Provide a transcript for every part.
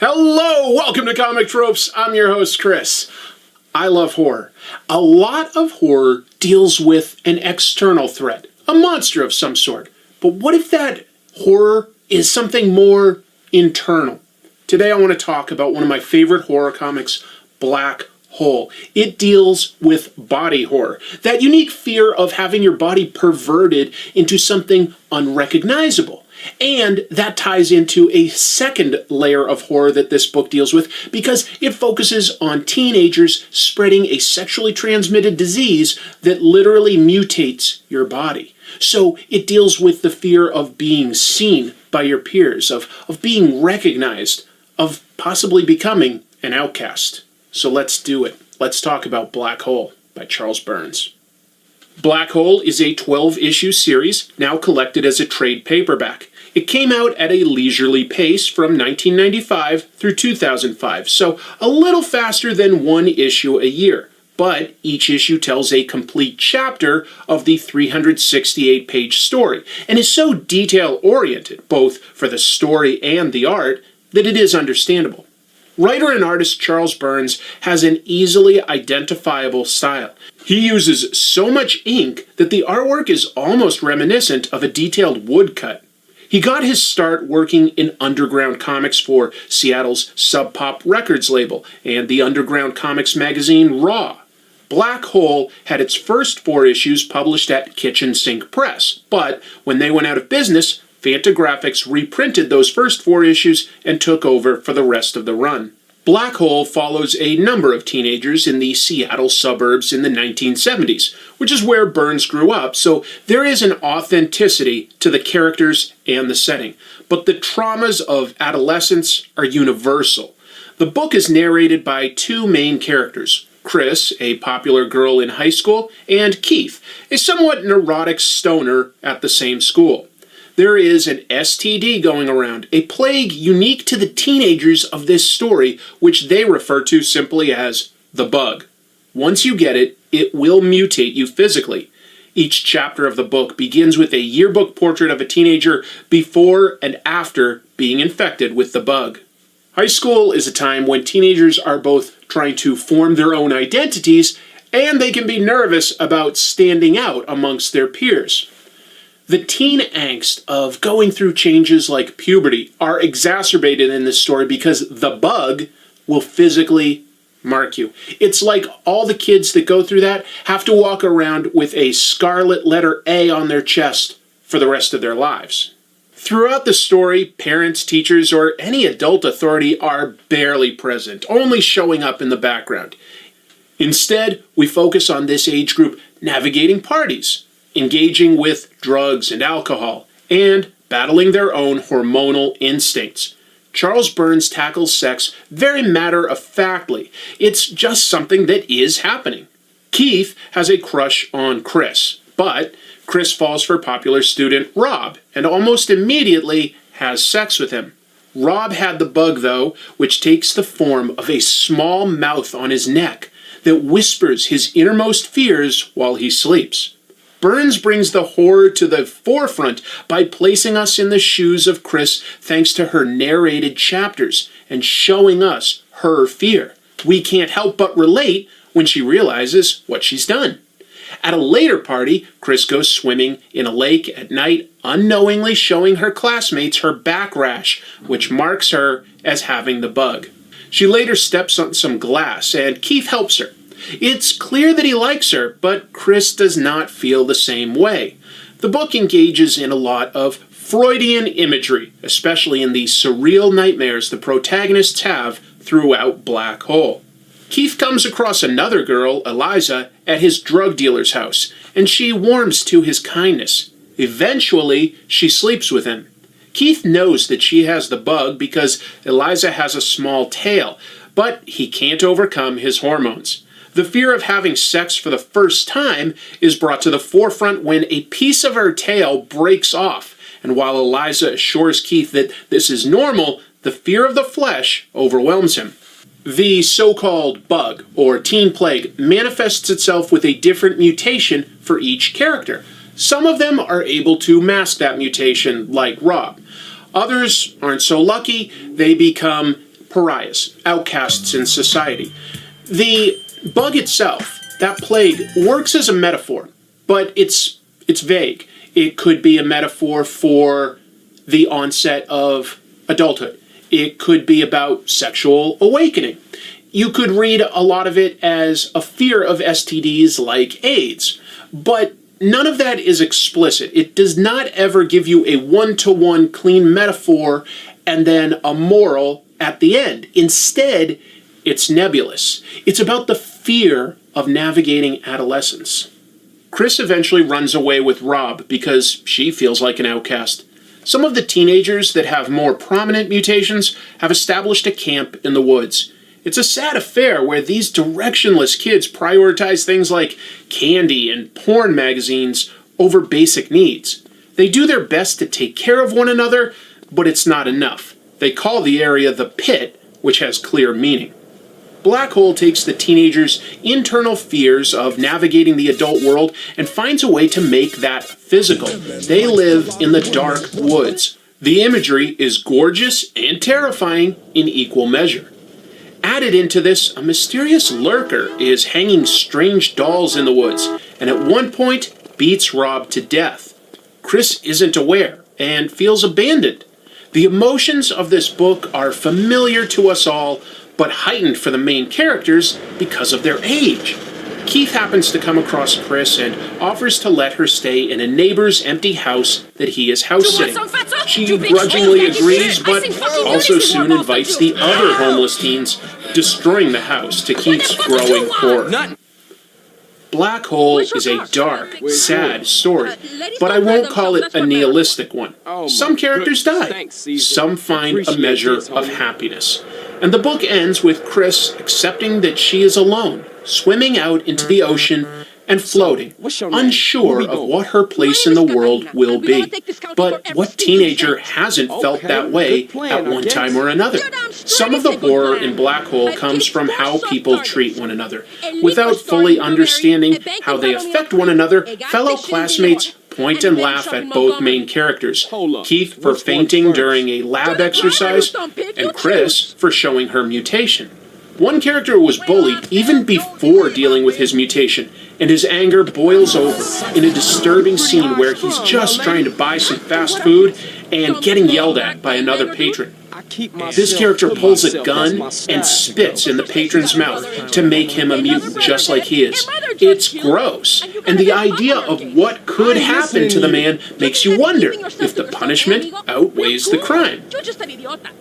Hello, welcome to Comic Tropes. I'm your host, Chris. I love horror. A lot of horror deals with an external threat, a monster of some sort. But what if that horror is something more internal? Today I want to talk about one of my favorite horror comics, Black Hole. It deals with body horror, that unique fear of having your body perverted into something unrecognizable. And that ties into a second layer of horror that this book deals with because it focuses on teenagers spreading a sexually transmitted disease that literally mutates your body. So it deals with the fear of being seen by your peers, of being recognized, of possibly becoming an outcast. So let's do it. Let's talk about Black Hole by Charles Burns. Black Hole is a 12-issue series now collected as a trade paperback. It came out at a leisurely pace from 1995 through 2005, so a little faster than one issue a year. But each issue tells a complete chapter of the 368-page story, and is so detail-oriented, both for the story and the art, that it is understandable. Writer and artist Charles Burns has an easily identifiable style. He uses so much ink that the artwork is almost reminiscent of a detailed woodcut. He got his start working in underground comics for Seattle's Sub Pop Records label and the underground comics magazine Raw. Black Hole had its first 4 issues published at Kitchen Sink Press, but when they went out of business, Fantagraphics reprinted those first 4 issues and took over for the rest of the run. Black Hole follows a number of teenagers in the Seattle suburbs in the 1970s, which is where Burns grew up, so there is an authenticity to the characters and the setting. But the traumas of adolescence are universal. The book is narrated by 2 main characters, Chris, a popular girl in high school, and Keith, a somewhat neurotic stoner at the same school. There is an STD going around, a plague unique to the teenagers of this story, which they refer to simply as the bug. Once you get it, it will mutate you physically. Each chapter of the book begins with a yearbook portrait of a teenager before and after being infected with the bug. High school is a time when teenagers are both trying to form their own identities and they can be nervous about standing out amongst their peers. The teen angst of going through changes like puberty are exacerbated in this story because the bug will physically mark you. It's like all the kids that go through that have to walk around with a scarlet letter A on their chest for the rest of their lives. Throughout the story, parents, teachers, or any adult authority are barely present, only showing up in the background. Instead, we focus on this age group navigating parties, engaging with drugs and alcohol, and battling their own hormonal instincts. Charles Burns tackles sex very matter-of-factly. It's just something that is happening. Keith has a crush on Chris, but Chris falls for popular student Rob, and almost immediately has sex with him. Rob had the bug, though, which takes the form of a small mouth on his neck that whispers his innermost fears while he sleeps. Burns brings the horror to the forefront by placing us in the shoes of Chris thanks to her narrated chapters and showing us her fear. We can't help but relate when she realizes what she's done. At a later party, Chris goes swimming in a lake at night, unknowingly showing her classmates her back rash, which marks her as having the bug. She later steps on some glass, and Keith helps her. It's clear that he likes her, but Chris does not feel the same way. The book engages in a lot of Freudian imagery, especially in the surreal nightmares the protagonists have throughout Black Hole. Keith comes across another girl, Eliza, at his drug dealer's house, and she warms to his kindness. Eventually, she sleeps with him. Keith knows that she has the bug because Eliza has a small tail, but he can't overcome his hormones. The fear of having sex for the first time is brought to the forefront when a piece of her tail breaks off, and while Eliza assures Keith that this is normal, the fear of the flesh overwhelms him. The so-called bug, or teen plague, manifests itself with a different mutation for each character. Some of them are able to mask that mutation, like Rob. Others aren't so lucky, they become pariahs, outcasts in society. The bug itself, that plague, works as a metaphor, but it's vague. It could be a metaphor for the onset of adulthood. It could be about sexual awakening. You could read a lot of it as a fear of STDs like AIDS, but none of that is explicit. It does not ever give you a one-to-one clean metaphor and then a moral at the end. Instead, it's nebulous. It's about the fear of navigating adolescence. Chris eventually runs away with Rob because she feels like an outcast. Some of the teenagers that have more prominent mutations have established a camp in the woods. It's a sad affair where these directionless kids prioritize things like candy and porn magazines over basic needs. They do their best to take care of one another, but it's not enough. They call the area the pit, which has clear meaning. Black Hole takes the teenagers' internal fears of navigating the adult world and finds a way to make that physical. They live in the dark woods. The imagery is gorgeous and terrifying in equal measure. Added into this, a mysterious lurker is hanging strange dolls in the woods, and at one point beats Rob to death. Chris isn't aware and feels abandoned. The emotions of this book are familiar to us all, but heightened for the main characters because of their age. Keith happens to come across Chris and offers to let her stay in a neighbor's empty house that he is house-sitting. She grudgingly agrees, but also soon invites the other homeless teens, destroying the house to Keith's growing horror. Black Hole is a dark, sad story, but I won't call it a nihilistic one. Some characters die. Some find a measure of happiness. And the book ends with Chris accepting that she is alone, swimming out into the ocean and floating, unsure of what her place in the world will be. But what teenager hasn't felt that way at one time or another? Some of the horror in Black Hole comes from how people treat one another. Without fully understanding how they affect one another, fellow classmates point and laugh at both main characters, Keith for fainting during a lab exercise, and Chris for showing her mutation. One character was bullied even before dealing with his mutation, and his anger boils over in a disturbing scene where he's just trying to buy some fast food and getting yelled at by another patron. This character pulls a gun and spits in the patron's mouth to make him a mutant just like he is. It's gross, and the idea of what could happen to the man makes you wonder if the punishment outweighs the crime.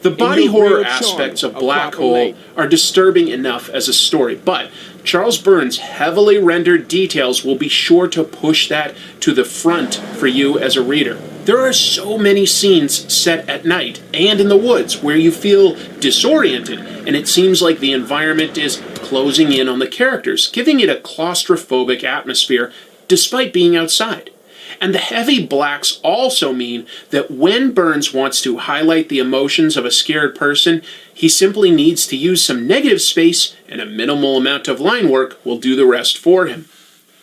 The body horror aspects of Black Hole are disturbing enough as a story, but Charles Burns' heavily rendered details will be sure to push that to the front for you as a reader. There are so many scenes set at night and in the woods where you feel disoriented, and it seems like the environment is closing in on the characters, giving it a claustrophobic atmosphere despite being outside. And the heavy blacks also mean that when Burns wants to highlight the emotions of a scared person, he simply needs to use some negative space, and a minimal amount of line work will do the rest for him.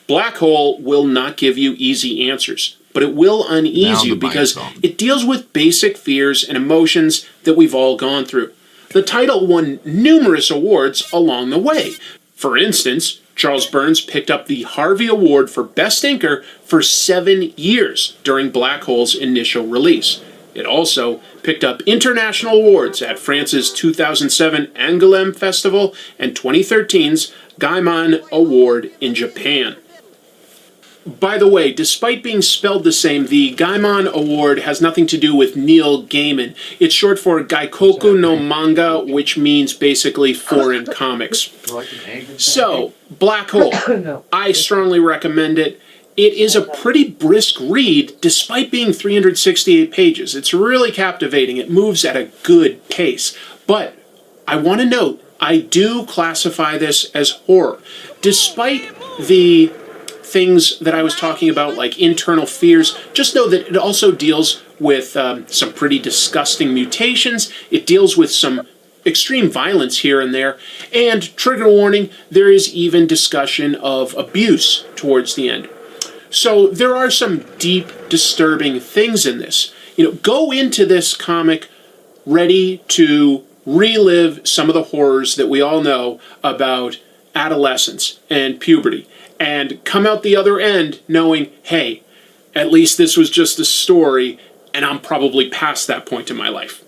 Black Hole will not give you easy answers, but it will unease you because it deals with basic fears and emotions that we've all gone through. The title won numerous awards along the way. For instance, Charles Burns picked up the Harvey Award for Best Inker for 7 years during Black Hole's initial release. It also picked up international awards at France's 2007 Angoulême Festival and 2013's Gaimon Award in Japan. By the way, despite being spelled the same, the Gaimon Award has nothing to do with Neil Gaiman. It's short for Gaikoku no Manga, which means basically foreign comics. So, Black Hole. I strongly recommend it. It is a pretty brisk read, despite being 368 pages. It's really captivating. It moves at a good pace. But I want to note, I do classify this as horror. Despite the things that I was talking about, like internal fears, just know that it also deals with some pretty disgusting mutations. It deals with some extreme violence here and there. And, trigger warning, there is even discussion of abuse towards the end. So there are some deep, disturbing things in this. Go into this comic ready to relive some of the horrors that we all know about adolescence and puberty, and come out the other end knowing, hey, at least this was just a story, and I'm probably past that point in my life.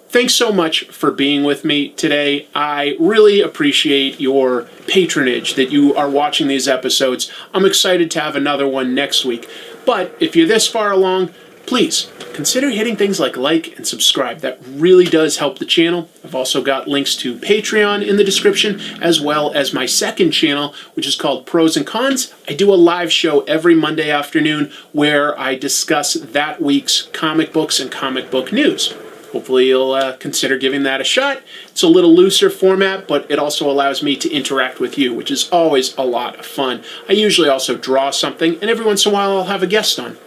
Thanks so much for being with me today. I really appreciate your patronage that you are watching these episodes. I'm excited to have another one next week. But if you're this far along, please consider hitting things like and subscribe. That really does help the channel. I've also got links to Patreon in the description, as well as my second channel, which is called Pros and Cons. I do a live show every Monday afternoon where I discuss that week's comic books and comic book news. Hopefully you'll consider giving that a shot. It's a little looser format, but it also allows me to interact with you, which is always a lot of fun. I usually also draw something, and every once in a while I'll have a guest on.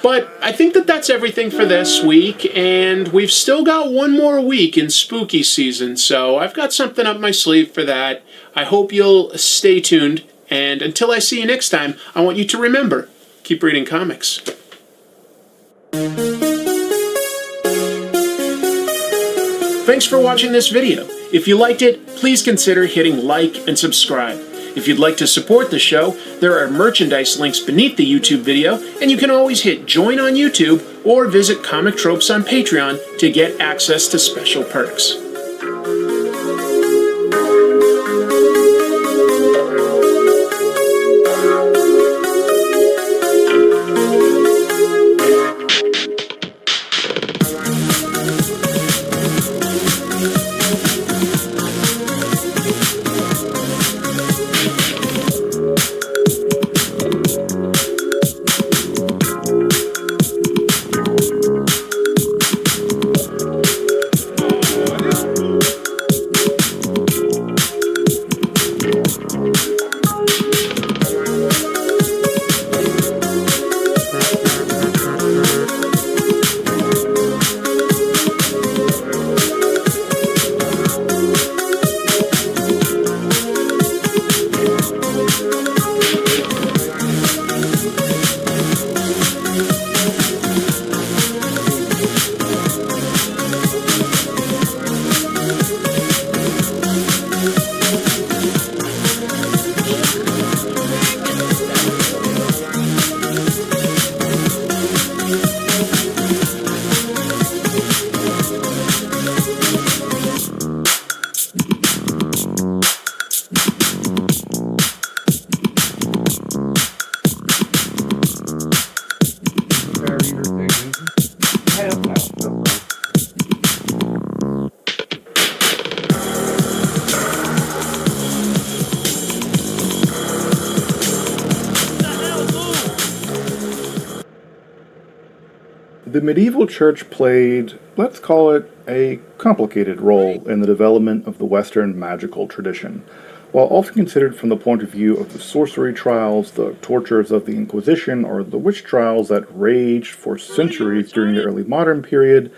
But I think that's everything for this week, and we've still got one more week in spooky season, so I've got something up my sleeve for that. I hope you'll stay tuned, and until I see you next time, I want you to remember, keep reading comics. Thanks for watching this video. If you liked it, please consider hitting like and subscribe. If you'd like to support the show, there are merchandise links beneath the YouTube video, and you can always hit join on YouTube or visit Comic Tropes on Patreon to get access to special perks. The medieval church played, let's call it, a complicated role in the development of the Western magical tradition. While often considered from the point of view of the sorcery trials, the tortures of the Inquisition, or the witch trials that raged for centuries during the early modern period,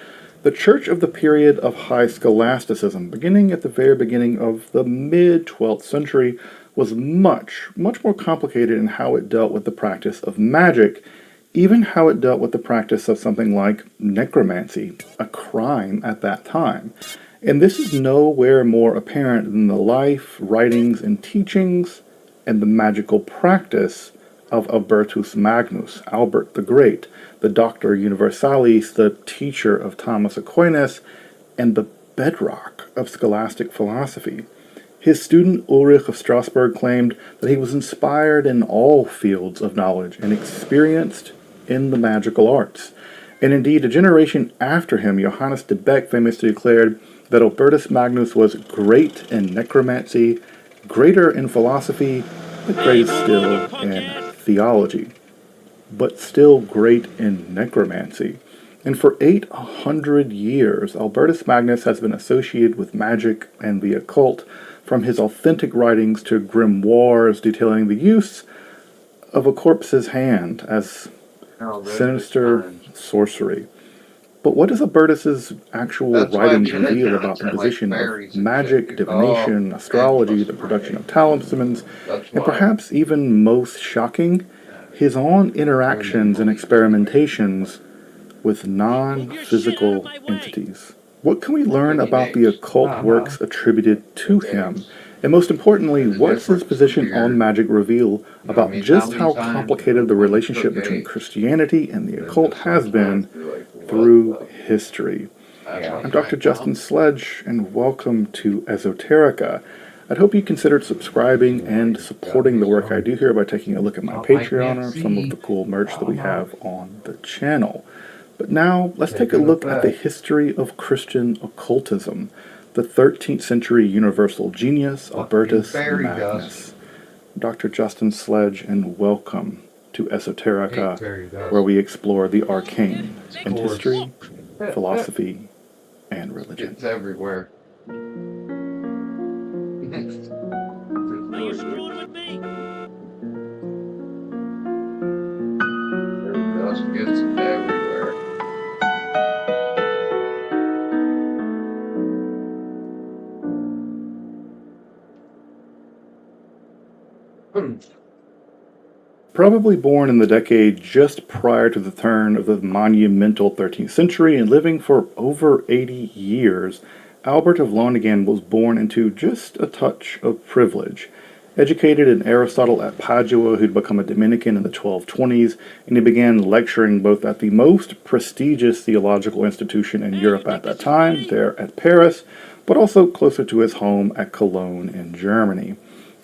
the church of the period of high scholasticism, beginning at the very beginning of the mid-12th century, was much more complicated in how it dealt with the practice of magic, even how it dealt with the practice of something like necromancy, a crime at that time. And this is nowhere more apparent than the life, writings, and teachings, and the magical practice of Albertus Magnus, Albert the Great, the Doctor Universalis, the teacher of Thomas Aquinas, and the bedrock of scholastic philosophy. His student Ulrich of Strasbourg claimed that he was inspired in all fields of knowledge and experienced in the magical arts. And indeed, a generation after him, Johannes de Beck famously declared that Albertus Magnus was great in necromancy, greater in philosophy, but greatest still in theology. But still great in necromancy. And for 800 years, Albertus Magnus has been associated with magic and the occult, from his authentic writings to grimoires detailing the use of a corpse's hand as sinister sorcery. But what does Albertus's actual writings reveal about the position of magic, divination, astrology, the production of talismans, and perhaps even most shocking, his own interactions and experimentations with non-physical entities? What can we learn about the occult works attributed to him? And most importantly, what does his position on magic reveal about just how complicated the relationship between Christianity and the occult has been through history? I'm Dr. Justin Sledge, and welcome to Esoterica. I'd hope you considered subscribing and supporting the work I do here by taking a look at my Patreon or some of the cool merch that we have on the channel. But now, let's take a look at the history of Christian occultism, the 13th century universal genius, Albertus Magnus. Dr. Justin Sledge, and welcome to Esoterica, where we explore the arcane in history, philosophy, and religion. It's everywhere. Are you screwing with me? Dust gets everywhere. Probably born in the decade just prior to the turn of the monumental 13th century and living for over 80 years, Albert of Launingen was born into just a touch of privilege. Educated in Aristotle at Padua, who'd become a Dominican in the 1220s, and he began lecturing both at the most prestigious theological institution in Europe at that time, there at Paris, but also closer to his home at Cologne in Germany.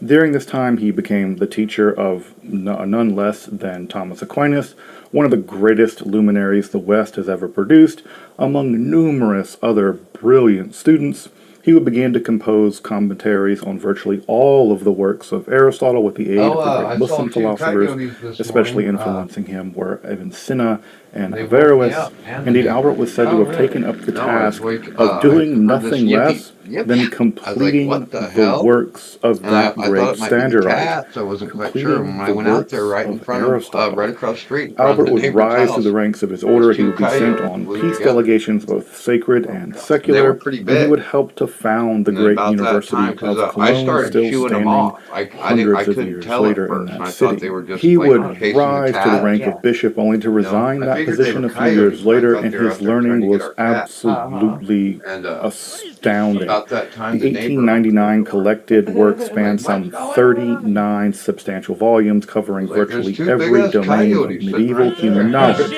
During this time, he became the teacher of none less than Thomas Aquinas, one of the greatest luminaries the West has ever produced, among numerous other brilliant students. He would begin to compose commentaries on virtually all of the works of Aristotle with the aid of the great Muslim philosophers. Especially influencing him were Avicenna and Averroes. Indeed, Albert was said to have taken up the task of doing nothing less than completing the works of that great standardite. I wasn't quite sure when I went out there right in front of, right across the street. Albert would rise through the ranks of his order. He would be sent on peace delegations, both sacred and secular, and he would help to found the great University of Cologne, still standing hundreds of years later in that city. He would rise to the rank of bishop only to resign that position a few years later, and his learning was absolutely astounding. The 1899 collected work spans some 39 substantial volumes covering virtually every domain of medieval human knowledge,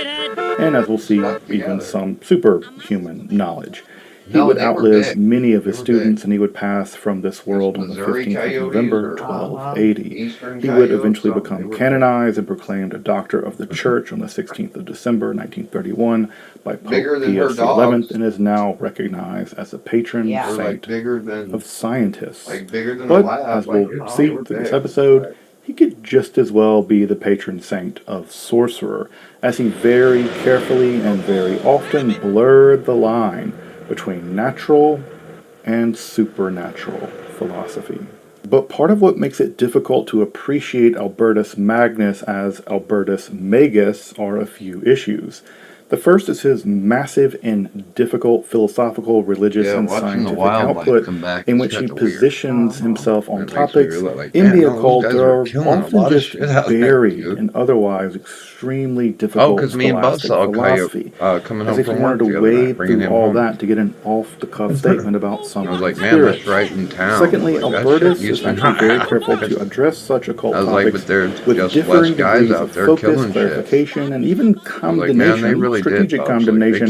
and as we'll see, even some superhuman knowledge. He would outlive many of his students, and he would pass from this world on the 15th of November, 1280. He would eventually become canonized and proclaimed a doctor of the Church on the 16th of December, 1931, by Pope Pius XI, and is now recognized as a patron saint of scientists. But, as we'll see through this episode, he could just as well be the patron saint of sorcerer, as he very carefully and very often blurred the line between natural and supernatural philosophy. But part of what makes it difficult to appreciate Albertus Magnus as Albertus Magus are a few issues. The first is his massive and difficult philosophical, religious, and scientific output, in which he positions himself on topics in the occult that are often just buried in otherwise extremely difficult scholastic philosophy, as if he wanted to wade through all that to get an off-the-cuff statement about some spirit. Secondly, Albertus is actually very careful to address such occult topics with differing degrees of focus, clarification, and even condemnation, strategic condemnation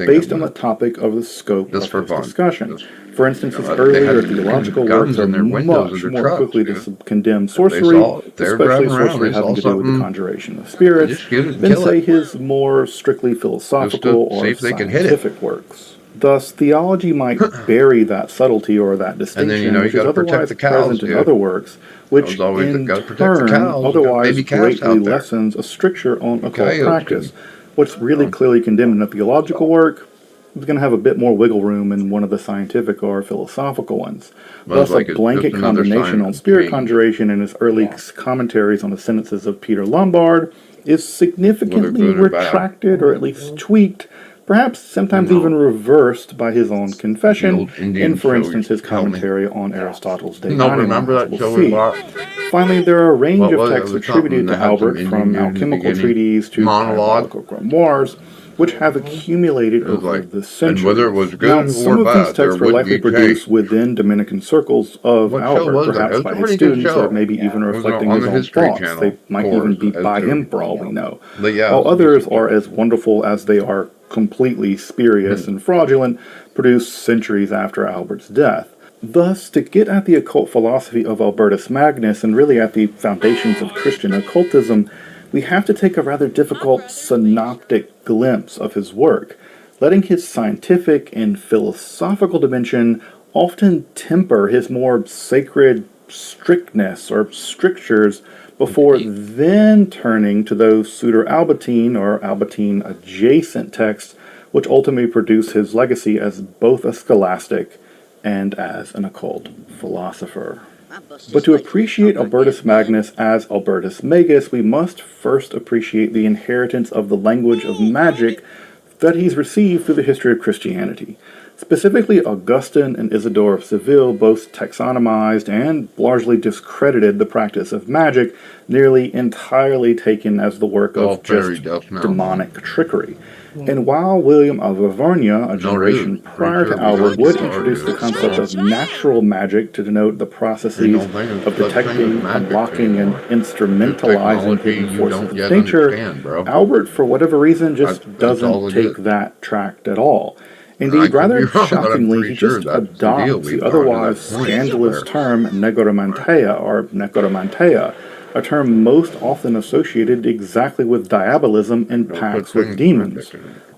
based on the topic of the scope of his discussion. For instance, his earlier theological works are much more quickly to condemn sorcery, especially sorcery having to do with the conjuration of spirits, than, say, his more strictly philosophical or scientific works. Thus, theology might bury that subtlety or that distinction, which is otherwise present in other works, which in turn otherwise greatly lessens a stricture on occult practice. What's really clearly condemned in a theological work is going to have a bit more wiggle room in one of the scientific or philosophical ones. Thus, a blanket condemnation on spirit conjuration in his early commentaries on the sentences of Peter Lombard is significantly retracted or at least tweaked, perhaps sometimes even reversed by his own confession, in, for instance, his commentary on Aristotle's De Anima. Finally, there are a range of texts attributed to Albert, from alchemical treatises to diabolical grimoires, which have accumulated over the centuries. Now, some of these texts were likely produced within Dominican circles of Albert, perhaps by his students, or maybe even reflecting his own thoughts. They might even be by him, for all we know. While others are as wonderful as they are completely spurious and fraudulent, produced centuries after Albert's death. Thus, to get at the occult philosophy of Albertus Magnus, and really at the foundations of Christian occultism, we have to take a rather difficult synoptic glimpse of his work, letting his scientific and philosophical dimension often temper his more sacred strictness or strictures before then turning to those pseudo-Albertine or Albertine-adjacent texts, which ultimately produce his legacy as both a scholastic and as an occult philosopher. But to appreciate Albertus Magnus as Albertus Magus, we must first appreciate the inheritance of the language of magic that he's received through the history of Christianity. Specifically, Augustine and Isidore of Seville both taxonomized and largely discredited the practice of magic, nearly entirely taken as the work of just demonic trickery. And while William of Auvergne, a generation prior to Albert, would introduce the concept of natural magic to denote the processes of detecting, unlocking, and instrumentalizing hidden forces of nature, Albert, for whatever reason, just doesn't take that tract at all. Indeed, rather shockingly, he just adopts the otherwise scandalous term necromantia, or necromantia, a term most often associated exactly with diabolism and pacts with demons,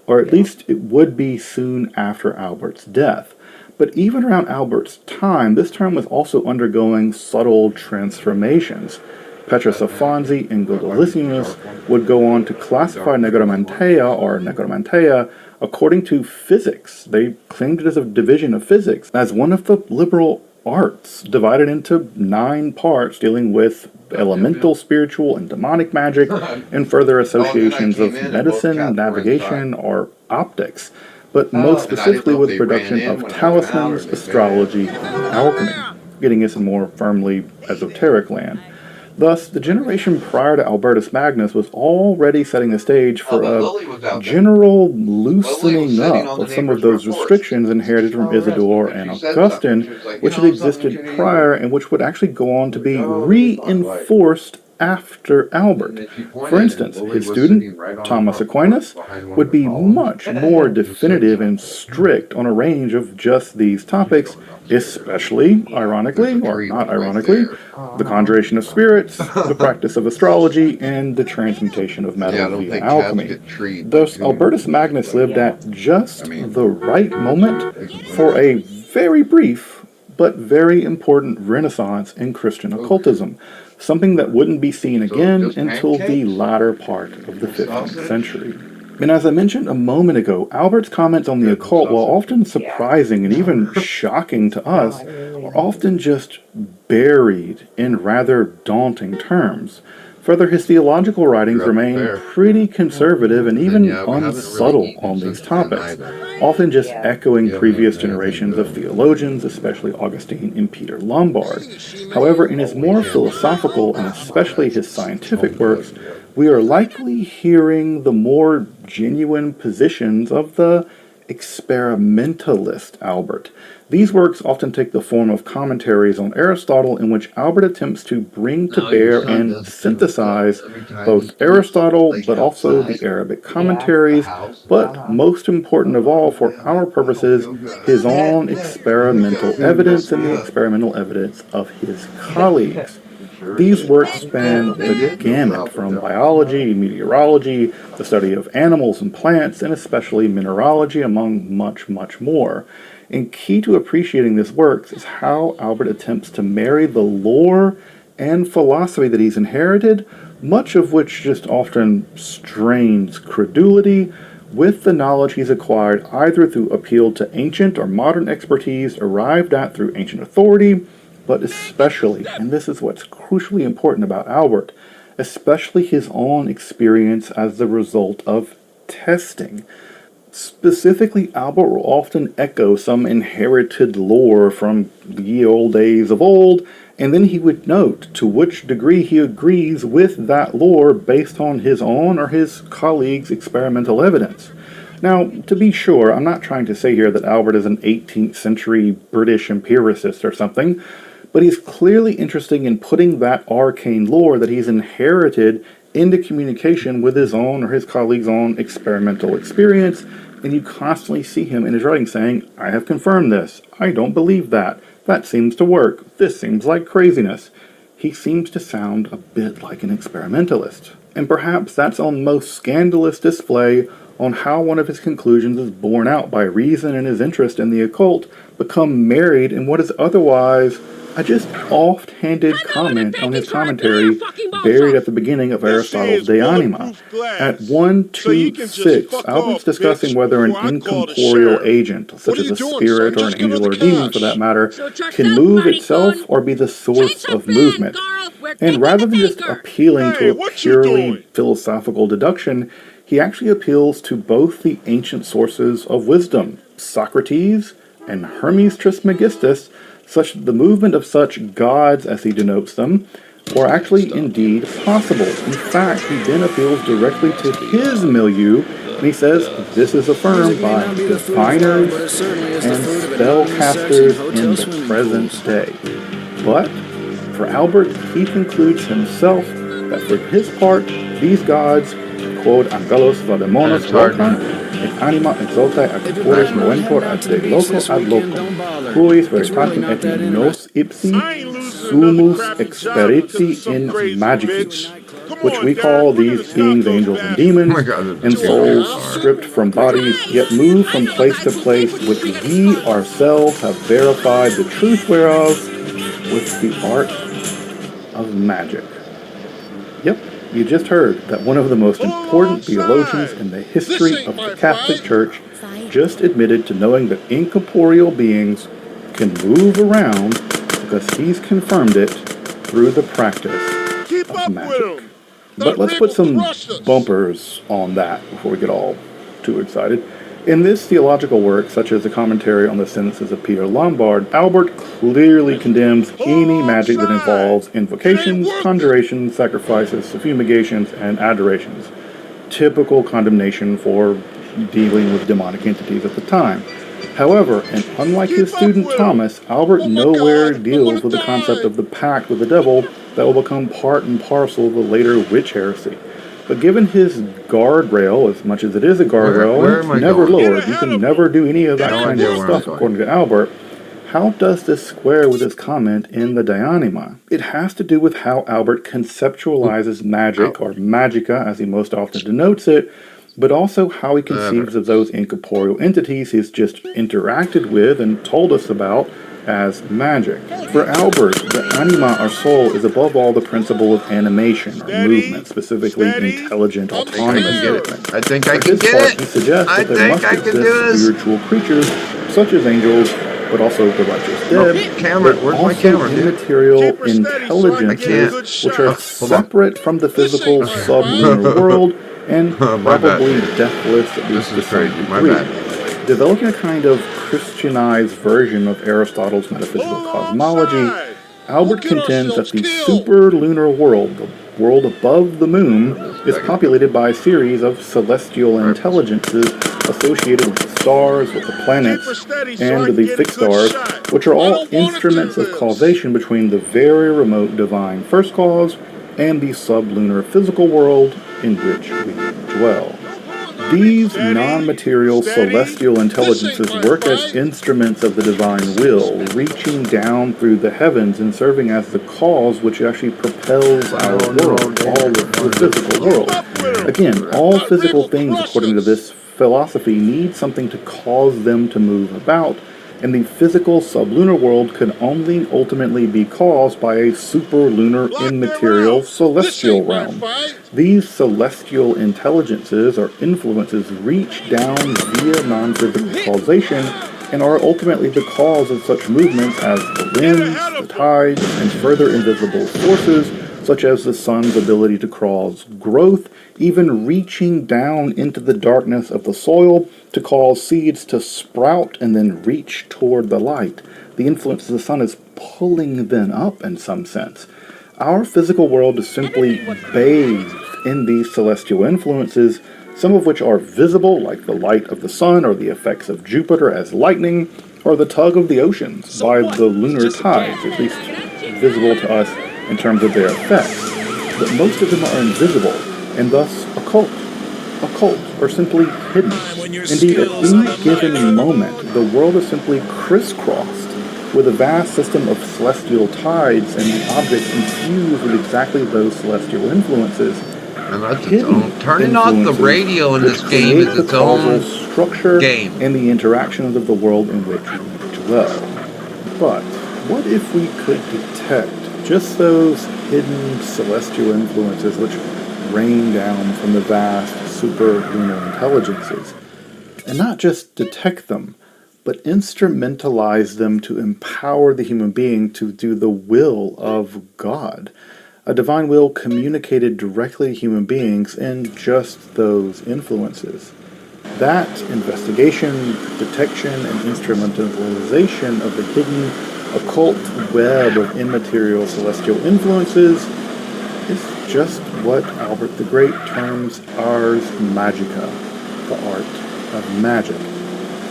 or at least it would be soon after Albert's death. But even around Albert's time, this term was also undergoing subtle transformations. Petrus of Fonzi and Godelicinus would go on to classify necromantia, or necromantia, according to physics. They claimed it as a division of physics, as one of the liberal arts, divided into 9 parts dealing with elemental, spiritual, and demonic magic, and further associations of medicine, navigation, or optics, but most specifically with the production of talismans, astrology, and alchemy, getting us in more firmly esoteric land. Thus, the generation prior to Albertus Magnus was already setting the stage for a general loosening up of some of those restrictions inherited from Isidore and Augustine, which had existed prior and which would actually go on to be reinforced after Albert. For instance, his student, Thomas Aquinas, would be much more definitive and strict on a range of just these topics, especially, ironically, or not ironically, the conjuration of spirits, the practice of astrology, and the transmutation of metal via alchemy. Thus, Albertus Magnus lived at just the right moment for a very brief but very important renaissance in Christian occultism, something that wouldn't be seen again until the latter part of the 15th century. And as I mentioned a moment ago, Albert's comments on the occult, while often surprising and even shocking to us, are often just buried in rather daunting terms. Further, his theological writings remain pretty conservative and even unsubtle on these topics, often just echoing previous generations of theologians, especially Augustine and Peter Lombard. However, in his more philosophical and especially his scientific works, we are likely hearing the more genuine positions of the experimentalist Albert. These works often take the form of commentaries on Aristotle in which Albert attempts to bring to bear and synthesize both Aristotle but also the Arabic commentaries, but most important of all for our purposes, his own experimental evidence and the experimental evidence of his colleagues. These works span the gamut from biology, meteorology, the study of animals and plants, and especially mineralogy, among much, much more. And key to appreciating this work is how Albert attempts to marry the lore and philosophy that he's inherited, much of which just often strains credulity, with the knowledge he's acquired either through appeal to ancient or modern expertise arrived at through ancient authority, but especially, and this is what's crucially important about Albert, especially his own experience as the result of testing. Specifically, Albert will often echo some inherited lore from the ye old days of old, and then he would note to which degree he agrees with that lore based on his own or his colleagues' experimental evidence. Now, to be sure, I'm not trying to say here that Albert is an 18th century British empiricist or something, but he's clearly interested in putting that arcane lore that he's inherited into communication with his own or his colleagues' own experimental experience, and you constantly see him in his writing saying, I have confirmed this, I don't believe that, that seems to work, this seems like craziness. He seems to sound a bit like an experimentalist, and perhaps that's on most scandalous display on how one of his conclusions is borne out by reason and his interest in the occult become married in what is otherwise a just offhanded comment on his commentary buried at the beginning of Aristotle's De Anima. At 126, Albert's discussing whether an incorporeal agent, such as a spirit or an angel or a demon for that matter, can move itself or be the source of movement. And rather than just appealing to a purely philosophical deduction, he actually appeals to both the ancient sources of wisdom, Socrates and Hermes Trismegistus, such that the movement of such gods, as he denotes them, were actually indeed possible. In fact, he then appeals directly to his milieu, and he says this is affirmed by diviners and spellcasters in the present day. But for Albert, he concludes himself that for his part, these gods, quod angelos vademonos loca, et anima exaltae ad corporis moventur ad de loco ad loco, quis veritatem et nos ipsi sumus experiti in magicis, which we call these beings angels and demons, and souls stripped from bodies, yet move from place to place, which we ourselves have verified the truth whereof with the art of magic. Yep. You just heard that one of the most important theologians in the history of the Catholic Church just admitted to knowing that incorporeal beings can move around because he's confirmed it through the practice of magic. But let's put some bumpers on that before we get all too excited. In this theological work, such as the commentary on the sentences of Peter Lombard, Albert clearly condemns any magic that involves invocations, conjurations, sacrifices, fumigations, and adorations. Typical condemnation for dealing with demonic entities at the time. However, and unlike his student Thomas, Albert nowhere deals with the concept of the pact with the devil that will become part and parcel of the later witch heresy. But given his guardrail, as much as it is a guardrail, it's never lowered. You can never do any of that kind of stuff, according to Albert. How does this square with his comment in the De Anima? It has to do with how Albert conceptualizes magic, or magica as he most often denotes it, but also how he conceives of those incorporeal entities he's just interacted with and told us about as magic. For Albert, the anima, or soul, is above all the principle of animation, or movement, specifically intelligent, autonomous movement. I think I For can his get part, it. he suggests I that there think must I can do exist this. spiritual creatures, such as angels, but also the righteous dead, Camera, but where's my also camera, dude? immaterial Keep her steady so I can get a intelligences good which are shot. Hold on. separate from the physical ain't sublunar world and My bad. probably deathless, at least This is to some crazy. My degree. bad. Developing a kind of Christianized version of Aristotle's metaphysical Hold on cosmology, side. Albert We'll get contends that ourselves the killed. superlunar world, the world above the moon, is populated by a series of celestial intelligences associated with the stars, with the planets, Keep her steady so I and can the get a fixed good stars, shot. which are I all don't wanna instruments do of this. causation between the very remote divine first cause and the sublunar physical world in which we dwell. These non-material celestial intelligences work as instruments of the divine will, reaching down through the heavens and serving as the cause which actually propels our world, all of the physical world. Again, all physical things, according to this philosophy, need something to cause them to move about, and the physical sublunar world can only ultimately be caused by a superlunar immaterial celestial realm. These celestial intelligences or influences reach down via non-physical causation and are ultimately the cause of such movements as the winds, the tides, and further invisible forces such as the sun's ability to cause growth, even reaching down into the darkness of the soil to cause seeds to sprout and then reach toward the light. The influence of the sun is pulling them up in some sense. Our physical world is simply bathed in these celestial influences, some of which are visible, like the light of the sun or the effects of Jupiter as lightning, or the tug of the oceans by the lunar tides, at least visible to us in terms of their effects. But most of them are invisible, and thus occult, or simply hidden. Indeed, at any given moment, the world is simply crisscrossed with a vast system of celestial tides and the objects infused with exactly those celestial influences. And that's its own. Turning off the radio in this game is its own structure game. and the interactions of the world in which we dwell. But what if we could detect just those hidden celestial influences which rain down from the vast superlunar intelligences, and not just detect them, but instrumentalize them to empower the human being to do the will of God, a divine will communicated directly to human beings in just those influences. That investigation, detection, and instrumentalization of the hidden occult web of immaterial celestial influences is just what Albert the Great terms ars magica, the art of magic.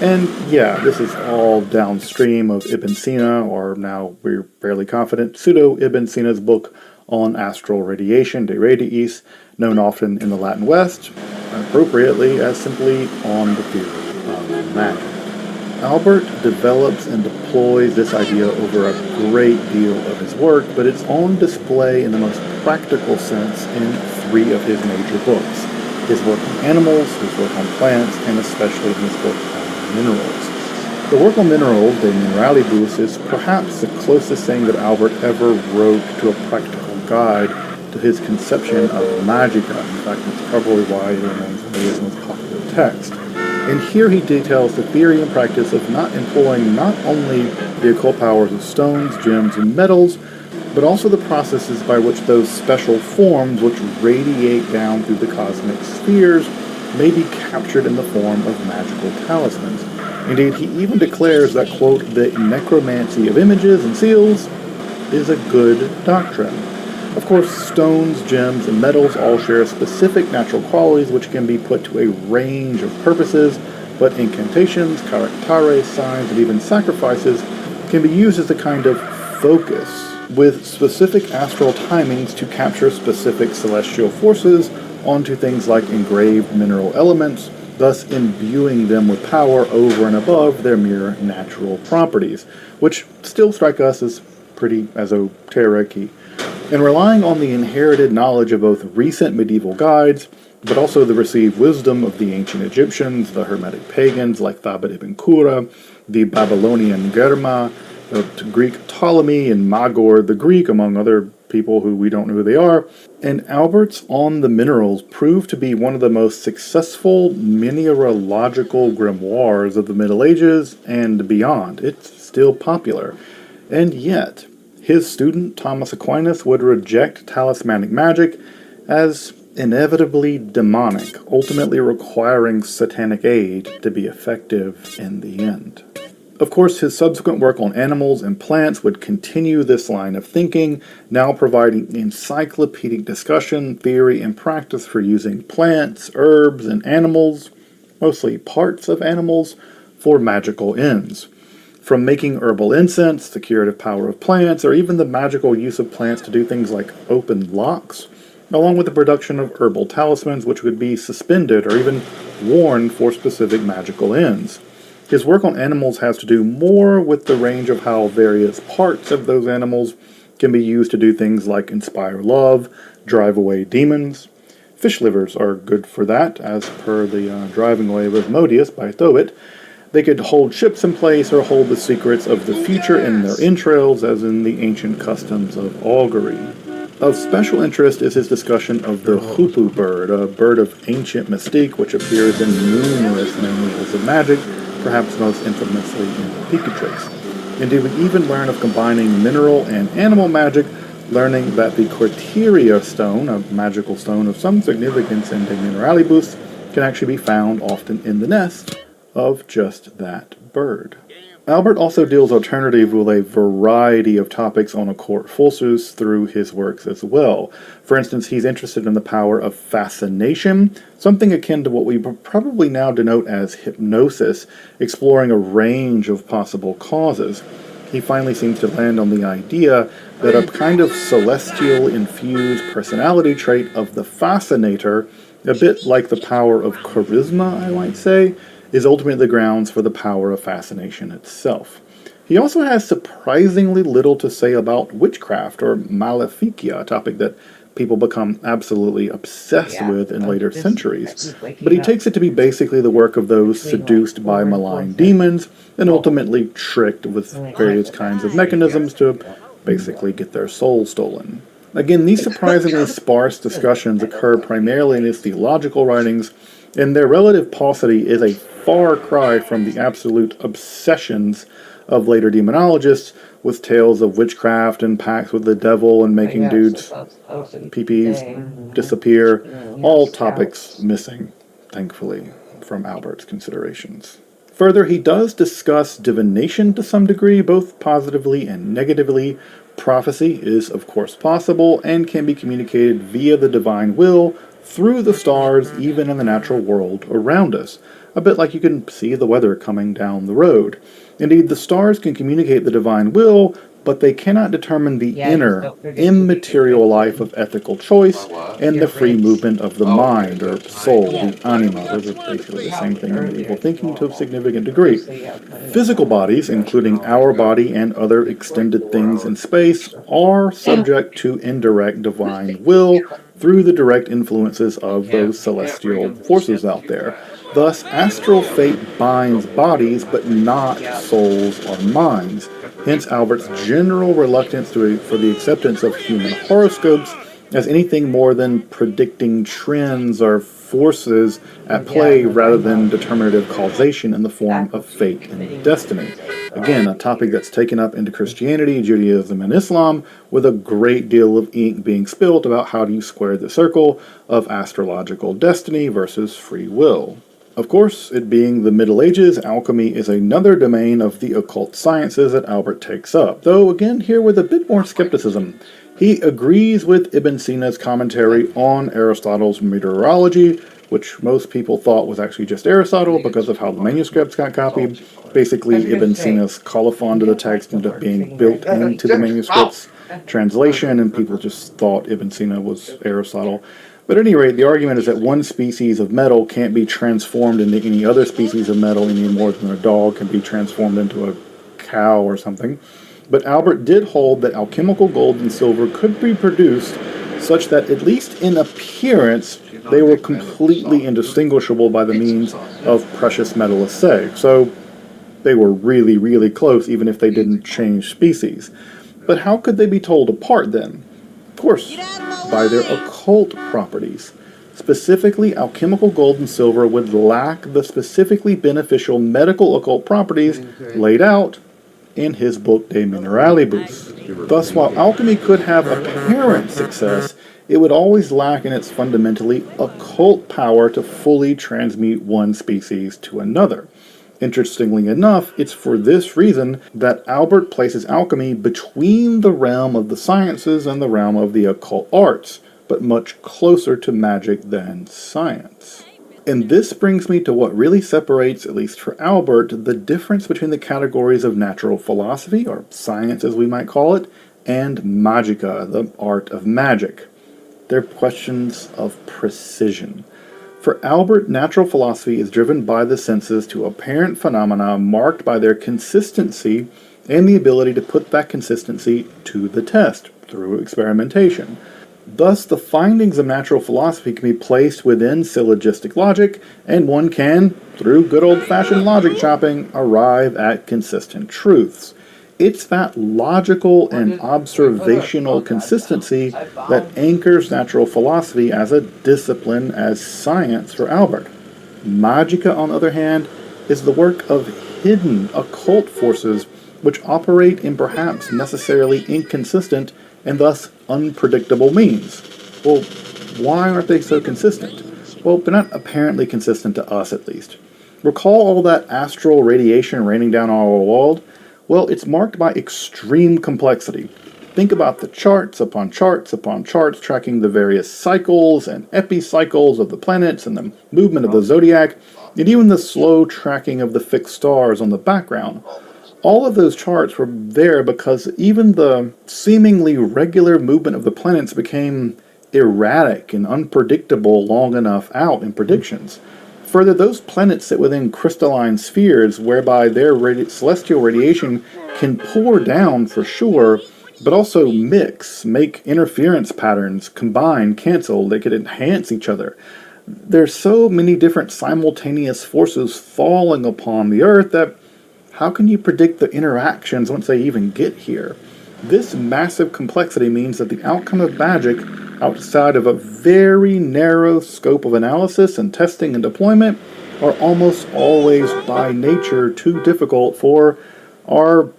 And yeah, this is all downstream of Ibn Sina, or now we're fairly confident, pseudo-Ibn Sina's book on astral radiation, De Radiis, known often in the Latin West, appropriately, as simply On the Theory of Magic. Albert develops and deploys this idea over a great deal of his work, but it's on display in the most practical sense in 3 of his major books. His work on animals, his work on plants, and especially his book on minerals. The work on minerals, De Mineralibus, is perhaps the closest thing that Albert ever wrote to a practical guide to his conception of magica. In fact, it's probably why it remains one of his most popular texts. And here he details the theory and practice of not employing not only the occult powers of stones, gems, and metals, but also the processes by which those special forms which radiate down through the cosmic spheres may be captured in the form of magical talismans. Indeed, he even declares that, quote, the necromancy of images and seals is a good doctrine. Of course, stones, gems, and metals all share specific natural qualities which can be put to a range of purposes, but incantations, charactare, signs, and even sacrifices can be used as a kind of focus with specific astral timings to capture specific celestial forces onto things like engraved mineral elements, thus imbuing them with power over and above their mere natural properties, which still strike us as pretty esoteric-y. And relying on the inherited knowledge of both recent medieval guides, but also the received wisdom of the ancient Egyptians, the Hermetic pagans like Thabit ibn Qura, the Babylonian Germa, to Greek Ptolemy and Magor the Greek, among other people who we don't know who they are. And Albert's On the Minerals proved to be one of the most successful mineralogical grimoires of the Middle Ages and beyond. It's still popular. And yet, his student Thomas Aquinas would reject talismanic magic as inevitably demonic, ultimately requiring satanic aid to be effective in the end. Of course, his subsequent work on animals and plants would continue this line of thinking, now providing encyclopedic discussion, theory, and practice for using plants, herbs, and animals, mostly parts of animals, for magical ends. From making herbal incense, the curative power of plants, or even the magical use of plants to do things like open locks, along with the production of herbal talismans which would be suspended or even worn for specific magical ends. His work on animals has to do more with the range of how various parts of those animals can be used to do things like inspire love, drive away demons. Fish livers are good for that, as per the driving away of Asmodeus by Tobit. They could hold ships in place or hold the secrets of the future in their entrails, as in the ancient customs of augury. Of special interest is his discussion of the hoopoe bird, a bird of ancient mystique which appears in numerous manuals of magic, perhaps most infamously in Picatrix. Indeed, we even learn of combining mineral and animal magic, learning that the Corteria stone, a magical stone of some significance in De Mineralibus, can actually be found often in the nest of just that bird. Albert also deals alternative with a variety of topics on occult forces through his works as well. For instance, he's interested in the power of fascination, something akin to what we probably now denote as hypnosis, exploring a range of possible causes. He finally seems to land on the idea that a kind of celestial-infused personality trait of the fascinator, a bit like the power of charisma, I might say, is ultimately the grounds for the power of fascination itself. He also has surprisingly little to say about witchcraft or maleficia, a topic that people become absolutely obsessed with in later centuries. But he takes it to be basically the work of those seduced by malign demons and ultimately tricked with various kinds of mechanisms to basically get their soul stolen. Again, these surprisingly sparse discussions occur primarily in his theological writings, and their relative paucity is a far cry from the absolute obsessions of later demonologists with tales of witchcraft and pacts with the devil and making dudes' peepees disappear, all topics missing, thankfully, from Albert's considerations. Further, he does discuss divination to some degree, both positively and negatively. Prophecy is, of course, possible and can be communicated via the divine will through the stars, even in the natural world around us. A bit like you can see the weather coming down the road. Indeed, the stars can communicate the divine will, but they cannot determine the inner, immaterial life of ethical choice and the free movement of the mind, or soul, the anima. Those are basically the same thing in medieval thinking to a significant degree. Physical bodies, including our body and other extended things in space, are subject to indirect divine will through the direct influences of those celestial forces out there. Thus, astral fate binds bodies, but not souls or minds. Hence Albert's general reluctance for the acceptance of human horoscopes as anything more than predicting trends or forces at play rather than determinative causation in the form of fate and destiny. Again, a topic that's taken up into Christianity, Judaism, and Islam, with a great deal of ink being spilt about how do you square the circle of astrological destiny versus free will. Of course, it being the Middle Ages, alchemy is another domain of the occult sciences that Albert takes up, though again here with a bit more skepticism. He agrees with Ibn Sina's commentary on Aristotle's meteorology, which most people thought was actually just Aristotle because of how the manuscripts got copied. Basically, Ibn Sina's colophon to the text ended up being built into the manuscript's translation, and people just thought Ibn Sina was Aristotle. But at any rate, the argument is that one species of metal can't be transformed into any other species of metal any more than a dog can be transformed into a cow or something. But Albert did hold that alchemical gold and silver could be produced such that, at least in appearance, they were completely indistinguishable by the means of precious metal assay. So, They were really, really close, even if they didn't change species. But how could they be told apart then? Of course, by their occult properties. Specifically, alchemical gold and silver would lack the specifically beneficial medical occult properties laid out in his book De Mineralibus. Thus, while alchemy could have apparent success, it would always lack in its fundamentally occult power to fully transmute one species to another. Interestingly enough, it's for this reason that Albert places alchemy between the realm of the sciences and the realm of the occult arts, but much closer to magic than science. And this brings me to what really separates, at least for Albert, the difference between the categories of natural philosophy, or science as we might call it, and magica, the art of magic. They're questions of precision. For Albert, natural philosophy is driven by the senses to apparent phenomena marked by their consistency and the ability to put that consistency to the test through experimentation. Thus, the findings of natural philosophy can be placed within syllogistic logic, and one can, through good old-fashioned logic chopping, arrive at consistent truths. It's that logical and observational consistency that anchors natural philosophy as a discipline, as science for Albert. Magica, on the other hand, is the work of hidden occult forces which operate in perhaps necessarily inconsistent and thus unpredictable means. Well, why aren't they so consistent? Well, they're not apparently consistent to us, at least. Recall all that astral radiation raining down our world? Well, it's marked by extreme complexity. Think about the charts upon charts upon charts tracking the various cycles and epicycles of the planets and the movement of the zodiac, and even the slow tracking of the fixed stars on the background. All of those charts were there because even the seemingly regular movement of the planets became erratic and unpredictable long enough out in predictions. Further, those planets sit within crystalline spheres whereby their celestial radiation can pour down for sure, but also mix, make interference patterns, combine, cancel. They could enhance each other. There's so many different simultaneous forces falling upon the Earth that how can you predict the interactions once they even get here? This massive complexity means that the outcome of magic, outside of a very narrow scope of analysis and testing and deployment, are almost always by nature too difficult for our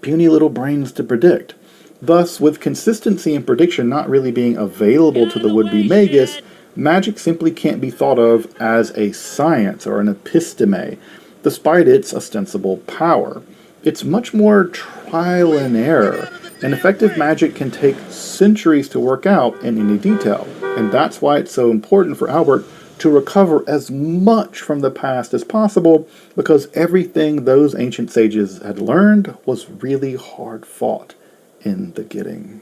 puny little brains to predict. Thus, with consistency and prediction not really being available to the would-be magus, magic simply can't be thought of as a science or an episteme, despite its ostensible power. It's much more trial and error, and effective magic can take centuries to work out in any detail, and that's why it's so important for Albert to recover as much from the past as possible, because everything those ancient sages had learned was really hard fought in the getting.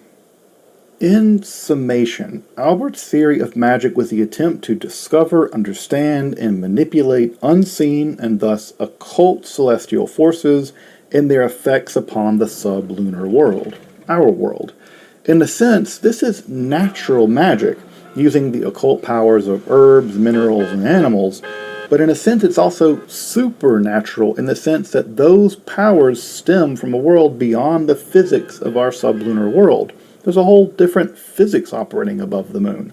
In summation, Albert's theory of magic was the attempt to discover, understand, and manipulate unseen and thus occult celestial forces and their effects upon the sublunar world, our world. In a sense, this is natural magic, using the occult powers of herbs, minerals, and animals, but in a sense it's also supernatural in the sense that those powers stem from a world beyond the physics of our sublunar world. There's a whole different physics operating above the moon.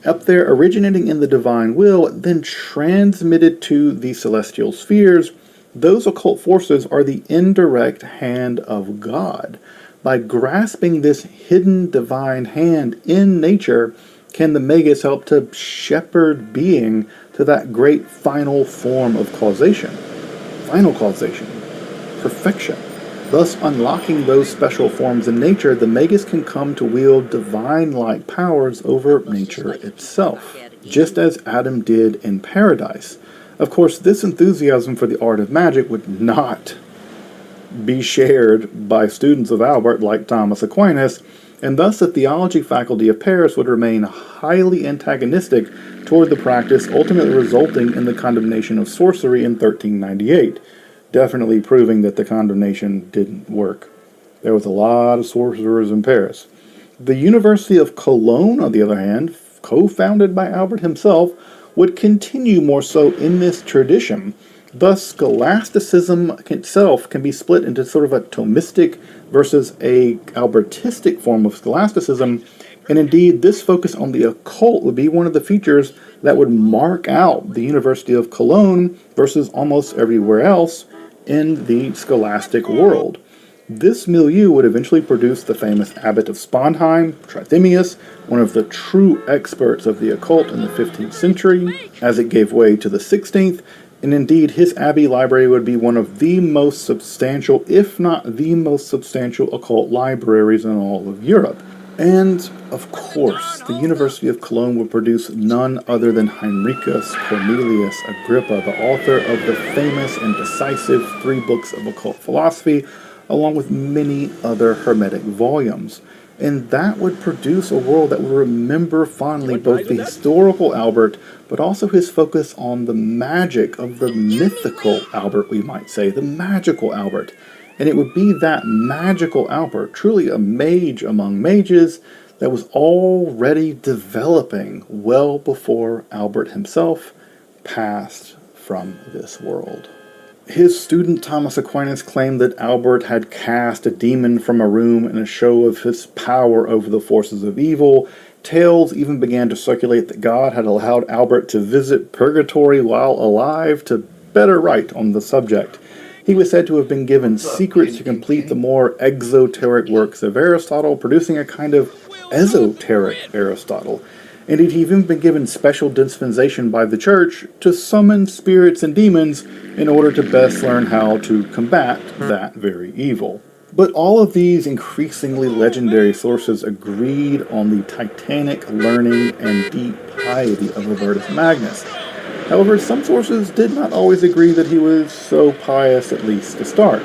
Up there, originating in the divine will, then transmitted to the celestial spheres, those occult forces are the indirect hand of God. By grasping this hidden divine hand in nature, can the magus help to shepherd being to that great final form of causation. Final causation. Perfection. Thus, unlocking those special forms in nature, the magus can come to wield divine-like powers over nature itself, just as Adam did in paradise. Of course, this enthusiasm for the art of magic would not be shared by students of Albert like Thomas Aquinas, and thus the theology faculty of Paris would remain highly antagonistic toward the practice, ultimately resulting in the condemnation of sorcery in 1398. Definitely proving that the condemnation didn't work. There was a lot of sorcerers in Paris. The University of Cologne, on the other hand, co-founded by Albert himself, would continue more so in this tradition, Thus, scholasticism itself can be split into sort of a Thomistic versus a Albertistic form of scholasticism, and indeed this focus on the occult would be one of the features that would mark out the University of Cologne versus almost everywhere else in the scholastic world. This milieu would eventually produce the famous abbot of Spondheim, Trithemius, one of the true experts of the occult in the 15th century, as it gave way to the 16th, and indeed his abbey library would be one of the most substantial, if not the most substantial, occult libraries in all of Europe. And, of course, the University of Cologne would produce none other than Heinricus Cornelius Agrippa, the author of the famous and decisive 3 books of occult philosophy, along with many other Hermetic volumes. And that would produce a world that would remember fondly both the historical Albert, but also his focus on the magic of the mythical Albert, we might say, the magical Albert. And it would be that magical Albert, truly a mage among mages, that was already developing well before Albert himself passed from this world. His student Thomas Aquinas claimed that Albert had cast a demon from a room in a show of his power over the forces of evil. Tales even began to circulate that God had allowed Albert to visit purgatory while alive to better write on the subject. He was said to have been given secrets to complete the more exoteric works of Aristotle, producing a kind of esoteric Aristotle. Indeed, he even been given special dispensation by the church to summon spirits and demons in order to best learn how to combat that very evil. But all of these increasingly legendary sources agreed on the titanic learning and deep piety of Albertus Magnus. However, some sources did not always agree that he was so pious, at least to start.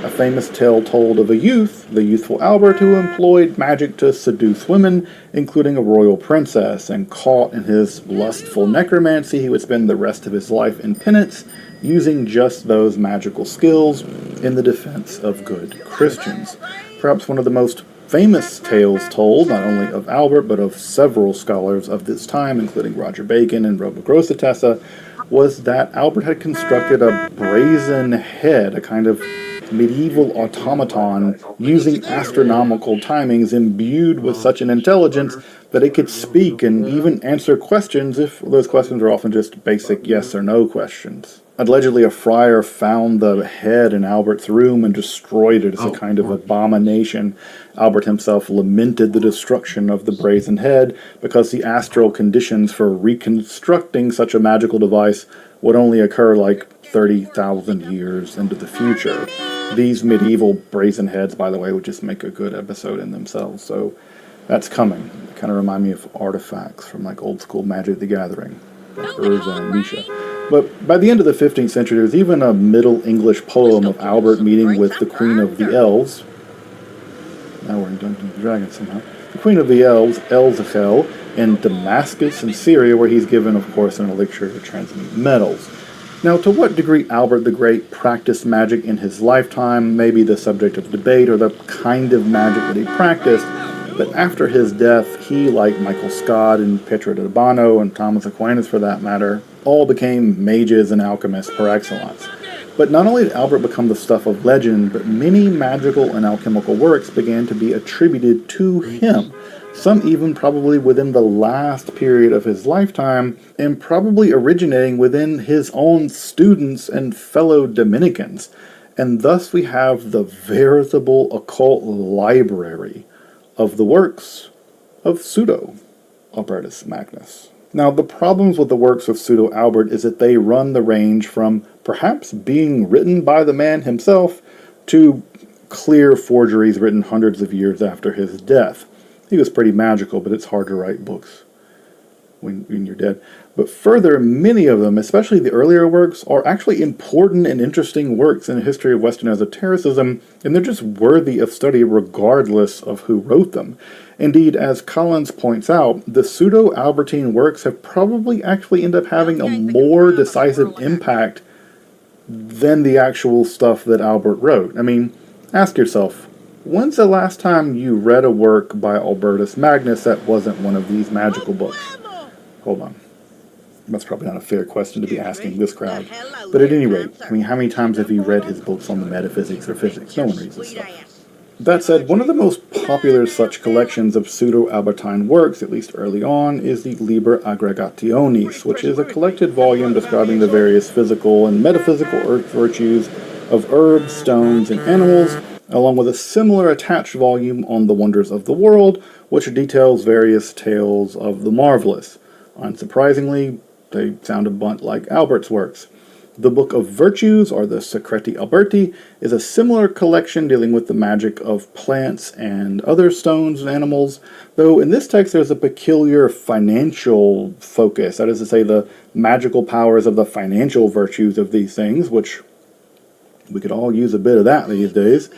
A famous tale told of a youth, the youthful Albert, who employed magic to seduce women, including a royal princess, and caught in his lustful necromancy, he would spend the rest of his life in penance, using just those magical skills in the defense of good Christians. Perhaps one of the most famous tales told, not only of Albert, but of several scholars of this time, including Roger Bacon and Robert Grosseteste, was that Albert had constructed a brazen head, a kind of medieval automaton, using astronomical timings imbued with such an intelligence that it could speak and even answer questions if those questions are often just basic yes or no questions. Allegedly, a friar found the head in Albert's room and destroyed it as a kind of abomination. Albert himself lamented the destruction of the brazen head because the astral conditions for reconstructing such a magical device would only occur like 30,000 years into the future. These medieval brazen heads, by the way, would just make a good episode in themselves, so that's coming. They kind of remind me of artifacts from like old school Magic the Gathering, like Urza and Misha. But by the end of the 15th century, there was even a Middle English poem of Albert meeting with the Queen of the Elves. Now we're in Dungeons & Dragons somehow. The Queen of the Elves, Elzachel, in Damascus in Syria, where he's given, of course, an elixir to transmute metals. Now, to what degree Albert the Great practiced magic in his lifetime may be the subject of debate, or the kind of magic that he practiced, but after his death, he, like Michael Scott and Pietro d'Urbano and Thomas Aquinas for that matter, all became mages and alchemists par excellence. But not only did Albert become the stuff of legend, but many magical and alchemical works began to be attributed to him, some even probably within the last period of his lifetime, and probably originating within his own students and fellow Dominicans. And thus we have the veritable occult library of the works of pseudo-Albertus Magnus. Now, the problems with the works of pseudo-Albert is that they run the range from perhaps being written by the man himself to clear forgeries written hundreds of years after his death. He was pretty magical, but it's hard to write books when you're dead. But further, many of them, especially the earlier works, are actually important and interesting works in the history of Western esotericism, and they're just worthy of study regardless of who wrote them. Indeed, as Collins points out, the pseudo-Albertine works have probably actually ended up having a more decisive impact than the actual stuff that Albert wrote. I mean, ask yourself, when's the last time you read a work by Albertus Magnus that wasn't one of these magical books? Hold on. That's probably not a fair question to be asking this crowd. But at any rate, I mean, how many times have you read his books on the metaphysics or physics? No one reads this stuff. That said, one of the most popular such collections of pseudo-Albertine works, at least early on, is the Liber Aggregationis, which is a collected volume describing the various physical and metaphysical virtues of herbs, stones, and animals, along with a similar attached volume on the wonders of the world, which details various tales of the marvelous. Unsurprisingly, they sound a bunch like Albert's works. The Book of Virtues, or the Secreti Alberti, is a similar collection dealing with the magic of plants and other stones and animals, though in this text there's a peculiar financial focus, that is to say the magical powers of the financial virtues of these things, which we could all use a bit of that these days.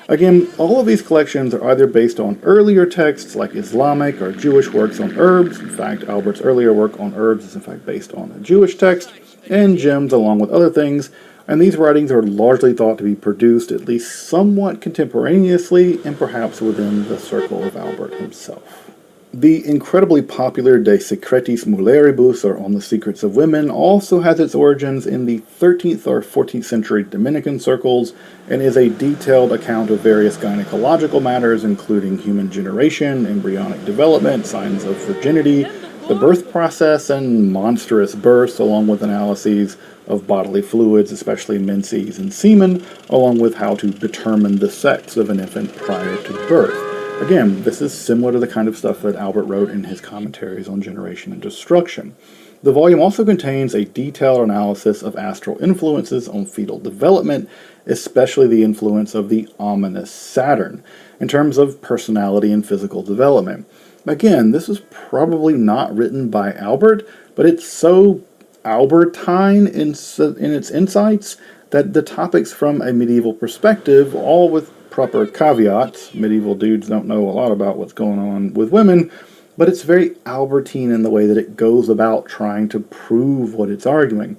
Again, all of these collections are either based on earlier texts like Islamic or Jewish works on herbs. In fact, Albert's earlier work on herbs is in fact based on a Jewish text, and gems along with other things, and these writings are largely thought to be produced at least somewhat contemporaneously and perhaps within the circle of Albert himself. The incredibly popular De Secretis Mulieribus, or On the Secrets of Women, also has its origins in the 13th or 14th century Dominican circles and is a detailed account of various gynecological matters including human generation, embryonic development, signs of virginity, the birth process, and monstrous births, along with analyses of bodily fluids, especially menses and semen, along with how to determine the sex of an infant prior to birth. Again, this is similar to the kind of stuff that Albert wrote in his commentaries on generation and destruction. The volume also contains a detailed analysis of astral influences on fetal development, especially the influence of the ominous Saturn, in terms of personality and physical development. Again, this is probably not written by Albert, but it's so Albertine in its insights that the topics from a medieval perspective, all with proper caveats, medieval dudes don't know a lot about what's going on with women, but it's very Albertine in the way that it goes about trying to prove what it's arguing.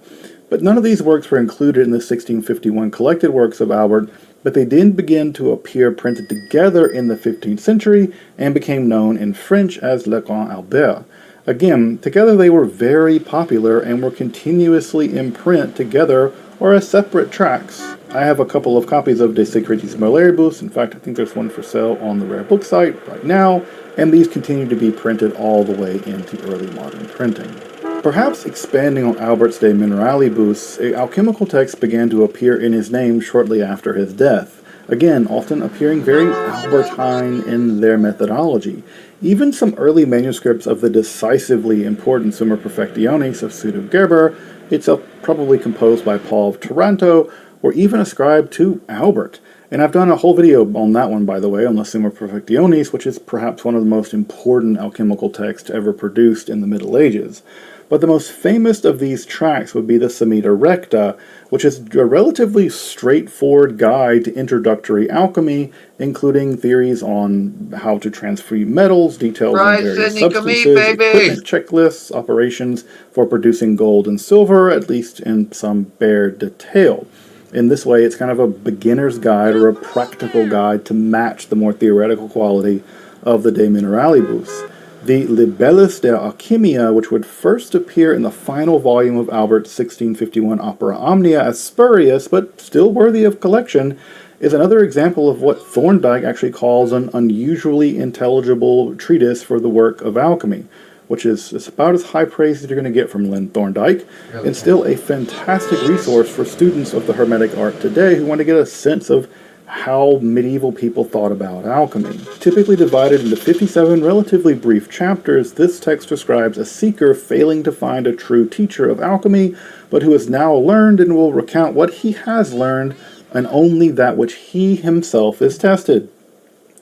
But none of these works were included in the 1651 collected works of Albert, but they did begin to appear printed together in the 15th century and became known in French as Le Grand Albert. Again, together they were very popular and were continuously in print together or as separate tracts. I have a couple of copies of De Secretis Mulieribus. In fact, I think there's one for sale on the Rare Book site right now, and these continue to be printed all the way into early modern printing. Perhaps expanding on Albert's De Mineralibus, an alchemical text began to appear in his name shortly after his death, again often appearing very Albertine in their methodology. Even some early manuscripts of the decisively important Summa Perfectionis of Pseudo Gerber, itself probably composed by Paul of Taranto, were even ascribed to Albert. And I've done a whole video on that one, by the way, on the Summa Perfectionis, which is perhaps one of the most important alchemical texts ever produced in the Middle Ages. But the most famous of these tracts would be the Samhita Recta, which is a relatively straightforward guide to introductory alchemy, including theories on how to transmute metals, details on various substances, equipment checklists, operations for producing gold and silver, at least in some bare detail. In this way, it's kind of a beginner's guide or a practical guide to match the more theoretical quality of the De Mineralibus. The Libellus de Alchimia, which would first appear in the final volume of Albert's 1651 opera Omnia as spurious, but still worthy of collection, is another example of what Thorndike actually calls an unusually intelligible treatise for the work of alchemy, which is about as high praise as you're going to get from Lynn Thorndike, and still a fantastic resource for students of the Hermetic art today who want to get a sense of how medieval people thought about alchemy. Typically divided into 57 relatively brief chapters, this text describes a seeker failing to find a true teacher of alchemy, but who has now learned and will recount what he has learned, and only that which he himself is tested.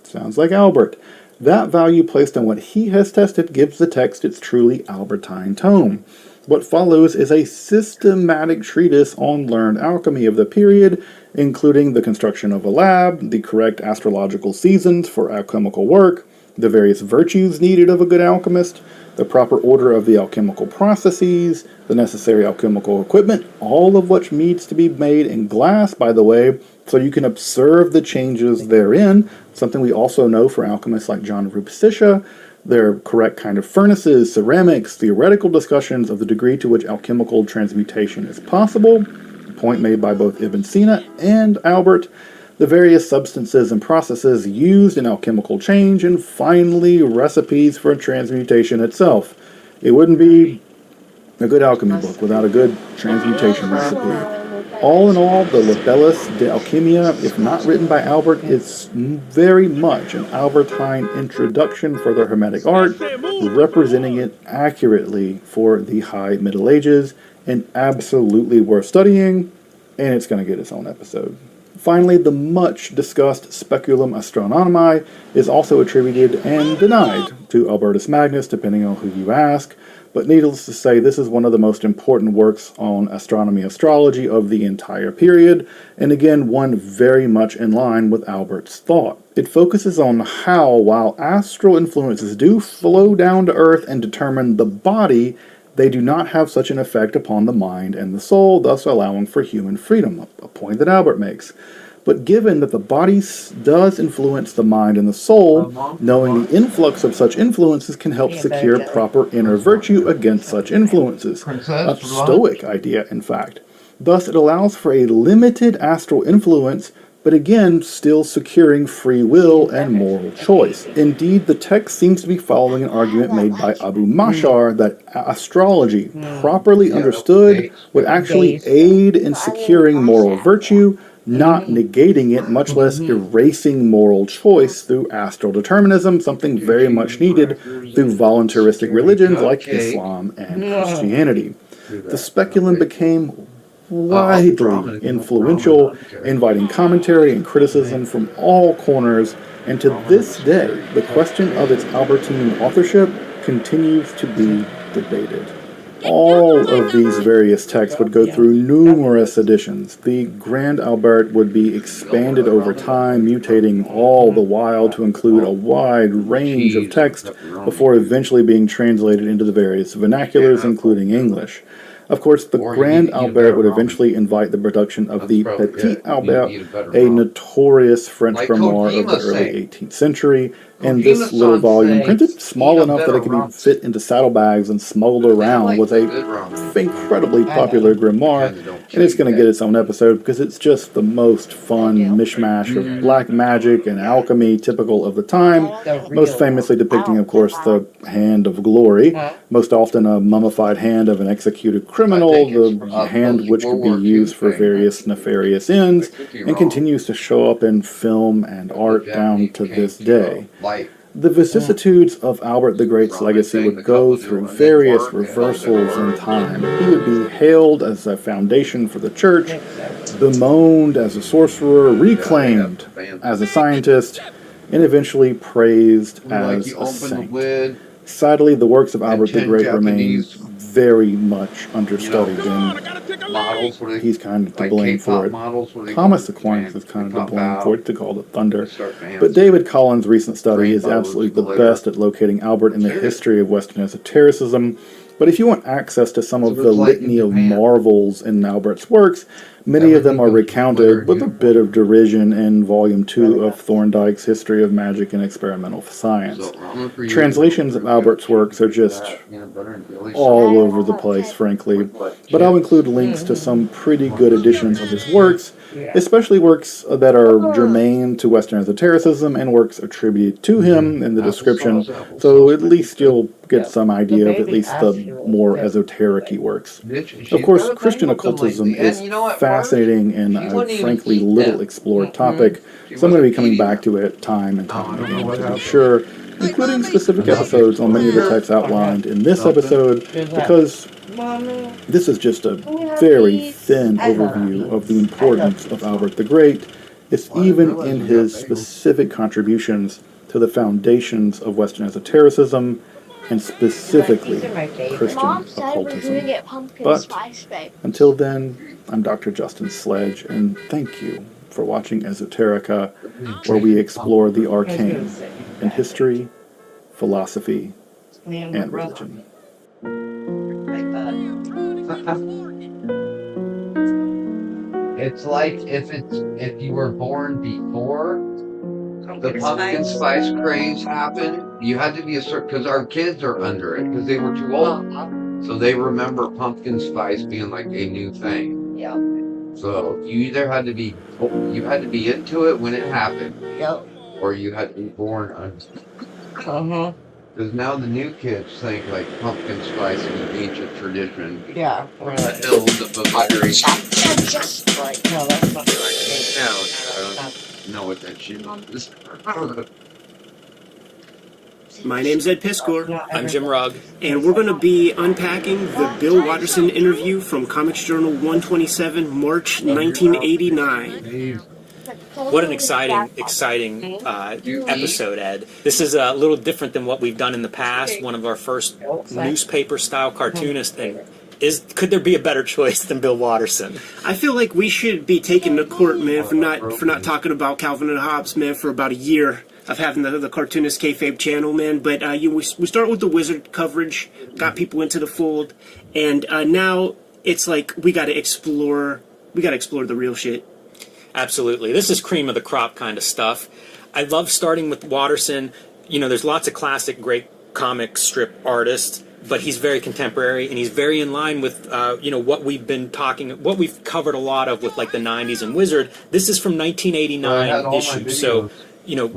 Sounds like Albert. That value placed on what he has tested gives the text its truly Albertine tone. What follows is a systematic treatise on learned alchemy of the period, including the construction of a lab, the correct astrological seasons for alchemical work, the various virtues needed of a good alchemist, the proper order of the alchemical processes, the necessary alchemical equipment, all of which needs to be made in glass, by the way, so you can observe the changes therein, something we also know for alchemists like John of Rupescissa. their correct kind of furnaces, ceramics, theoretical discussions of the degree to which alchemical transmutation is possible, a point made by both Ibn Sina and Albert, the various substances and processes used in alchemical change, and finally recipes for transmutation itself. It wouldn't be a good alchemy book without a good transmutation recipe. All in all, the Libellus de Alchemia, if not written by Albert, is very much an Albertine introduction for the Hermetic art, representing it accurately for the High Middle Ages, and absolutely worth studying, and it's going to get its own episode. Finally, the much-discussed Speculum Astronomiae is also attributed and denied to Albertus Magnus, depending on who you ask, but needless to say, this is one of the most important works on astronomy astrology of the entire period, and again, one very much in line with Albert's thought. It focuses on how, while astral influences do flow down to Earth and determine the body, they do not have such an effect upon the mind and the soul, thus allowing for human freedom, a point that Albert makes. But given that the body does influence the mind and the soul, knowing the influx of such influences can help secure proper inner virtue against such influences. A Stoic idea, in fact. Thus, it allows for a limited astral influence, but again, still securing free will and moral choice. Indeed, the text seems to be following an argument made by Abu Mashar that astrology, properly understood, would actually aid in securing moral virtue, not negating it, much less erasing moral choice through astral determinism, something very much needed through voluntaristic religions like Islam and Christianity. The speculum became widely influential, inviting commentary and criticism from all corners, and to this day, the question of its Albertine authorship continues to be debated. All of these various texts would go through numerous editions. The Grand Albert would be expanded over time, mutating all the while to include a wide range of text before eventually being translated into the various vernaculars, including English. Of course, the Grand Albert would eventually invite the production of the Petit Albert, a notorious French grimoire of the early 18th century, and this little volume, printed small enough that it could be fit into saddlebags and smuggled around, was a incredibly popular grimoire, and it's going to get its own episode because it's just the most fun mishmash of black magic and alchemy typical of the time, most famously depicting, of course, the Hand of Glory, most often a mummified hand of an executed criminal, the hand which could be used for various nefarious ends, and continues to show up in film and art down to this day. The vicissitudes of Albert the Great's legacy would go through various reversals in time. He would be hailed as a foundation for the church, bemoaned as a sorcerer, reclaimed as a scientist, and eventually praised as a saint. Sadly, the works of Albert the Great remain very much understudied, and he's kind of to blame for it. Thomas Aquinas is kind of to blame for it, to call it thunder. But David Collins' recent study is absolutely the best at locating Albert in the history of Western esotericism. But if you want access to some of the litany of marvels in Albert's works, many of them are recounted with a bit of derision in Volume 2 of Thorndike's History of Magic and Experimental Science. Translations of Albert's works are just all over the place, frankly, but I'll include links to some pretty good editions of his works, especially works that are germane to Western esotericism and works attributed to him in the description, so at least you'll get some idea of at least the more esoteric-y works. Of course, Christian occultism is fascinating and a frankly little explored topic, so I'm going to be coming back to it time and time again to be sure, including specific episodes on many of the types outlined in this episode, because this is just a very thin overview of the importance of Albert the Great. It's even in his specific contributions to the foundations of Western esotericism, and specifically Christian occultism. But until then, I'm Dr. Justin Sledge, and thank you for watching Esoterica, where we explore the arcane in history, philosophy, and religion. It's like if you were born before pumpkin spice craze happened, you had to be a certain, because our kids are under it, because they were too old. So they remember pumpkin spice being like a new thing. Yeah. So you either had to be, into it when it happened, Yep. or you had to be born under it. Because now the new kids think like pumpkin spice is an ancient tradition. Yeah. From the hills of Bavaria. Just right. No, that's not right. No, I don't know what that shit is. My name's Ed Piskor. I'm Jim Rugg. And we're going to be unpacking the Bill Watterson interview from Comics Journal 127, March 1989. What an exciting episode, Ed. This is a little different than what we've done in the past. One of our first newspaper-style cartoonists. And could there be a better choice than Bill Watterson? I feel like we should be taken to court, man, for not talking about Calvin and Hobbes, man, for about a year of having the Cartoonist Kayfabe channel, man. But we start with the Wizard coverage, got people into the fold, and now it's like we got to explore the real shit. Absolutely. This is cream of the crop kind of stuff. I love starting with Watterson. You know, there's lots of classic great comic strip artists, but he's very contemporary, and he's very in line with, what we've covered a lot of with, like, the 90s and Wizard. This is from 1989 issue, so,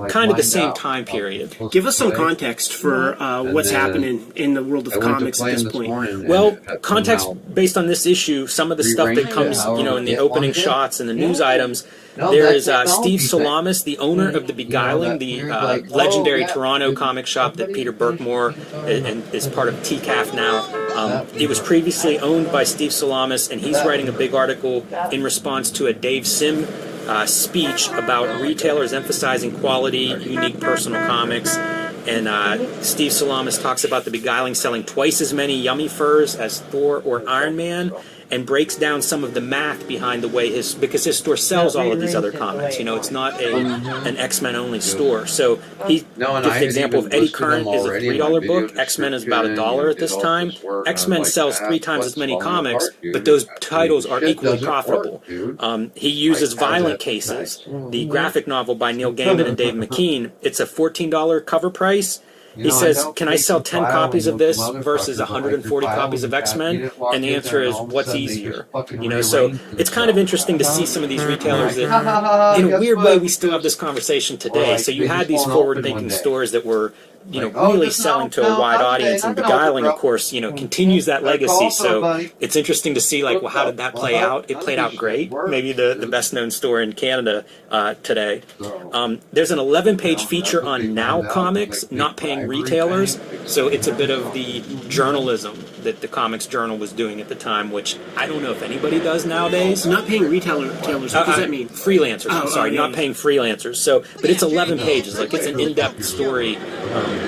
kind of the same time period. Give us some context for what's happening in the world of comics at this point. Well, context based on this issue, some of the stuff that comes, in the opening shots and the news items. There is Steve Salamis, the owner of The Beguiling, the legendary Toronto comic shop that Peter Berkmore is part of TCAF now. It was previously owned by Steve Salamis, and he's writing a big article in response to a Dave Sim speech about retailers emphasizing quality, unique personal comics. And Steve Salamis talks about The Beguiling selling twice as many Yummy Furs as Thor or Iron Man, and breaks down some of the math behind the way because his store sells all of these other comics. It's not an X-Men only store. So he gives the example of Eddie Current is a $3 book. X-Men is about $1 at this time. X-Men sells 3 times as many comics, but those titles are equally profitable. He uses Violent Cases, the graphic novel by Neil Gaiman and Dave McKean. It's a $14 cover price. He says, can I sell 10 copies of this versus 140 copies of X-Men? And the answer is, what's easier? So it's kind of interesting to see some of these retailers that, in a weird way, we still have this conversation today. So you had these forward-thinking stores that were, really selling to a wide audience, and Beguiling, of course, continues that legacy. So it's interesting to see, like, well, how did that play out? It played out great. Maybe the best-known store in Canada today. There's an 11-page feature on Now Comics not paying retailers. So it's a bit of the journalism that the Comics Journal was doing at the time, which I don't know if anybody does nowadays. Not paying retailers, what does that mean? Freelancers, I'm sorry, not paying freelancers. So, but it's 11 pages. Like, it's an in-depth story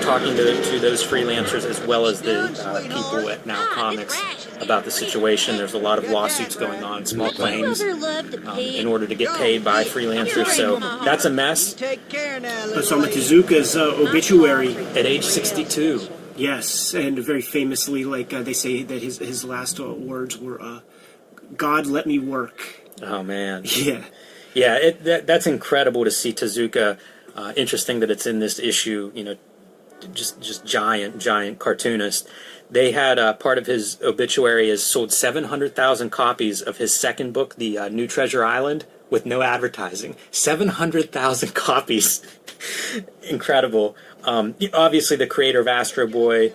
talking to those freelancers as well as the people at Now Comics about the situation. There's a lot of lawsuits going on, small claims, in order to get paid by freelancers. So that's a mess. Osamu Tezuka's obituary at age 62. Yes, and very famously, like they say that his last words were, "God, let me work." Oh man. Yeah. That's incredible to see Tezuka. Interesting that it's in this issue. Just giant cartoonist. They had part of his obituary is sold 700,000 copies of his second book, The New Treasure Island, with no advertising. 700,000 copies. Incredible. Obviously, the creator of Astro Boy.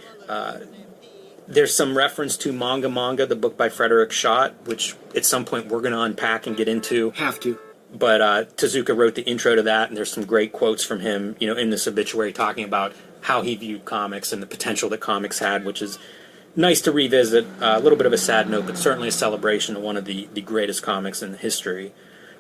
There's some reference to Manga, the book by Frederick Schott, which at some point we're going to unpack and get into. Have to. But Tezuka wrote the intro to that, and there's some great quotes from him, in this obituary talking about how he viewed comics and the potential that comics had, which is nice to revisit. A little bit of a sad note, but certainly a celebration of one of the greatest comics in history.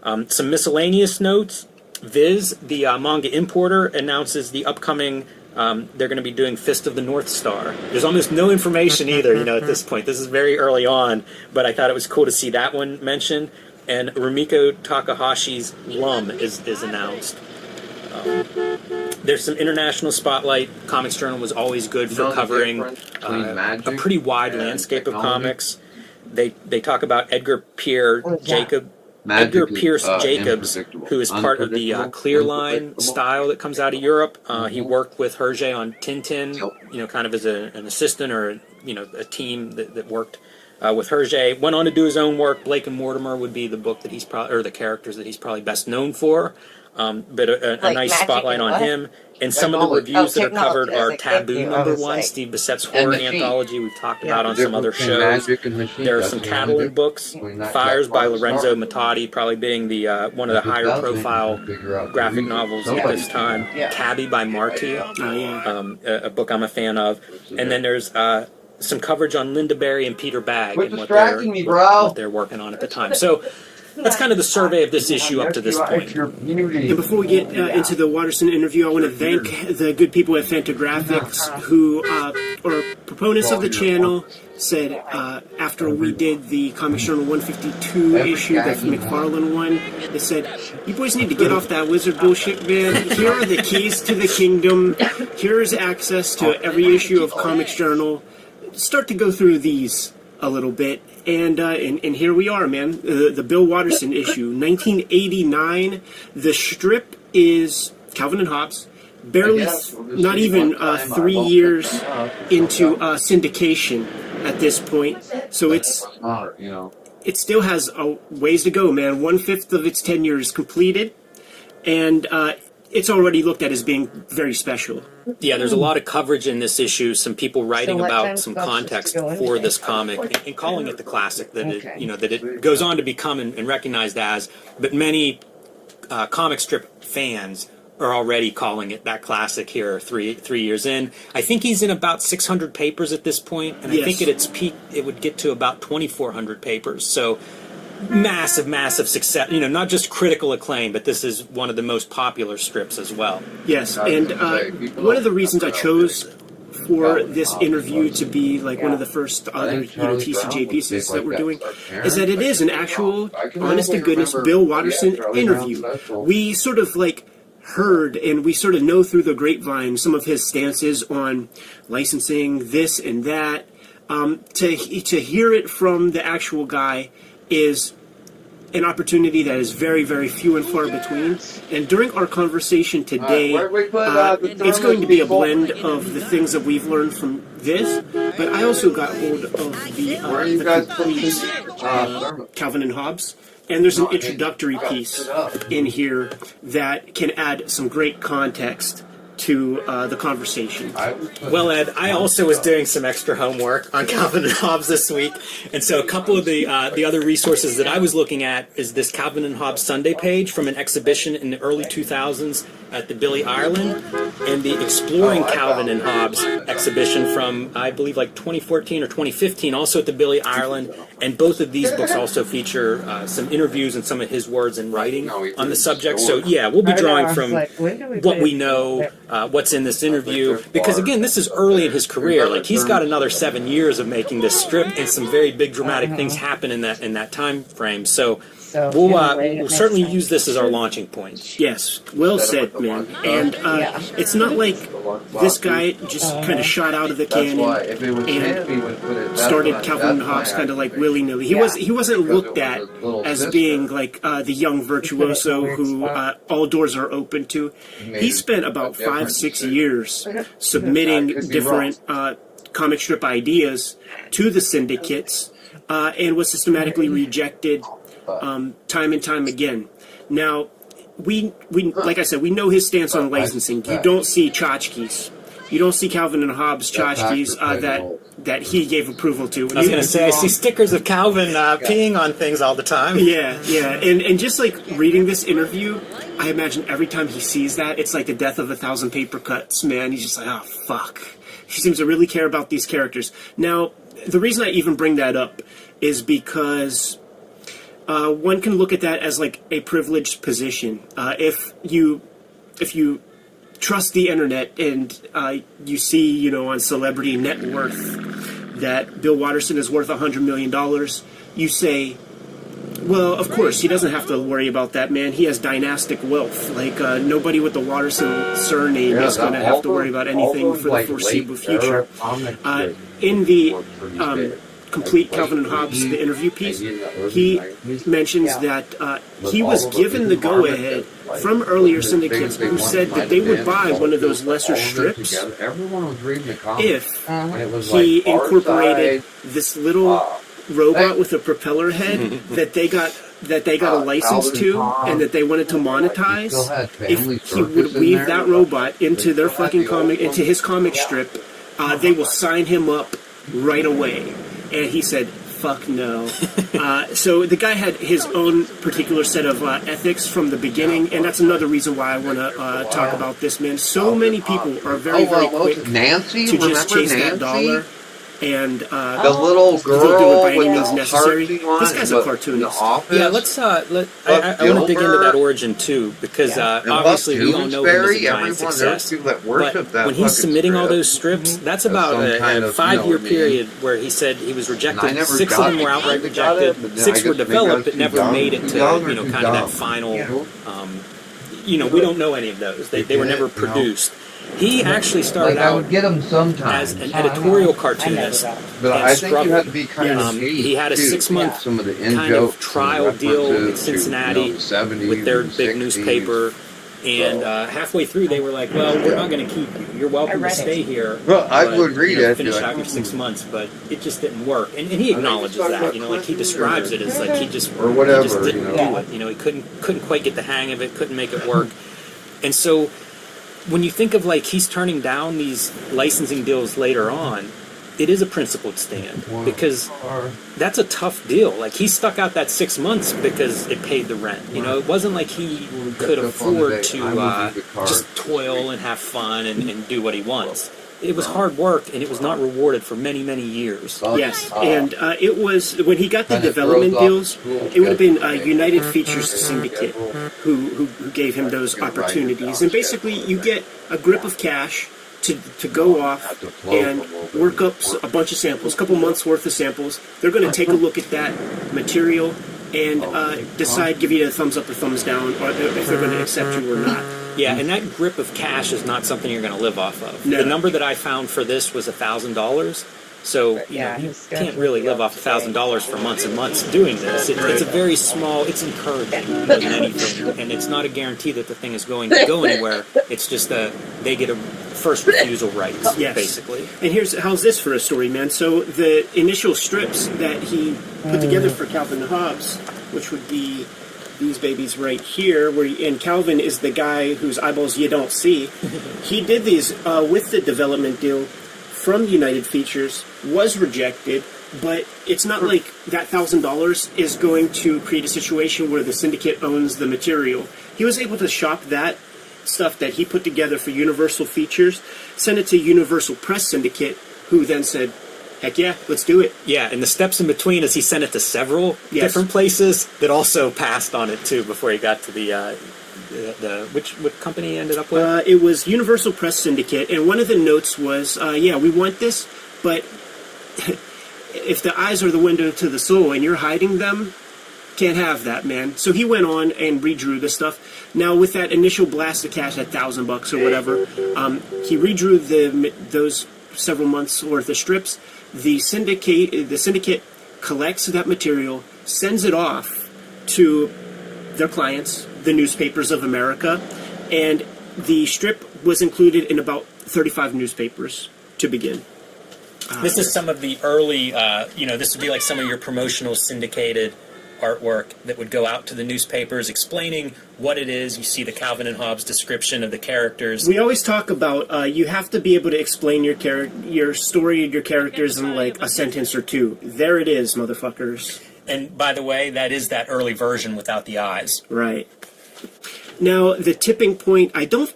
Some miscellaneous notes. Viz, the manga importer, announces the upcoming, they're going to be doing Fist of the North Star. There's almost no information either, at this point. This is very early on, but I thought it was cool to see that one mentioned. And Rumiko Takahashi's Lum is announced. There's some international spotlight. Comics Journal was always good for covering a pretty wide landscape of comics. They talk about Edgar Pierre Jacob Edgar Magic is, Pierce Jacobs, unpredictable. who is part of the Clear Line style that comes out of Europe. He worked with Hergé on Tintin, kind of as an assistant or a team that worked with Hergé. Went on to do his own work. Blake and Mortimer would be the book that he's probably, or the characters that he's probably best known for. But a Like nice magic spotlight and on what? him. And some of the reviews that are covered are Taboo Technology, #1, Steve Bissett's And horror machine. anthology we've talked Yeah. about on some other Difference shows. between magic and machine. There are That's some the only Catalan difference books. between that Fires by Jack Lorenzo Star. Matadi, probably being the one of the higher profile graphic novels at this time. Yeah. Cabby by Marty, Oh, yeah. a book I'm a fan of. And then there's some coverage on Linda Berry and Peter Bagg Quit and distracting me, bro. what they're working on at the time. So that's kind of the survey of this issue up to this point. And before we get into the Watterson interview, I want to thank the good people at Fantagraphics who are proponents of the channel. Said after we did the Comics Journal 152 issue, the McFarlane one, they said, "You boys need to get off that wizard bullshit, man. Here are the keys to the kingdom. Here is access to every issue of Comics Journal. Start to go through these a little bit." And here we are, man. The Bill Watterson issue, 1989. The strip is Calvin and Hobbes. Barely, not even 3 years into syndication at this point. So it still has a ways to go, man. 1/5 of its tenure is completed, and it's already looked at as being very special. Yeah, there's a lot of coverage in this issue. Some people writing So what about time some does this context go in? for this comic and calling it the classic that Okay. it goes on to become and recognized as. But many comic strip fans are already calling it that classic here 3 years in. I think he's in about 600 papers at this point, and I Yes. think at its peak it would get to about 2,400 papers. So massive success. Not just critical acclaim, but this is one of the most popular strips as well. Yes, and one of the reasons I chose for this interview to be like one of the first other TCJ pieces that we're doing is that it is an actual, honest to goodness, Bill Watterson interview. We sort of like heard and we sort of know through the grapevine some of his stances on licensing this and that. To hear it from the actual guy is an opportunity that is very, very few and far between. And during our conversation today, it's going to be a blend of the things that we've learned from this, but I also got hold of the complete Calvin and Hobbes. And there's an introductory piece in here that can add some great context to the conversation. Well, Ed, I also was doing some extra homework on Calvin and Hobbes this week, and so a couple of the other resources that I was looking at is this Calvin and Hobbes Sunday page from an exhibition in the early 2000s at the Billy Ireland, and the Exploring Calvin and Hobbes exhibition from, I believe, like 2014 or 2015, also at the Billy Ireland, and both of these books also feature some interviews and some of his words and writing on the subject. So yeah, we'll be drawing from what we know, what's in this interview, because again, this is early in his career. Like, he's got another 7 years of making this strip, and some very big dramatic things happen in that time frame. So we'll certainly use this as our launching point. Yes, well said, man. And it's not like this guy just kind of shot out of the cannon and started Calvin and Hobbes kind of like willy-nilly. He wasn't looked at as being like the young virtuoso who all doors are open to. He spent about 5-6 years submitting different comic strip ideas to the syndicates and was systematically rejected time and time again. Now, we like I said, we know his stance on licensing. You don't see tchotchkes. You don't see Calvin and Hobbes tchotchkes that he gave approval to. I was going to say, I see stickers of Calvin peeing on things all the time. Yeah, and just like reading this interview, I imagine every time he sees that, it's like the death of 1,000 paper cuts, man. He's just like, oh, fuck. He seems to really care about these characters. Now, the reason I even bring that up is because one can look at that as like a privileged position. If you trust the internet and you see, on Celebrity Net Worth that Bill Watterson is worth $100 million, you say, well, of course, he doesn't have to worry about that, man. He has dynastic wealth. Like, nobody with the Watterson surname is going to have to worry about anything for the foreseeable future. In the Complete Calvin and Hobbes, the interview piece, he mentions that he was given the go-ahead from earlier syndicates who said that they would buy one of those lesser strips if he incorporated this little robot with a propeller head that they got a license to and that they wanted to monetize. If he would weave that robot into their fucking comic, into his comic strip, they will sign him up right away. And he said, fuck no. So the guy had his own particular set of ethics from the beginning, and that's another reason why I want to talk about this, man. So many people are very, very quick to just chase that dollar. And the little girl don't do it by any with means the necessary. This guy's a cartoonist. Yeah, let's. I want to dig into that origin too, because obviously we all know him as a giant success. But when he's submitting all those strips, that's about a 5-year period where he said he was rejected. 6 of them were outright rejected. 6 were developed but never made it to kind of that final. We don't know any of those. They were never produced. He actually started out as an editorial cartoonist. But I think you have to be kind of he had a 6-month kind of trial deal with Cincinnati with their big newspaper. And halfway through, they were like, well, we're not going to keep you. You're welcome to stay here. Well, I would read it. Finish out your 6 months, but it just didn't work. And he acknowledges that. Like he describes it as like he just didn't do it. He couldn't quite get the hang of it, couldn't make it work. And so when you think of like he's turning down these licensing deals later on, it is a principled stand because that's a tough deal. Like he stuck out that 6 months because it paid the rent. It wasn't like he could afford to just toil and have fun and do what he wants. It was hard work, and it was not rewarded for many, many years. Yes, and it was, when he got the development deals, it would have been United Features Syndicate who gave him those opportunities. And basically, you get a grip of cash to go off and work up a bunch of samples, a couple months worth of samples. They're going to take a look at that material and decide, give you a thumbs up or thumbs down, or if they're going to accept you or not. Yeah, and that grip of cash is not something you're going to live off of. No. The number that I found for this was $1,000. So you can't really live off $1,000 for months and months doing this. It's a very small. It's encouraging more than anything, and it's not a guarantee that the thing is going to go anywhere. It's just they get a first refusal rights, basically. And how's this for a story, man? So the initial strips that he put together for Calvin and Hobbes, which would be these babies right here, and Calvin is the guy whose eyeballs you don't see. He did these with the development deal from United Features, was rejected, but it's not like that $1,000 is going to create a situation where the syndicate owns the material. He was able to shop that stuff that he put together for Universal Features, send it to Universal Press Syndicate, who then said, heck yeah, let's do it. Yeah, and the steps in between is he sent it to several different places that also passed on it too before he got to what company he ended up with? It was Universal Press Syndicate, and one of the notes was, we want this, but if the eyes are the window to the soul and you're hiding them, can't have that, man. So he went on and redrew the stuff. Now, with that initial blast of cash at $1,000 or whatever, he redrew those several months worth of strips. The syndicate collects that material, sends it off to their clients, the newspapers of America, and the strip was included in about 35 newspapers to begin. This is some of the early, this would be like some of your promotional syndicated artwork that would go out to the newspapers explaining what it is. You see the Calvin and Hobbes description of the characters. We always talk about you have to be able to explain your story and your characters in like a sentence or two. There it is, motherfuckers. And by the way, that is that early version without the eyes. Right. Now, the tipping point, the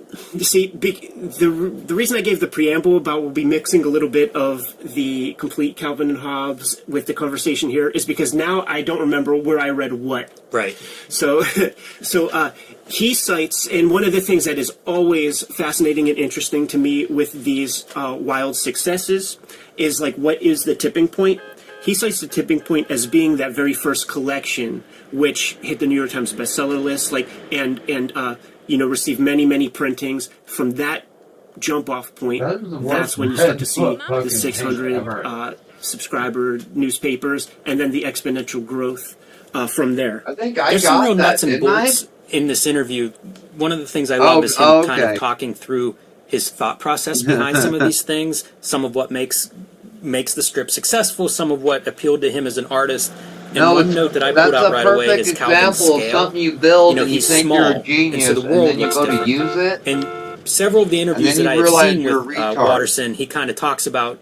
reason I gave the preamble about we'll be mixing a little bit of the complete Calvin and Hobbes with the conversation here is because now I don't remember where I read what. Right. So he cites, and one of the things that is always fascinating and interesting to me with these wild successes is like, what is the tipping point? He cites the tipping point as being that very first collection, which hit the New York Times bestseller list, and received many, many printings. From that jump-off point, that's when you start to see the 600 subscriber newspapers, and then the exponential growth from there. I think I There's some got real that, nuts and didn't I? bolts in this interview. One of the things I love is him kind of talking through his thought process behind some of these things, some of what makes the strip successful, some of what appealed to him as an artist. And one note that I pulled out right away is Calvin's scale. That's a perfect example of something you build and you he's think small, you're a genius, and so the world then you looks go different. to use it. And several of the interviews that I have seen with Watterson, he kind of talks about,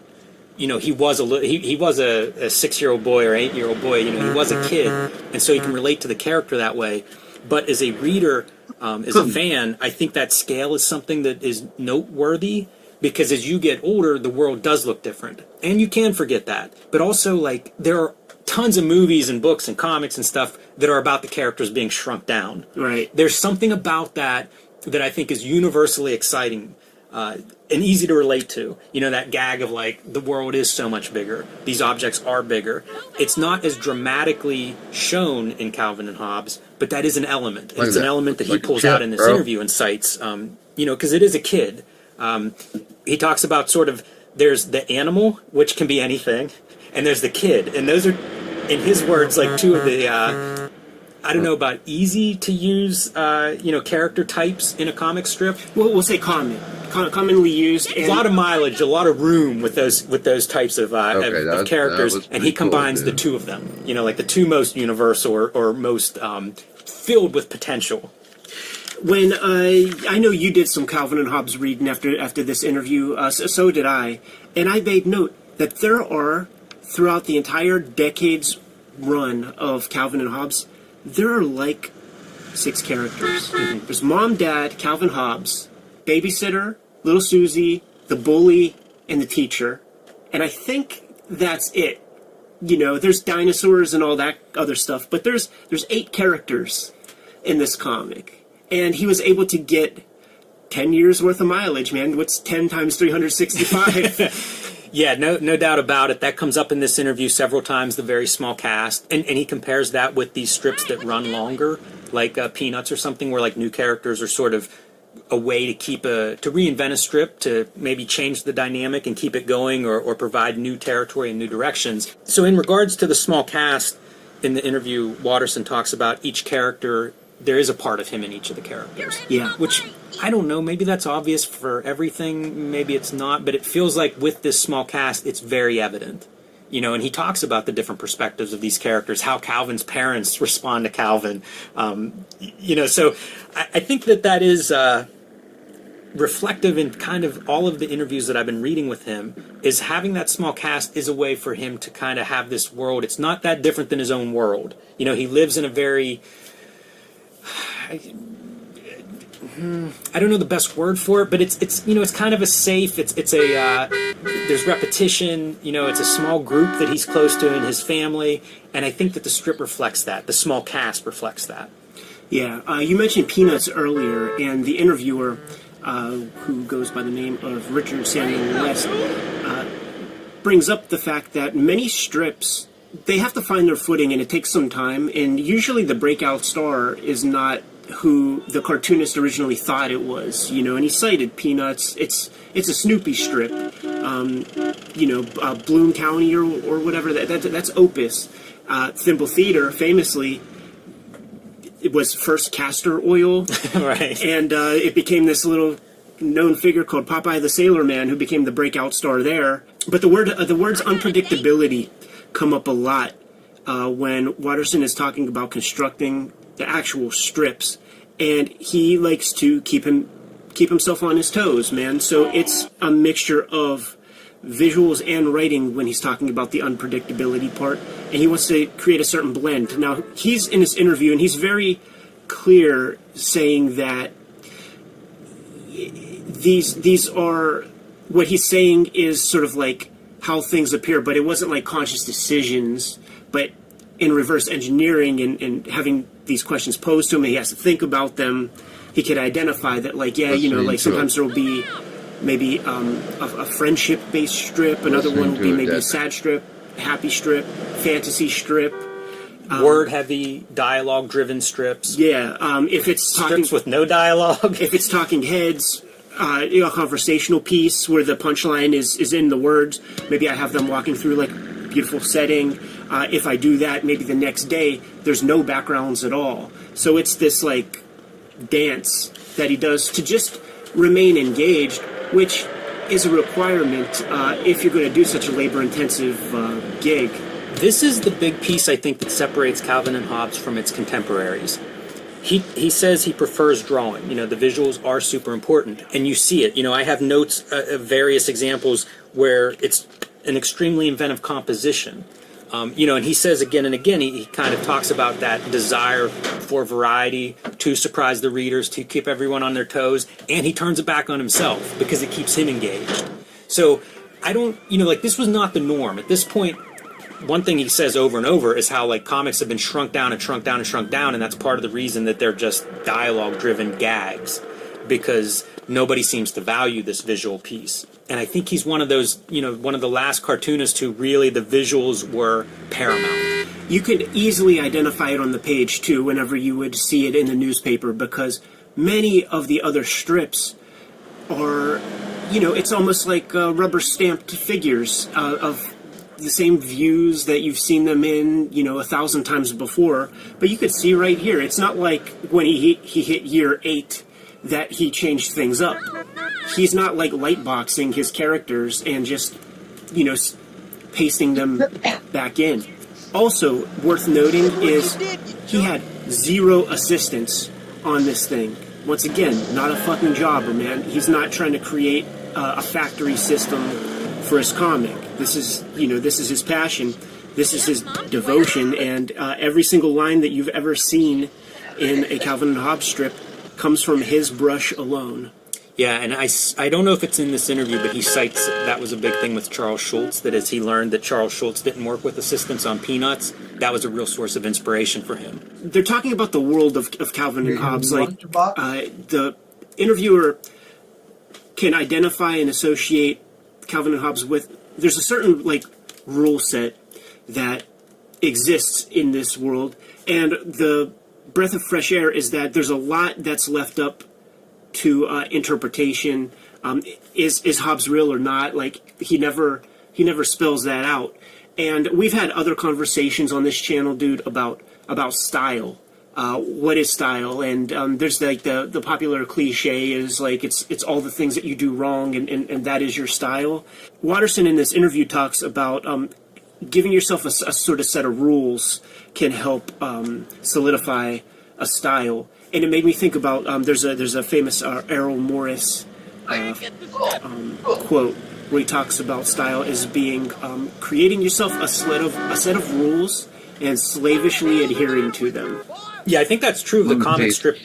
he was a 6-year-old boy or 8-year-old boy. He was a kid, and so you can relate to the character that way. But as a reader, as a fan, I think that scale is something that is noteworthy, because as you get older, the world does look different, and you can forget that. But also, like, there are tons of movies and books and comics and stuff that are about the characters being shrunk down. Right. There's something about that I think is universally exciting and easy to relate to. That gag of, like, the world is so much bigger. These objects are bigger. It's not as dramatically shown in Calvin and Hobbes, but that is an element. It's an element that he pulls out in this interview and cites, because it is a kid. He talks about sort of, there's the animal, which can be anything, and there's the kid. And those are, in his words, like two of the, I don't know about easy to use, character types in a comic strip. We'll say commonly used. A lot of mileage, a lot of room with those types of characters, and he combines the two of them. Like the two most universal or most filled with potential. When I know you did some Calvin and Hobbes reading after this interview, so did I, and I made note that there are, throughout the entire decade's run of Calvin and Hobbes, there are like 6 characters. Mm-hmm. There's Mom, Dad, Calvin, Hobbes, Babysitter, Little Susie, the Bully, and the Teacher, and I think that's it. There's dinosaurs and all that other stuff, but there's 8 characters in this comic. And he was able to get 10 years worth of mileage, man. What's 10 times 365? Yeah, no doubt about it. That comes up in this interview several times, the very small cast. And he compares that with these strips that run longer, like Peanuts or something, where like new characters are sort of a way to to reinvent a strip, to maybe change the dynamic and keep it going, or provide new territory and new directions. So in regards to the small cast, in the interview, Watterson talks about each character. There is a part of him in each of the characters. Yeah. Which, I don't know, maybe that's obvious for everything, maybe it's not, but it feels like with this small cast, it's very evident. And he talks about the different perspectives of these characters, how Calvin's parents respond to Calvin. So I think that is reflective in kind of all of the interviews that I've been reading with him, is having that small cast is a way for him to kind of have this world. It's not that different than his own world. He lives in a very... I don't know the best word for it, but it's kind of a safe. There's repetition. It's a small group that he's close to in his family, and I think that the strip reflects that. The small cast reflects that. Yeah, you mentioned Peanuts earlier, and the interviewer, who goes by the name of Richard Samuel West, brings up the fact that many strips, they have to find their footing, and it takes some time, and usually the breakout star is not who the cartoonist originally thought it was, and he cited Peanuts. It's a Snoopy strip, Bloom County or whatever, that's Opus. Thimble Theater, famously, it was first castor oil, right, and it became this little known figure called Popeye the Sailor Man, who became the breakout star there. But the words unpredictability come up a lot when Watterson is talking about constructing the actual strips, and he likes to keep himself on his toes, man. So it's a mixture of visuals and writing when he's talking about the unpredictability part, and he wants to create a certain blend. Now, he's in this interview, and he's very clear saying that these are, what he's saying is sort of like how things appear, but it wasn't like conscious decisions, but in reverse engineering and having these questions posed to him, and he has to think about them, he could identify that, like, sometimes there will be maybe a friendship-based strip, another one will be maybe a sad strip, a happy strip, fantasy strip. Word-heavy, dialogue-driven strips. Yeah, if it's talking... Strips with no dialogue. If it's talking heads, a conversational piece where the punchline is in the words, maybe I have them walking through, like, beautiful setting. If I do that, maybe the next day there's no backgrounds at all. So it's this like dance that he does to just remain engaged, which is a requirement if you're going to do such a labor-intensive gig. This is the big piece, I think, that separates Calvin and Hobbes from its contemporaries. He says he prefers drawing. The visuals are super important, and you see it. I have notes of various examples where it's an extremely inventive composition. And he says again and again, he kind of talks about that desire for variety, to surprise the readers, to keep everyone on their toes, and he turns it back on himself because it keeps him engaged. So I don't, this was not the norm. At this point, one thing he says over and over is how comics have been shrunk down and shrunk down and shrunk down, and that's part of the reason that they're just dialogue-driven gags, because nobody seems to value this visual piece. And I think he's one of those, one of the last cartoonists who really the visuals were paramount. You could easily identify it on the page, too, whenever you would see it in the newspaper, because many of the other strips are, it's almost like rubber-stamped figures of the same views that you've seen them in, 1,000 times before. But you could see right here, it's not like when he hit year 8 that he changed things up. He's not lightboxing his characters and just, pasting them back in. Also, worth noting is he had 0 assistants on this thing. Once again, not a fucking jobber, man. He's not trying to create a factory system for his comic. This is his passion. This is his devotion, and every single line that you've ever seen in a Calvin and Hobbes strip comes from his brush alone. Yeah, and I don't know if it's in this interview, but he cites that was a big thing with Charles Schulz, that as he learned that Charles Schulz didn't work with assistants on Peanuts, that was a real source of inspiration for him. They're talking about the world of Calvin and Hobbes. The interviewer can identify and associate Calvin and Hobbes with, there's a certain rule set that exists in this world, and the breath of fresh air is that there's a lot that's left up to interpretation. Is Hobbes real or not? He never spells that out. And we've had other conversations on this channel, dude, about style. What is style? And there's the popular cliche is it's all the things that you do wrong and that is your style. Watterson in this interview talks about giving yourself a sort of set of rules can help solidify a style. And it made me think about there's a famous Errol Morris quote where he talks about style as being creating yourself a set of rules and slavishly adhering to them. Yeah, I think that's true of the comic strip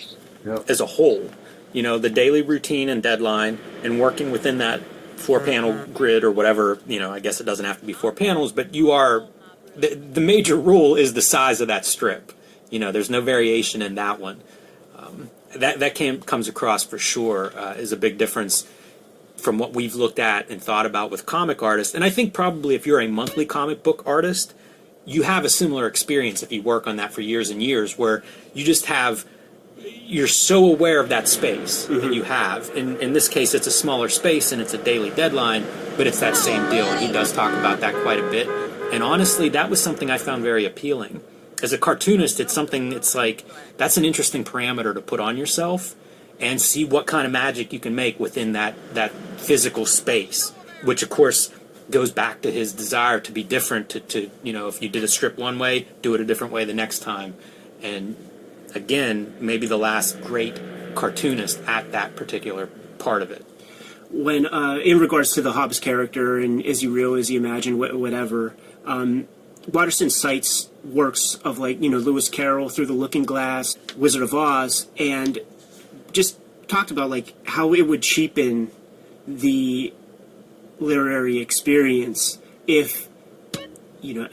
as a whole. The daily routine and deadline, and working within that 4-panel grid or whatever. I guess it doesn't have to be 4 panels, but you are the major rule is the size of that strip. There's no variation in that one. That comes across for sure is a big difference from what we've looked at and thought about with comic artists. And I think probably if you're a monthly comic book artist, you have a similar experience if you work on that for years and years, where you're so aware of that space that you have. In this case, it's a smaller space and it's a daily deadline, but it's that same deal. He does talk about that quite a bit. And honestly, that was something I found very appealing. As a cartoonist, it's something, that's an interesting parameter to put on yourself and see what kind of magic you can make within that physical space, which of course goes back to his desire to be different, to if you did a strip one way, do it a different way the next time. And again, maybe the last great cartoonist at that particular part of it. When, in regards to the Hobbes character, and is he real, is he imagined, whatever, Watterson cites works of Lewis Carroll, Through the Looking Glass, Wizard of Oz, and just talked about how it would cheapen the literary experience if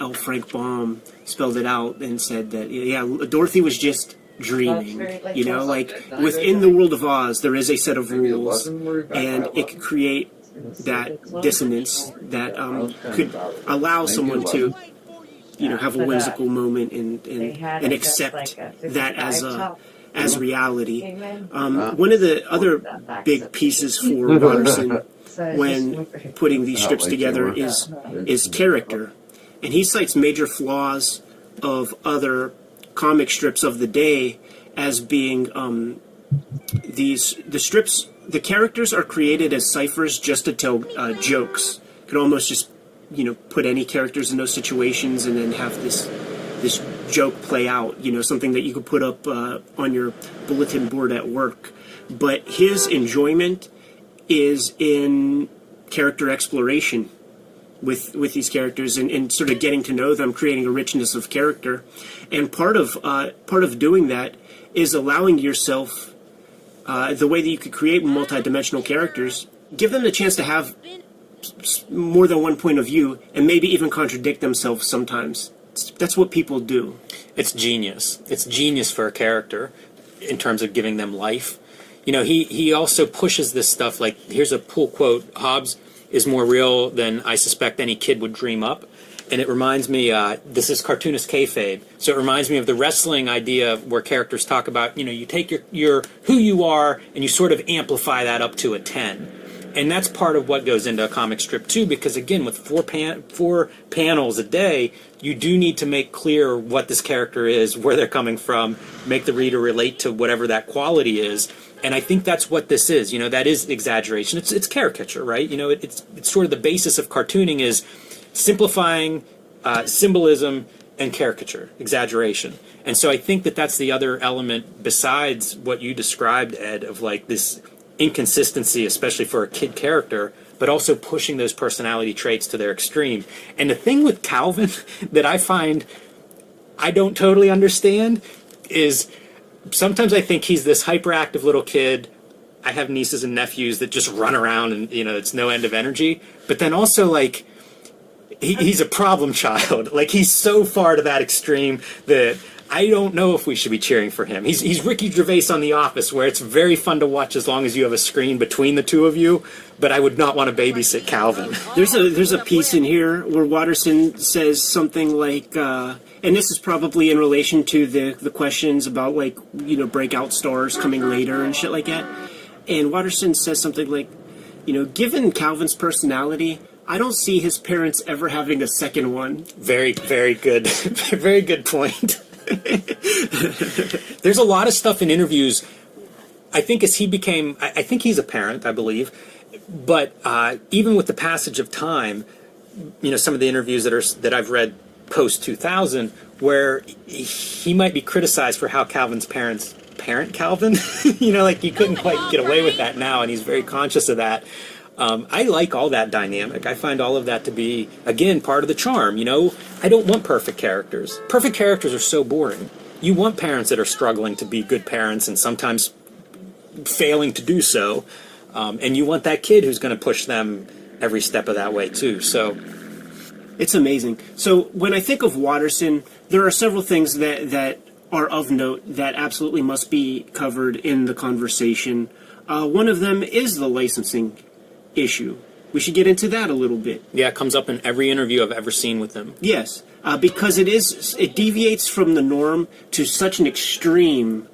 L. Frank Baum spelled it out and said that Dorothy was just dreaming. Within the world of Oz there is a set of rules, and it could create that dissonance that could allow someone to have a whimsical moment and accept that as reality. One of the other big pieces for Watterson when putting these strips together is character. and he cites major flaws of other comic strips of the day as being the characters are created as ciphers just to tell jokes. You could almost just put any characters in those situations and then have this joke play out. Something that you could put up on your bulletin board at work. But his enjoyment is in character exploration with these characters and sort of getting to know them, creating a richness of character. And part of doing that is allowing yourself the way that you could create multidimensional characters, give them the chance to have more than one point of view and maybe even contradict themselves sometimes. That's what people do. It's genius. It's genius for a character in terms of giving them life. He also pushes this stuff like, here's a cool quote, Hobbes is more real than I suspect any kid would dream up. And it reminds me, this is cartoonist kayfabe, so it reminds me of the wrestling idea where characters talk about, you take your who you are and you sort of amplify that up to a 10. And that's part of what goes into a comic strip too, because again, with four panels a day, you do need to make clear what this character is, where they're coming from, make the reader relate to whatever that quality is. And I think that's what this is. That is exaggeration. It's caricature, right? It's sort of the basis of cartooning is simplifying symbolism and caricature, exaggeration. And so I think that that's the other element besides what you described, Ed, of like this inconsistency, especially for a kid character, but also pushing those personality traits to their extreme. And the thing with Calvin that I find I don't totally understand is sometimes I think he's this hyperactive little kid. I have nieces and nephews that just run around and, it's no end of energy. But then also, like, he's a problem child. Like, he's so far to that extreme that I don't know if we should be cheering for him. He's Ricky Gervais on The Office, where it's very fun to watch as long as you have a screen between the two of you, but I would not want to babysit Calvin. There's a piece in here where Watterson says something like, and this is probably in relation to the questions about, like, breakout stars coming later and shit like that. And Watterson says something like, given Calvin's personality, I don't see his parents ever having a second one. Very, very good. Very good point. There's a lot of stuff in interviews. I think as he became, I think he's a parent, I believe, but even with the passage of time, some of the interviews that I've read post 2000, where he might be criticized for how Calvin's parents parent Calvin. Like you couldn't quite get away with that now, and he's very conscious of that. I like all that dynamic. I find all of that to be, again, part of the charm. I don't want perfect characters. Perfect characters are so boring. You want parents that are struggling to be good parents and sometimes failing to do so. And you want that kid who's going to push them every step of that way, too. So it's amazing. So when I think of Watterson, there are several things that are of note that absolutely must be covered in the conversation. One of them is the licensing issue. We should get into that a little bit. Yeah, it comes up in every interview I've ever seen with him. Yes, because it deviates from the norm to such an extreme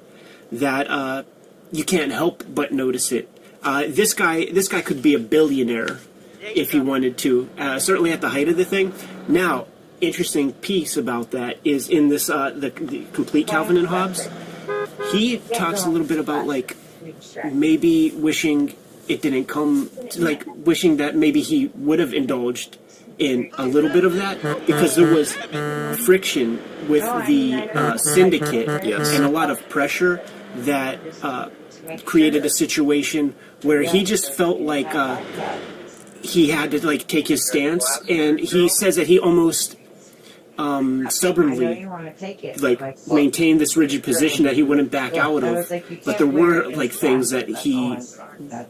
that you can't help but notice it. This guy could be a billionaire if he wanted to, certainly at the height of the thing. Now, interesting piece about that is in this the complete Calvin and Hobbes. He talks a little bit about like maybe wishing it didn't come, like wishing that maybe he would have indulged in a little bit of that, because there was friction with the syndicate and a lot of pressure that created a situation where he just felt like he had to like take his stance, and he says that he almost stubbornly like maintained this rigid position that he wouldn't back out of, but there were like things that he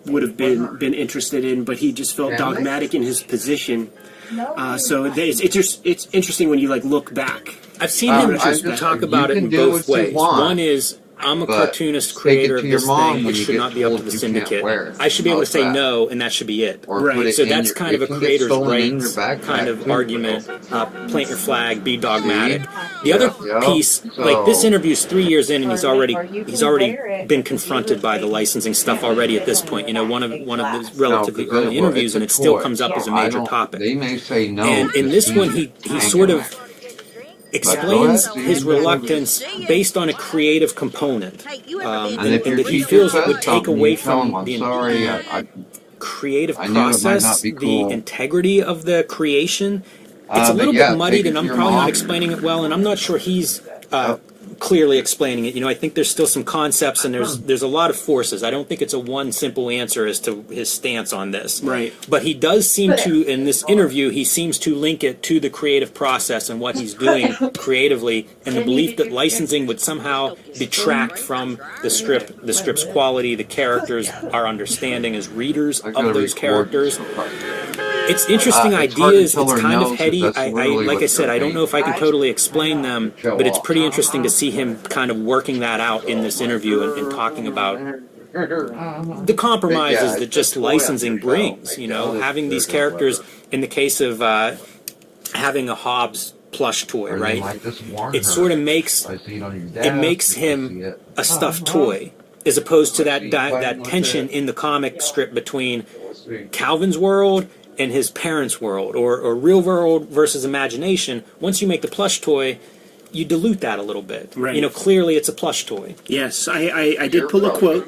would have been interested in, but he just felt dogmatic in his position. So it's interesting when you like look back. I've seen him talk about it in both ways. One is I'm a But cartoonist, take it creator to of your this mom thing. when It you should get not be up to told the you can't syndicate. wear it. I should be able to How's say that? no, and that should be it. Or Right. put it So in that's your, kind of it a can get creator's stolen in your rights backpack kind of too, argument. bro. Plant your flag, be dogmatic. See? The other Yeah. piece, So- like this interview's 3 years in, and he's already Or you he's can already wear it, been but you confronted would by the think licensing stuff already at this point. You know, one of the relatively No, 'cause early it- well, interviews, it's a and it still toy. comes up as a I major don't- topic. They may say no. And in just this one, means he hang sort of on. explains But go ahead, his see? reluctance based on a creative component, And if and your that he teacher feels it says would take something, away you tell from them, I'm the sorry, I creative I knew it might process, not be the cool. integrity of the creation. It's a but little yeah, bit muddied, take it and to I'm your probably mom. not explaining it well, and I'm not sure he's clearly explaining it. You know, I think there's still some concepts, and there's a lot of forces. I don't think it's a one simple answer as to his stance on this. Right. But he does seem to, in this interview, he seems to link it to the creative process and what he's doing creatively, and the belief that licensing would somehow detract from the strip's quality, the characters, our understanding as readers I gotta of those record characters. this part. It's interesting It's hard ideas. to tell It's her kind no, of 'cause heady. that's I literally like I what said, they're I don't know if I can totally explain them, Show but it's off. pretty interesting to see him kind of working that out in this interview and talking about the compromises that just licensing brings. You know, having these characters. In the case of having a Hobbs plush toy, Or they right? might just warn It her. sort of makes I see it on your it desk, makes you can see him it. a stuffed toy, as opposed to that See, that playing with tension it. in the comic strip between Calvin's world and his parents' world, or real world versus imagination. Once you make the plush toy, you dilute that a little bit. Right. You know, clearly it's a plush toy. Yes, I did pull a quote.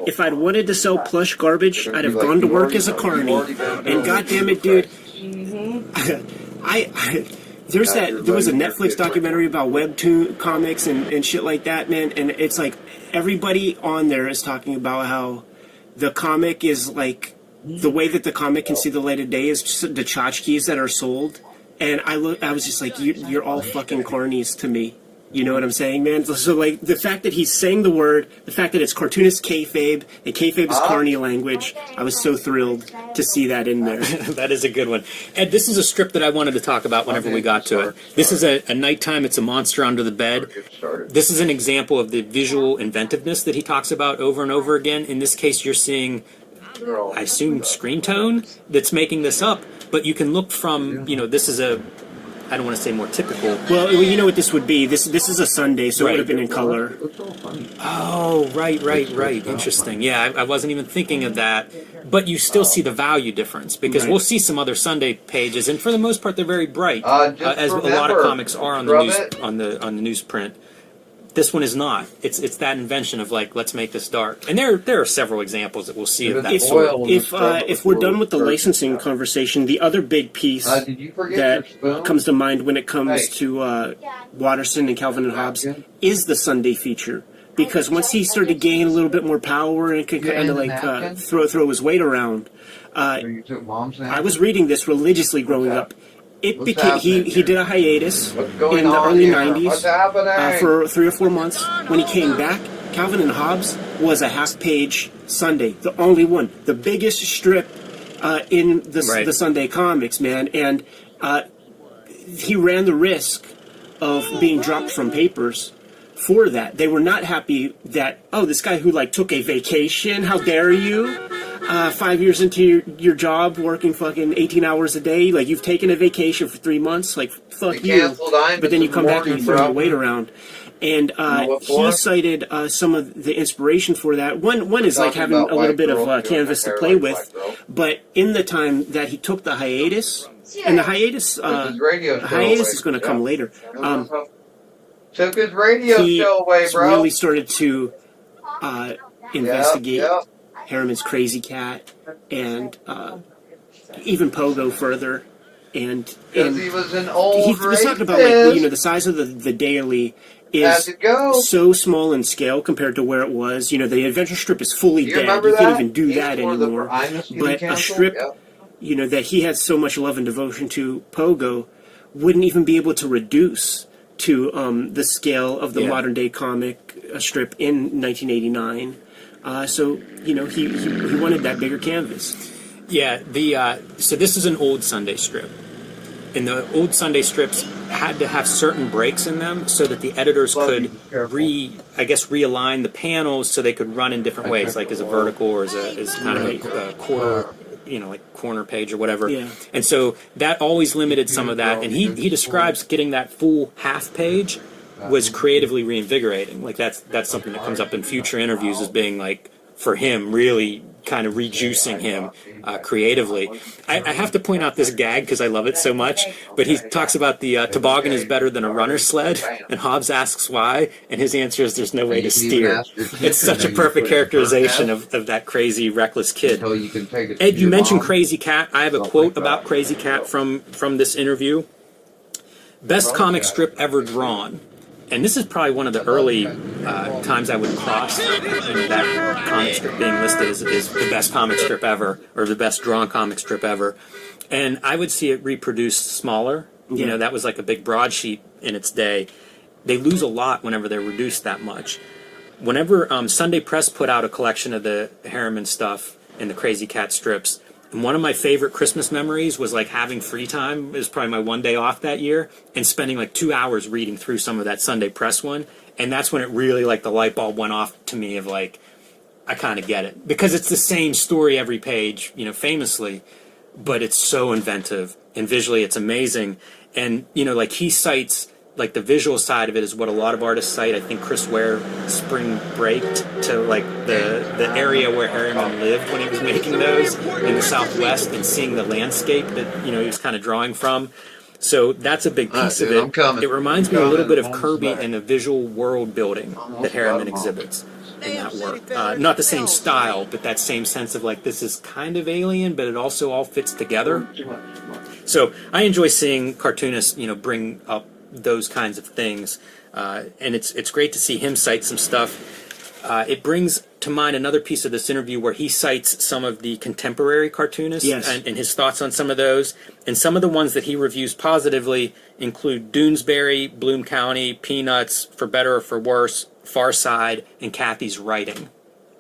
If I'd wanted to sell plush garbage, I'd have gone to work as a carny. And goddamn it, dude, there was a Netflix documentary about webtoon comics and shit like that, man. And it's like everybody on there is talking about how the comic is like the way that the comic can see the light of day is just the tchotchkes that are sold. And I was just like, you're all fucking carnies to me. You know what I'm saying, man? So, like, the fact that he's saying the word, the fact that it's cartoonist kayfabe, and kayfabe is carny language, I was so thrilled to see that in there. That is a good one. Ed, this is a strip that I wanted to talk about whenever we got to it. This is a nighttime, it's a monster under the bed. This is an example of the visual inventiveness that he talks about over and over again. In this case, you're seeing, I assume, screen tone that's making this up, but you can look from, you know, this is a, I don't want to say more typical. Well, you know what this would be. This is a Sunday, so it Right. would have been in color. Oh, right. Interesting. Yeah, I wasn't even thinking of that. But you still see the value difference, because Right. we'll see some other Sunday pages, and for the most part, they're very bright, Just as a lot of remember, comics are on the rub news it. on the newsprint. This one is not. It's that invention of, like, let's make this dark. And there are several examples that we'll see of that If sort. if we're done with the licensing conversation, the other big piece Did you forget that your spoon? comes to mind when it comes Hey. to Watterson and Calvin and Hobbes is the Sunday feature. Because once he started gaining a little bit more power and could kind of like throw his weight around, You took mom's I was reading this religiously growing up. It What's became he happening? did a hiatus What's going in the on early here? '90s What's happening? for 3 or 4 months. When he came back, Calvin and Hobbes was a half-page Sunday, the only one, the biggest strip in the Right. the Sunday comics, man. And he ran the risk of being dropped from papers for that. They were not happy that, oh, this guy who like took a vacation, how dare you? 5 years into your job, working fucking 18 hours a day, like you've taken a vacation for 3 months, like fuck They you. canceled Imus But then you in come the back and you morning, throw bro. your weight around. And know what he for? cited some of the inspiration for that. One is like Talking having about a little white bit of girls doing canvas to their play hair like with. white girls. But in the time that he took the hiatus, and the hiatus, Took his radio show hiatus away. is going to come Yeah. later. Took his radio He show away, bro. really started to investigate Yeah. Harriman's Crazy Cat and even Pogo further. And Because he was an old he was talking about, like, the size of the daily Had is to go. so small in scale compared to where it was. You know, the adventure strip is fully You dead. remember You that? can't even do He's that for the anymore. Imus getting But a canceled? strip, Yeah. you know, that he had so much love and devotion to, Pogo, wouldn't even be able to reduce to the scale of the Yeah. modern day comic strip in 1989. So, you know, he wanted that bigger canvas. Yeah, so this is an old Sunday strip. and the old Sunday strips had to have certain breaks in them so that the editors could realign the panels so they could run in different ways, like as a vertical or as kind of a quarter, like corner page or whatever. Yeah. And so that always limited some of that. And he describes getting that full half page was creatively reinvigorating. Like that's something that comes up in future interviews as being like, for him, really kind of rejuicing him creatively. I have to point out this gag because I love it so much, but he talks about the toboggan is better than a runner's sled, and Hobbes asks why, and his answer is there's no way to steer. It's such a perfect characterization of that crazy, reckless kid. Ed, you mentioned Crazy Cat. I have a quote about Crazy Cat from this interview. Best comic strip ever drawn. And this is probably one of the early times I would cross that comic strip being listed as the best comic strip ever, or the best drawn comic strip ever. And I would see it reproduced smaller. You know, that was like a big broadsheet in its day. They lose a lot whenever they're reduced that much. Whenever Sunday Press put out a collection of the Harriman stuff and the Crazy Cat strips, and one of my favorite Christmas memories was like having free time. It was probably my one day off that year, and spending like 2 hours reading through some of that Sunday Press one. And that's when it really, like, the light bulb went off to me of like, I kind of get it. Because it's the same story every page, famously, but it's so inventive. And visually it's amazing. And, like he cites, like the visual side of it is what a lot of artists cite. I think Chris Ware spring braked to like the area where Harriman lived when he was making those in the Southwest, and seeing the landscape that he was kind of drawing from. So that's a big piece of it. It reminds me a little bit of Kirby and the visual world building that Harriman exhibits in that work. Not the same style, but that same sense of like, this is kind of alien, but it also all fits together. So I enjoy seeing cartoonists, bring up those kinds of things, and it's great to see him cite some stuff. It brings to mind another piece of this interview where he cites some of the contemporary cartoonists and his thoughts on some of those. And some of the ones that he reviews positively include Doonesbury, Bloom County, Peanuts, For Better or For Worse, Far Side, and Kathy's Writing.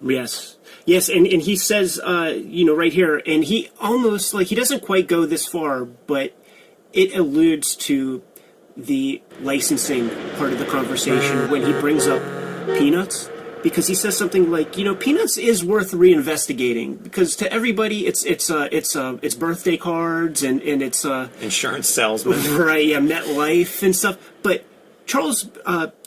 Yes, and he says, right here, and he almost, like, he doesn't quite go this far, but it alludes to the licensing part of the conversation when he brings up Peanuts, because he says something like, Peanuts is worth reinvestigating, because to everybody it's birthday cards and it's insurance salesman, right? Yeah, MetLife and stuff. But Charles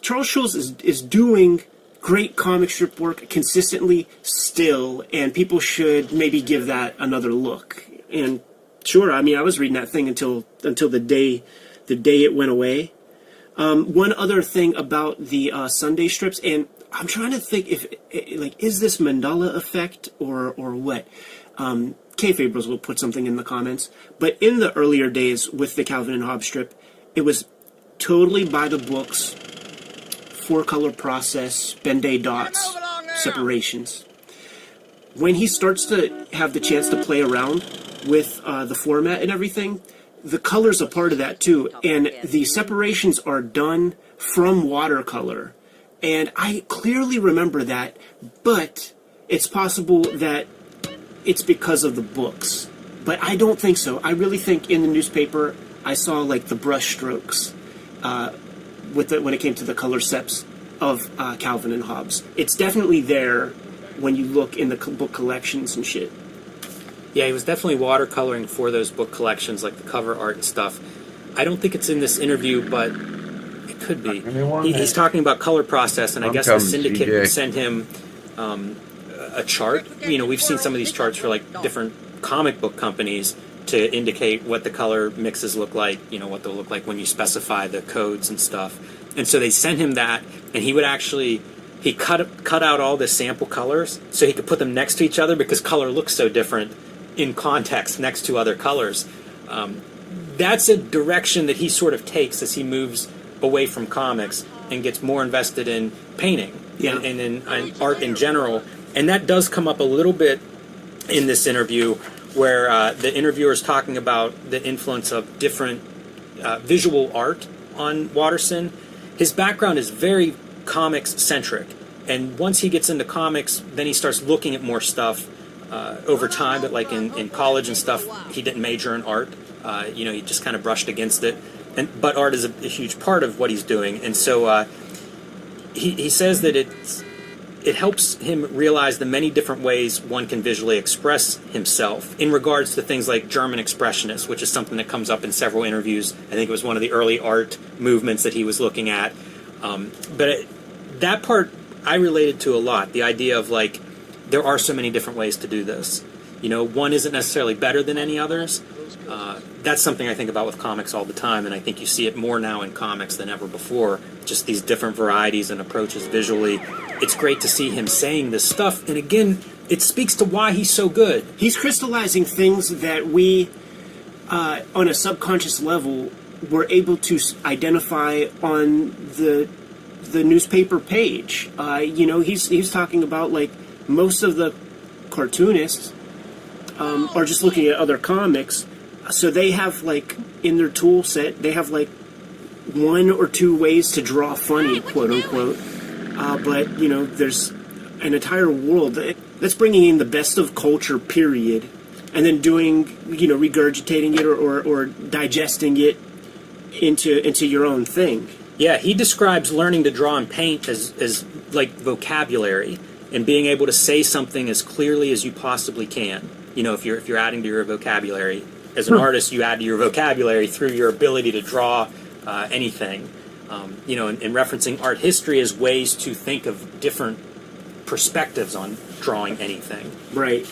Schulz is doing great comic strip work consistently still, and people should maybe give that another look. And sure, I mean, I was reading that thing until the day it went away. One other thing about the Sunday strips, and I'm trying to think if, is this Mandela effect or what? K. Fabrils will put something in the comments. But in the earlier days with the Calvin and Hobbes strip, it was totally by the books, 4-color process, Ben-Day dots, separations. When he starts to have the chance to play around with the format and everything, the color's a part of that too, and the separations are done from watercolor. And I clearly remember that, but it's possible that it's because of the books. But I don't think so. I really think in the newspaper, I saw like the brush strokes when it came to the color seps of Calvin and Hobbes. It's definitely there when you look in the book collections and shit. Yeah, he was definitely watercoloring for those book collections, like the cover art and stuff. I don't think it's in this interview, but it could be. He's talking about color process, and I guess the syndicate sent him a chart. We've seen some of these charts for like different comic book companies to indicate what the color mixes look like, what they'll look like when you specify the codes and stuff. And so they sent him that, and he would actually... He cut out all the sample colors so he could put them next to each other, because color looks so different in context next to other colors. That's a direction that he sort of takes as he moves away from comics and gets more invested in painting and in art in general. And that does come up a little bit in this interview, where the interviewer is talking about the influence of different visual art on Watterson. His background is very comics-centric, and once he gets into comics, then he starts looking at more stuff over time, but like in college and stuff, he didn't major in art. He just kind of brushed against it. But art is a huge part of what he's doing. And so he says that it helps him realize the many different ways one can visually express himself in regards to things like German expressionists, which is something that comes up in several interviews. I think it was one of the early art movements that he was looking at. That part I related to a lot, the idea of like, there are so many different ways to do this. One isn't necessarily better than any others. That's something I think about with comics all the time, and I think you see it more now in comics than ever before, just these different varieties and approaches visually. It's great to see him saying this stuff, and again, it speaks to why he's so good. He's crystallizing things that we, on a subconscious level, were able to identify on the newspaper page. He's talking about, like, most of the cartoonists are just looking at other comics, so they have, like, in their tool set, they have, like, 1 or 2 ways to draw funny, quote unquote. But there's an entire world that's bringing in the best of culture, period, and then doing, regurgitating it or digesting it into your own thing. Yeah, he describes learning to draw and paint as like vocabulary and being able to say something as clearly as you possibly can. If you're adding to your vocabulary. As an artist, you add to your vocabulary through your ability to draw anything. And referencing art history as ways to think of different perspectives on drawing anything. Right.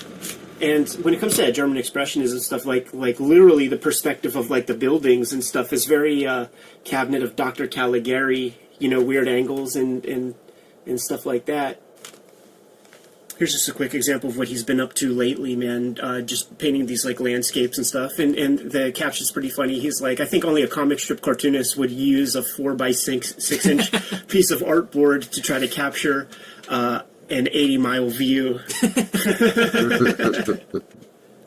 And when it comes to German expressionism and stuff, like literally the perspective of like the buildings and stuff is very cabinet of Dr. Caligari, weird angles and stuff like that. Here's just a quick example of what he's been up to lately, man. Just painting these like landscapes and stuff, and the caption's pretty funny. He's like, I think only a comic strip cartoonist would use a 4x6 inch piece of artboard to try to capture an 80-mile view.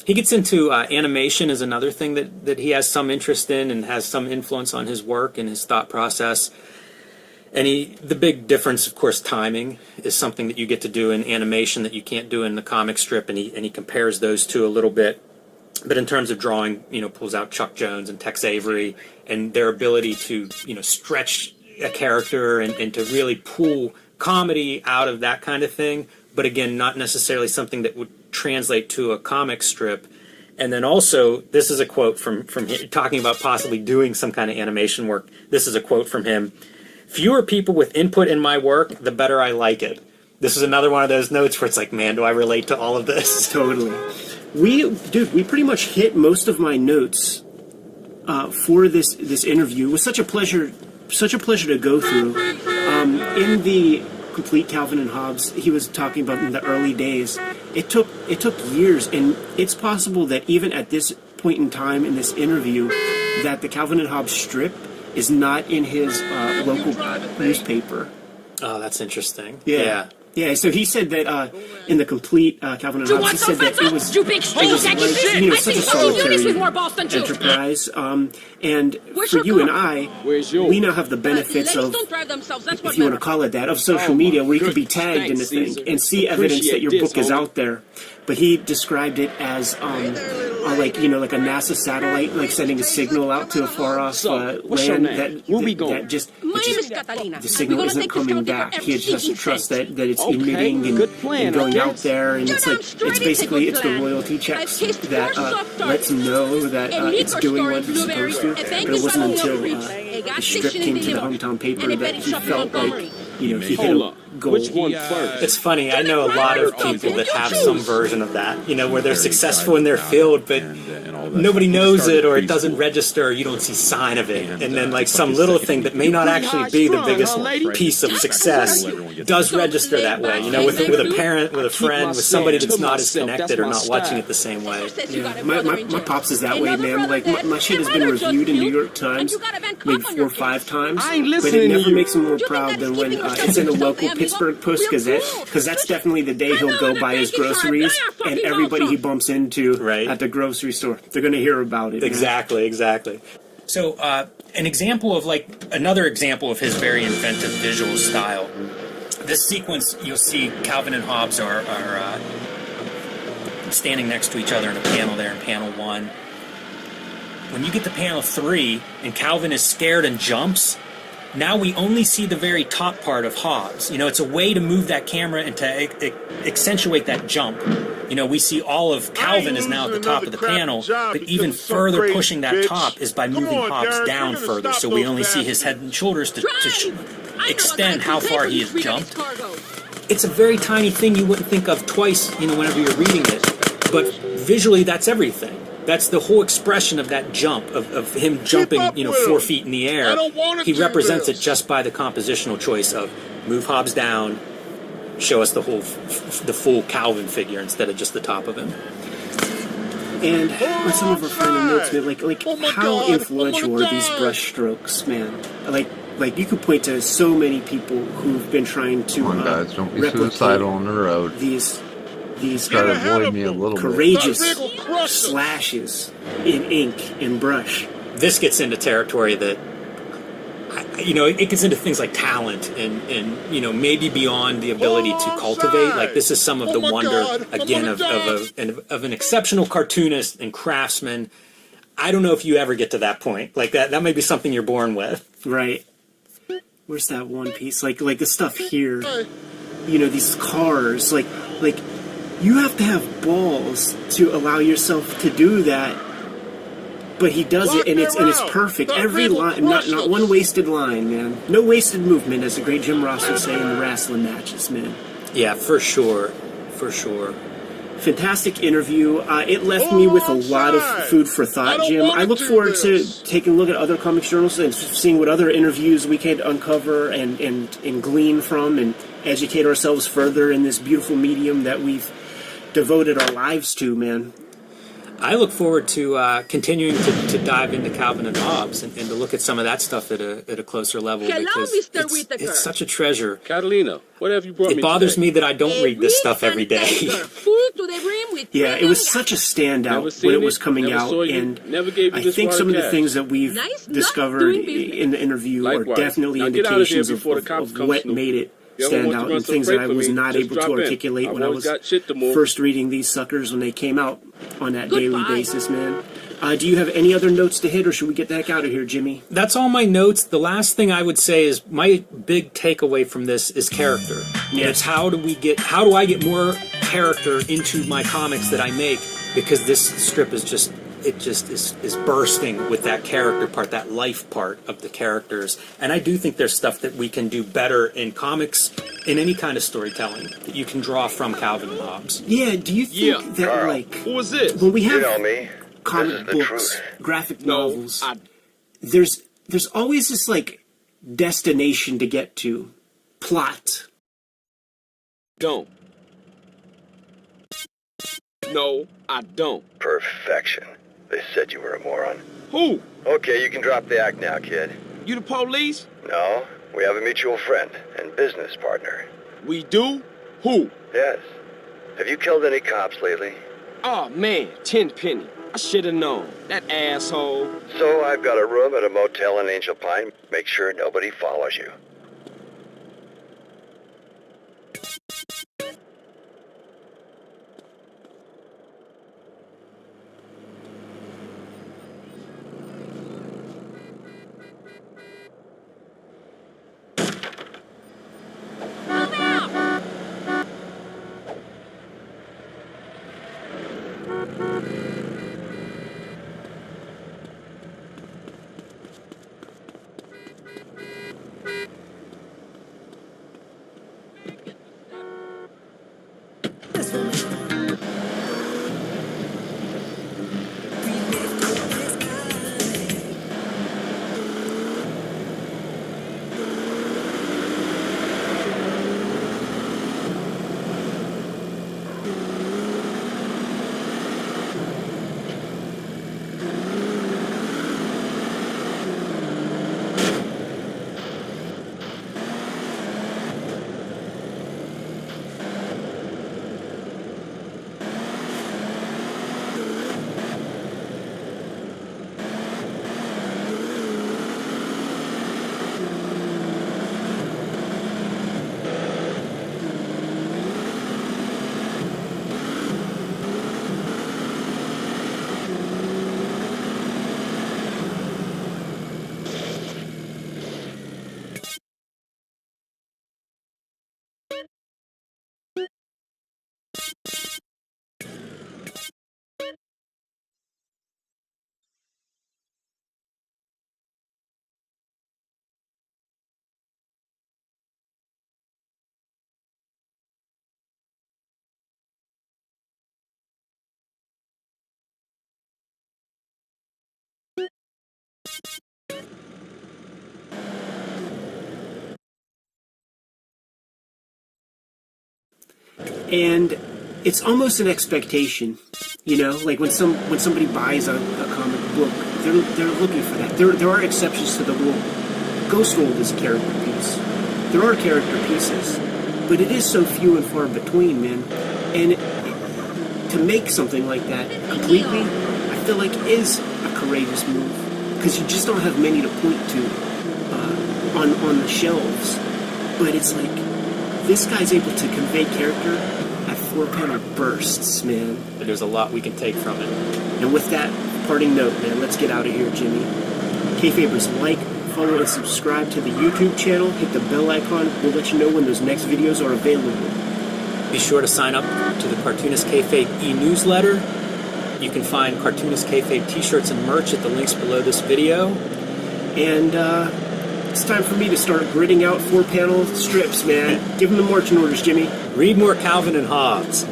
He gets into animation is another thing that he has some interest in and has some influence on his work and his thought process. And the big difference, of course, timing is something that you get to do in animation that you can't do in the comic strip, and he compares those two a little bit. But in terms of drawing, pulls out Chuck Jones and Tex Avery and their ability to, stretch a character and to really pull comedy out of that kind of thing. But again, not necessarily something that would translate to a comic strip. And then also, this is a quote from him, talking about possibly doing some kind of animation work. This is a quote from him. Fewer people with input in my work, the better I like it. This is another one of those notes where it's like, man, do I relate to all of this? Totally. We pretty much hit most of my notes for this interview. It was such a pleasure to go through. In the complete Calvin and Hobbes, he was talking about in the early days. It took years, and it's possible that even at this point in time in this interview, that the Calvin and Hobbes strip is not in his local newspaper. Oh, that's interesting. Yeah. So he said that in the complete Calvin and Hobbes, he said that it was like, such a solitary enterprise. And for you and I, we now have the benefits of, if you want to call it that, of social media, where you can be tagged in a thing and see evidence that your book is out there. But he described it as like a NASA satellite, like sending a signal out to a far off land that just the signal isn't coming back. He just has to trust that it's emitting and going out there, and it's the royalty checks that lets him know that it's doing what it's supposed to. But it wasn't until the strip came to the hometown paper that he felt like he hit a goal. Which one first? It's funny, I know a lot of people that have some version of that, where they're successful in their field, but nobody knows it, or it doesn't register, or you don't see sign of it. And then like some little thing that may not actually be the biggest piece of success does register that way, with a parent, with a friend, with somebody that's not as connected or not watching it the same way. Yeah, my pops is that way, man. Like my shit has been reviewed in New York Times maybe 4 or 5 times, but it never makes him more proud than when it's in the local Pittsburgh Post-Gazette, because that's definitely the day he'll go buy his groceries, and everybody he bumps into at the grocery store, they're going to hear about it. Exactly. So another example of his very inventive visual style. This sequence, you'll see Calvin and Hobbes are standing next to each other in a panel there in panel 1. When you get to panel 3 and Calvin is scared and jumps, now we only see the very top part of Hobbes. You know, it's a way to move that camera and to accentuate that jump. You know, we see all of Calvin is now at the top of the panel, but even further pushing that top is by moving Hobbes down further, so we only see his head and shoulders to extend how far he has jumped. It's a very tiny thing you wouldn't think of twice, you know, whenever you're reading it, but visually that's everything. That's the whole expression of that jump, of him jumping, you know, 4 feet in the air. He represents it just by the compositional choice of move Hobbes down, show us the full Calvin figure instead of just the top of him. And on some of our final notes, man, like how influential are these brush strokes, man? Like you could point to so many people who've been trying to Come on, guys, don't be replicate suicidal on the road. These Try to avoid me a little courageous slashes in ink and brush. This gets into territory that, you know, it gets into things like talent and you know, maybe beyond the ability to cultivate. Like, this is some of the wonder, again, of an exceptional cartoonist and craftsman. I don't know if you ever get to that point. Like, that may be something you're born with. Right. Where's that one piece? Like the stuff here, you know, these cars, like you have to have balls to allow yourself to do that. But he does it, and it's perfect. Every line, not one wasted line, man. No wasted movement, as the great Jim Ross would say in the wrestling matches, man. Yeah, for sure. For sure. Fantastic interview. It left me with a lot of food for thought, Jim. I look forward to taking a look at other comics journals and seeing what other interviews we can uncover and glean from and educate ourselves further in this beautiful medium that we've devoted our lives to, man. I look forward to continuing to dive into Calvin and Hobbes and to look at some of that stuff at a closer level. Hello, because Mr. Whittaker. it's such a treasure. Catalina, what have you brought me It bothers today? me that I don't read this stuff every day. Full to the brim with Yeah, it was such a standout when it was coming out, and I think some of the things that we've Nice discovered doing business. in the interview Likewise. are definitely Now get out of here indications before the cops of come what snooping. made it You ever stand want to out, run and some things freight that I for was me, not just able drop to in. articulate I've when I always was got shit to move. first reading these suckers when they came out on that daily Goodbye. basis, man. Do you have any other notes to hit, or should we get the heck out of here, Jimmy? That's all my notes. The last thing I would say is my big takeaway from this is character. Yes. It's how do I get more character into my comics that I make, because this strip is just is bursting with that character part, that life part of the characters. And I do think there's stuff that we can do better in comics, in any kind of storytelling, that you can draw from Calvin and Hobbes. Yeah, do you think that, Carl, like, who was this? when we have You know me. comic This is the books, truth. graphic No, novels, I there's always this, like, destination to get to. Plot. don't. No, I don't. Perfection. They said you were a moron. Who? Okay, you can drop the act now, kid. You the police? No, we have a mutual friend and business partner. We do? Who? Yes. Have you killed any cops lately? Oh man, Tenpenny. I should have known. That asshole. So I've got a room at a motel in Angel Pine. Make sure nobody follows you. and it's almost an expectation, you know, like when somebody buys a comic book, they're looking for that. There are exceptions to the rule. Ghost World is a character piece. There are character pieces, but it is so few and far between, man. And to make something like that completely, I feel like is a courageous move, because you just don't have many to point to on the shelves. But it's like, this guy's able to convey character at 4-panel bursts, man. There's a lot we can take from it. And with that parting note, man, let's get out of here, Jimmy. Kayfabers, like, follow, and subscribe to the YouTube channel. Hit the bell icon. We'll let you know when those next videos are available. Be sure to sign up to the Cartoonist Kayfabe e-newsletter. You can find Cartoonist Kayfabe t-shirts and merch at the links below this video. And it's time for me to start gridding out 4-panel strips, man. Give them the marching orders, Jimmy. Read more Calvin and Hobbes.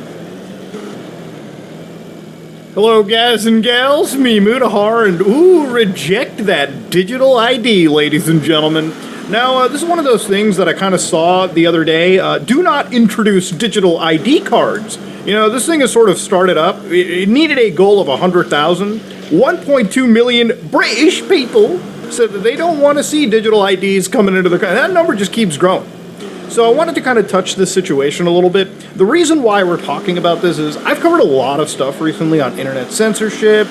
Hello, guys and gals, me Mutahar, and reject that digital ID, ladies and gentlemen. Now, this is one of those things that I kind of saw the other day. Do not introduce digital ID cards. You know, this thing has sort of started up. It needed a goal of 100,000. 1.2 million British people said that they don't want to see digital IDs coming into the country. That number just keeps growing. So I wanted to kind of touch this situation a little bit. The reason why we're talking about this is I've covered a lot of stuff recently on internet censorship,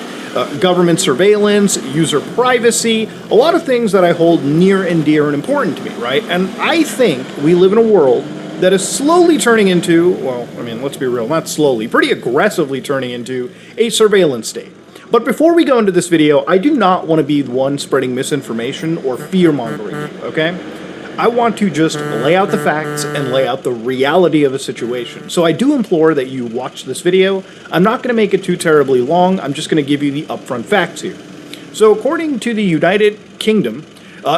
government surveillance, user privacy, a lot of things that I hold near and dear and important to me, right? And I think we live in a world that is slowly turning into, well, I mean, let's be real, not slowly, pretty aggressively turning into a surveillance state. But before we go into this video, I do not want to be the one spreading misinformation or fear-mongering, okay? I want to just lay out the facts and lay out the reality of a situation. So I do implore that you watch this video. I'm not going to make it too terribly long. I'm just going to give you the upfront facts here. So according to the United Kingdom,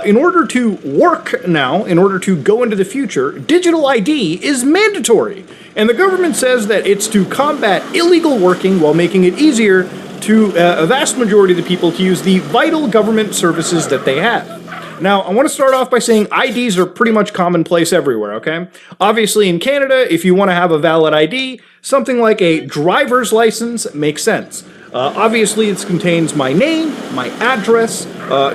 in order to work now, in order to go into the future, digital ID is mandatory. And the government says that it's to combat illegal working while making it easier to a vast majority of the people to use the vital government services that they have. Now, I want to start off by saying IDs are pretty much commonplace everywhere, okay? Obviously, in Canada, if you want to have a valid ID, something like a driver's license makes sense. Obviously, it contains my name, my address,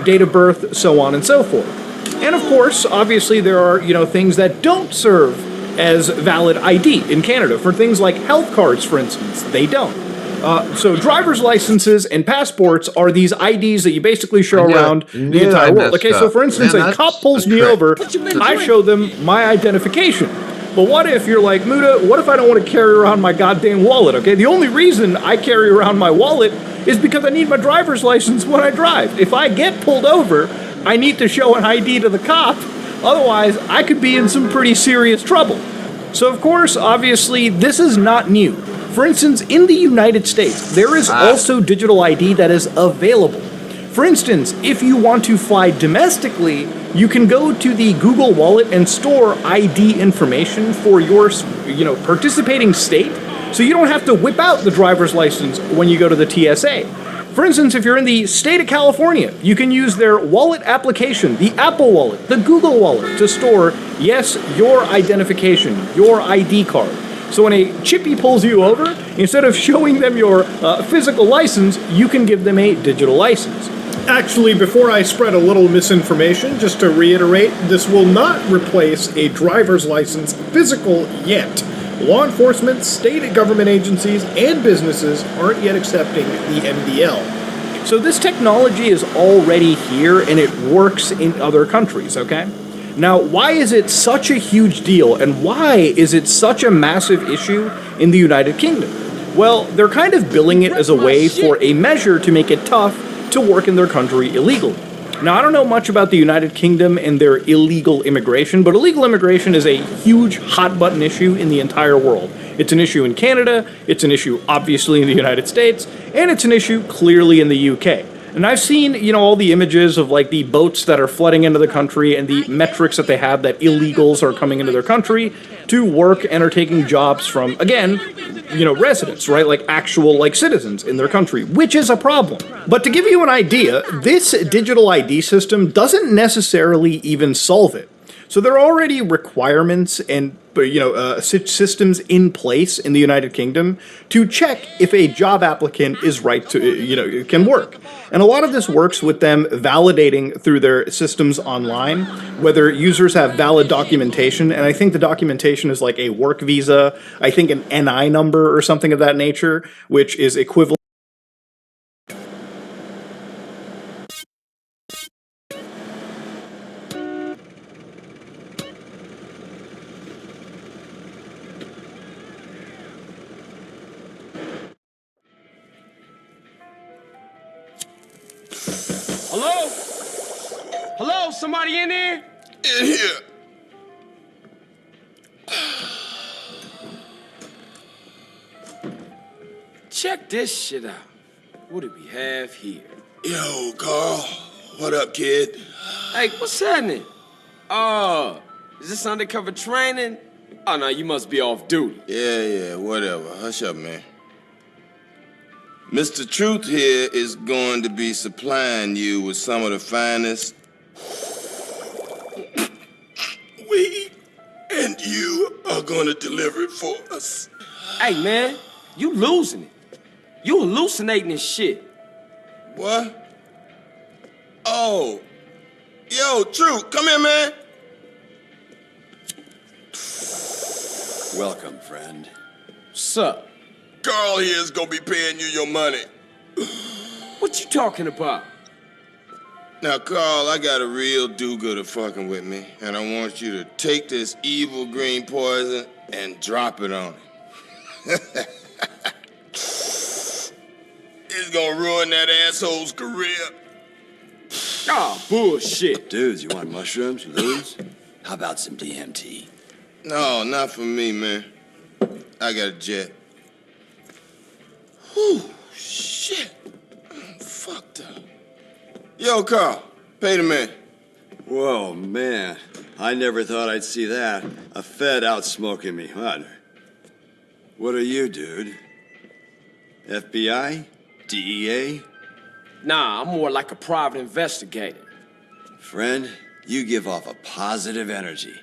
date of birth, so on and so forth. And of course, obviously, there are, things that don't serve as valid ID in Canada. For things like health cards, for instance, they don't. So driver's licenses and passports are these IDs that you basically show around the entire world. Okay, so for instance, a cop pulls me over, I show them my identification. But what if you're like, Muta, what if I don't want to carry around my goddamn wallet, okay? The only reason I carry around my wallet is because I need my driver's license when I drive. If I get pulled over, I need to show an ID to the cop, otherwise I could be in some pretty serious trouble. So of course, obviously, this is not new. For instance, in the United States, there is also digital ID that is available. For instance, if you want to fly domestically, you can go to the Google Wallet and store ID information for your, participating state, so you don't have to whip out the driver's license when you go to the TSA. For instance, if you're in the state of California, you can use their wallet application, the Apple Wallet, the Google Wallet, to store, yes, your identification, your ID card. So when a chippy pulls you over, instead of showing them your physical license, you can give them a digital license. Actually, before I spread a little misinformation, just to reiterate, this will not replace a driver's license physical yet. Law enforcement, state government agencies, and businesses aren't yet accepting the MDL. So this technology is already here, and it works in other countries, okay? Now, why is it such a huge deal, and why is it such a massive issue in the United Kingdom? Well, they're kind of billing it as a way for a measure to make it tough to work in their country illegally. Now, I don't know much about the United Kingdom and their illegal immigration, but illegal immigration is a huge hot-button issue in the entire world. It's an issue in Canada, it's an issue obviously in the United States, and it's an issue clearly in the UK. And I've seen, all the images of, like, the boats that are flooding into the country and the metrics that they have that illegals are coming into their country to work and are taking jobs from, again, residents, right? Like, actual, citizens in their country, which is a problem. But to give you an idea, this digital ID system doesn't necessarily even solve it. So there are already requirements and systems in place in the United Kingdom to check if a job applicant is right to, can work. And a lot of this works with them validating through their systems online whether users have valid documentation. And I think the documentation is like a work visa, I think an NI number or something of that nature, which is equivalent. Hello? Hello? Somebody in there? In here. Check this shit out. What do we have here? Yo, Carl. What up, kid? Hey, what's happening? Oh, is this undercover training? Oh, no, you must be off duty. Yeah, whatever. Hush up, man. Mr. Truth here is going to be supplying you with some of the finest weed, and you are going to deliver it for us. Hey, man, you losing it. You hallucinating this shit. What? Oh. Yo, Truth, come here, man. Welcome, friend. What's up? Carl here is gonna be paying you your money. What you talking about? Now, Carl, I got a real do-gooder fucking with me, and I want you to take this evil green poison and drop it on him. It's gonna ruin that asshole's career. Ah, bullshit. Dudes, you want mushrooms, loons? How about some DMT? No, not for me, man. I got a jet. Whew, shit. I'm fucked up. Yo, Carl, pay the man. Whoa, man. I never thought I'd see that. A Fed out smoking me. What are you, dude? FBI? DEA? Nah, I'm more like a private investigator. Friend, you give off a positive energy.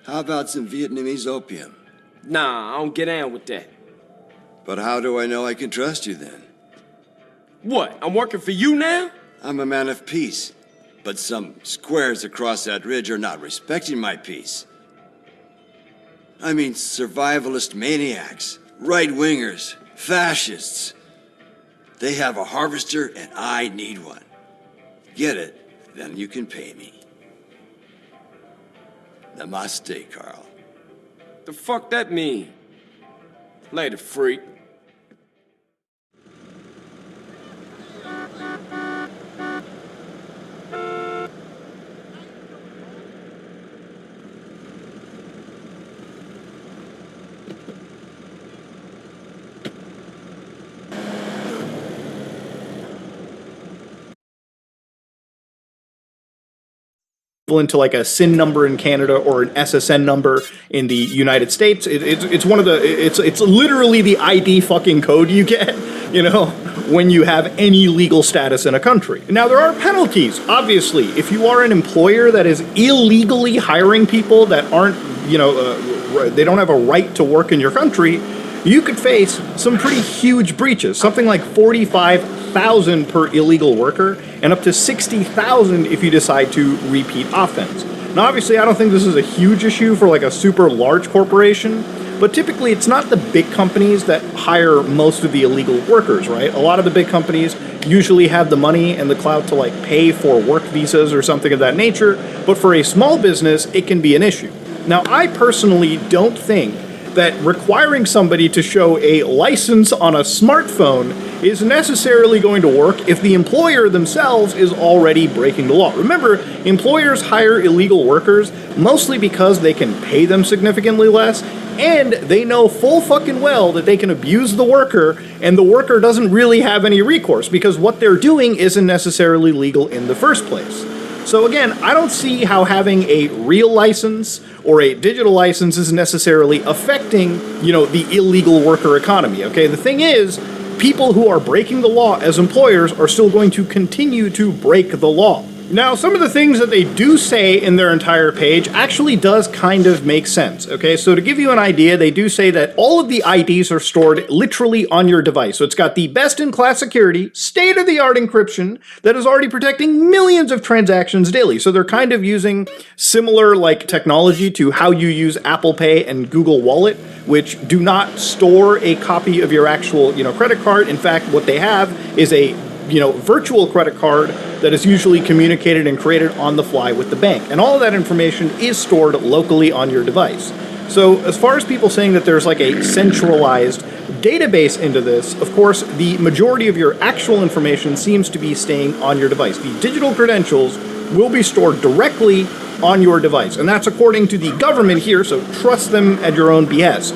How about some Vietnamese opium? Nah, I don't get down with that. But how do I know I can trust you then? What, I'm working for you now? I'm a man of peace. But some squares across that ridge are not respecting my peace. I mean survivalist maniacs, right-wingers, fascists. They have a harvester and I need one. Get it, then you can pay me. Namaste, Carl. The fuck that mean? Later, freak. Into like a SIN number in Canada or an SSN number in the United States. It's one of the it's literally the ID fucking code you get, when you have any legal status in a country. Now there are penalties, obviously. If you are an employer that is illegally hiring people that aren't, they don't have a right to work in your country, you could face some pretty huge breaches, something like 45,000 per illegal worker, and up to 60,000 if you decide to repeat offense. Now, obviously, I don't think this is a huge issue for like a super large corporation, but typically it's not the big companies that hire most of the illegal workers, right? A lot of the big companies usually have the money and the clout to like pay for work visas or something of that nature, but for a small business, it can be an issue. Now, I personally don't think that requiring somebody to show a license on a smartphone is necessarily going to work if the employer themselves is already breaking the law. Remember, employers hire illegal workers mostly because they can pay them significantly less, and they know full fucking well that they can abuse the worker, and the worker doesn't really have any recourse because what they're doing isn't necessarily legal in the first place. So again, I don't see how having a real license or a digital license is necessarily affecting, the illegal worker economy, okay? The thing is, people who are breaking the law as employers are still going to continue to break the law. Now, some of the things that they do say in their entire page actually does kind of make sense, okay? So to give you an idea, they do say that all of the IDs are stored literally on your device. So it's got the best-in-class security, state-of-the-art encryption that is already protecting millions of transactions daily. So they're kind of using similar, like, technology to how you use Apple Pay and Google Wallet, which do not store a copy of your actual, credit card. In fact, what they have is a virtual credit card that is usually communicated and created on the fly with the bank. And all of that information is stored locally on your device. So as far as people saying that there's like a centralized database into this, of course, the majority of your actual information seems to be staying on your device. The digital credentials will be stored directly on your device. And that's according to the government here, so trust them at your own behest.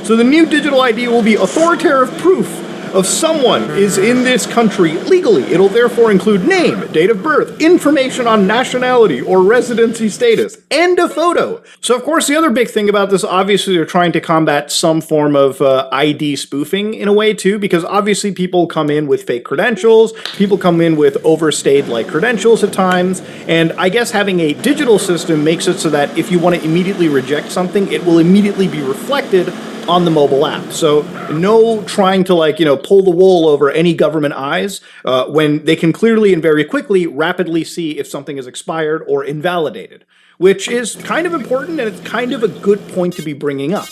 So the new digital ID will be authoritative proof of someone is in this country legally. It'll therefore include name, date of birth, information on nationality or residency status, and a photo. So of course the other big thing about this, obviously they're trying to combat some form of ID spoofing in a way too, because obviously people come in with fake credentials, people come in with overstayed like credentials at times, and I guess having a digital system makes it so that if you want to immediately reject something, it will immediately be reflected on the mobile app. So no trying to pull the wool over any government eyes when they can clearly and very quickly rapidly see if something is expired or invalidated, which is kind of important, and it's kind of a good point to be bringing up.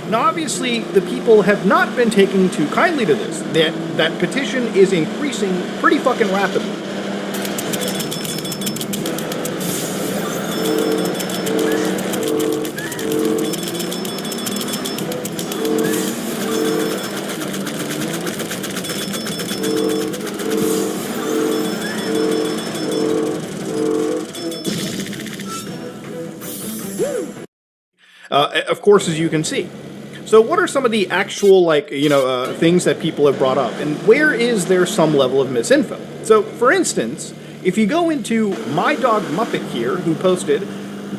Now obviously the people have not been taking too kindly to this. That petition is increasing pretty fucking rapidly. Of course, as you can see. So what are some of the actual, things that people have brought up? And where is there some level of misinfo? So, for instance, if you go into My Dog Muppet here, who posted,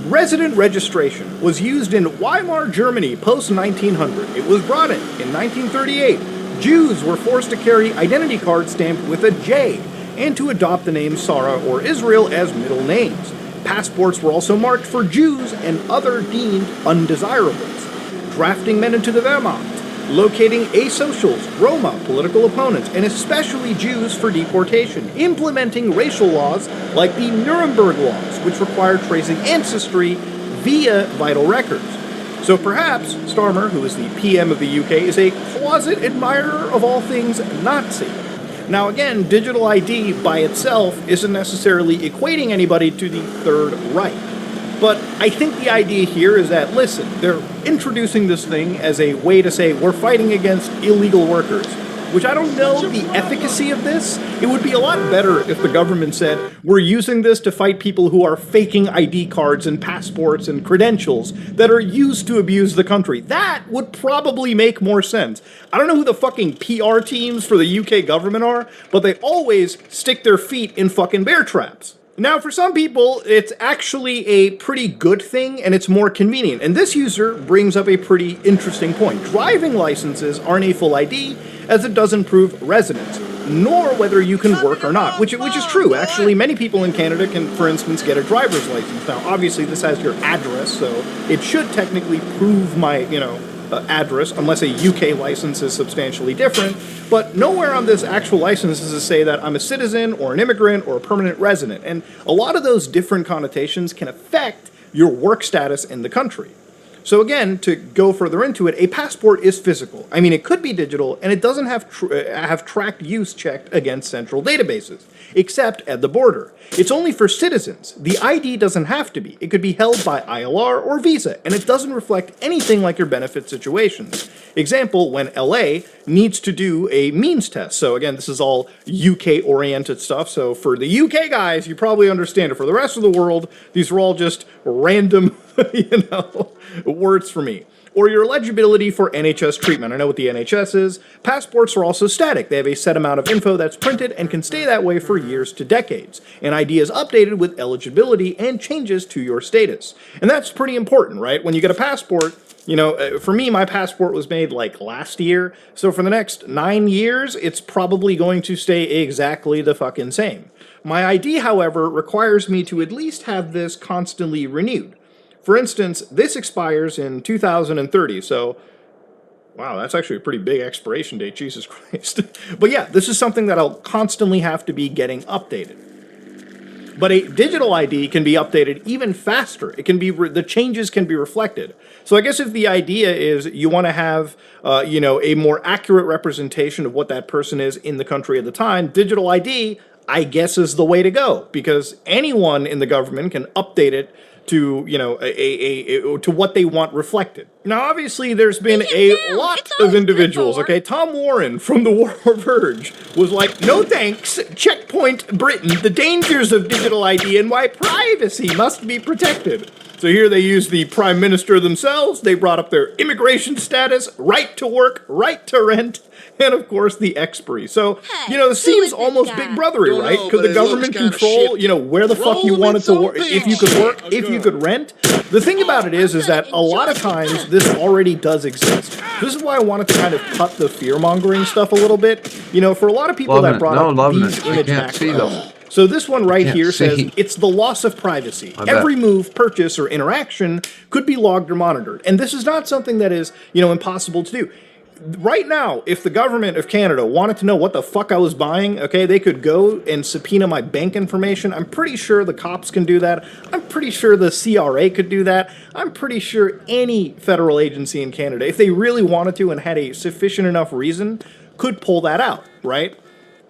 resident registration was used in Weimar, Germany, post-1900. It was brought in 1938. Jews were forced to carry identity cards stamped with a J, and to adopt the name Sarah or Israel as middle names. Passports were also marked for Jews and other deemed undesirables. Drafting men into the Wehrmacht, locating asocials, Roma, political opponents, and especially Jews for deportation, implementing racial laws like the Nuremberg laws, which require tracing ancestry via vital records. So perhaps Starmer, who is the PM of the UK, is a closet admirer of all things Nazi. Now again, digital ID by itself isn't necessarily equating anybody to the Third Reich. But I think the idea here is that, listen, they're introducing this thing as a way to say we're fighting against illegal workers, which I don't know the efficacy of this. It would be a lot better if the government said, we're using this to fight people who are faking ID cards and passports and credentials that are used to abuse the country. That would probably make more sense. I don't know who the fucking PR teams for the UK government are, but they always stick their feet in fucking bear traps. Now, for some people, it's actually a pretty good thing, and it's more convenient. And this user brings up a pretty interesting point. Driving licenses aren't a full ID, as it doesn't prove residence, nor whether you can work or not, which is true. Actually, many people in Canada can, for instance, get a driver's license. Now, obviously, this has your address, so it should technically prove my, address, unless a UK license is substantially different. But nowhere on this actual license does it say that I'm a citizen or an immigrant or a permanent resident. And a lot of those different connotations can affect your work status in the country. So again, to go further into it, a passport is physical. I mean, it could be digital, and it doesn't have tracked use checked against central databases, except at the border. It's only for citizens. The ID doesn't have to be. It could be held by ILR or Visa, and it doesn't reflect anything like your benefit situations. Example, when LA needs to do a means test. So again, this is all UK-oriented stuff. So for the UK guys, you probably understand it. For the rest of the world, these are all just random, words for me. Or your eligibility for NHS treatment. I know what the NHS is. Passports are also static. They have a set amount of info that's printed and can stay that way for years to decades. An ID is updated with eligibility and changes to your status. And that's pretty important, right? When you get a passport, For me, my passport was made like last year, so for the next 9 years, it's probably going to stay exactly the fucking same. My ID, however, requires me to at least have this constantly renewed. For instance, this expires in 2030, so wow, that's actually a pretty big expiration date, Jesus Christ. But yeah, this is something that I'll constantly have to be getting updated. But a digital ID can be updated even faster. It can be the changes can be reflected. So I guess if the idea is you want to have, a more accurate representation of what that person is in the country at the time, digital ID, I guess, is the way to go, because anyone in the government can update it to, to what they want reflected. Now, obviously, there's been a lot of individuals, okay? Tom Warren from the War Verge was like, no thanks, checkpoint Britain, the dangers of digital ID and why privacy must be protected. So here they use the Prime Minister themselves, they brought up their immigration status, right to work, right to rent, and of course the expiry. So, it seems almost Big Brothery, right? Could the government control, where the fuck you wanted to work, if you could work, if you could rent? The thing about it is that a lot of times this already does exist. This is why I wanted to kind of cut the fear-mongering stuff a little bit. For a lot of people that brought up these image macros. So this one right here says, it's the loss of privacy. Every move, purchase, or interaction could be logged or monitored. And this is not something that is, impossible to do. Right now, if the government of Canada wanted to know what the fuck I was buying, okay, they could go and subpoena my bank information. I'm pretty sure the cops can do that. I'm pretty sure the CRA could do that. I'm pretty sure any federal agency in Canada, if they really wanted to and had a sufficient enough reason, could pull that out, right?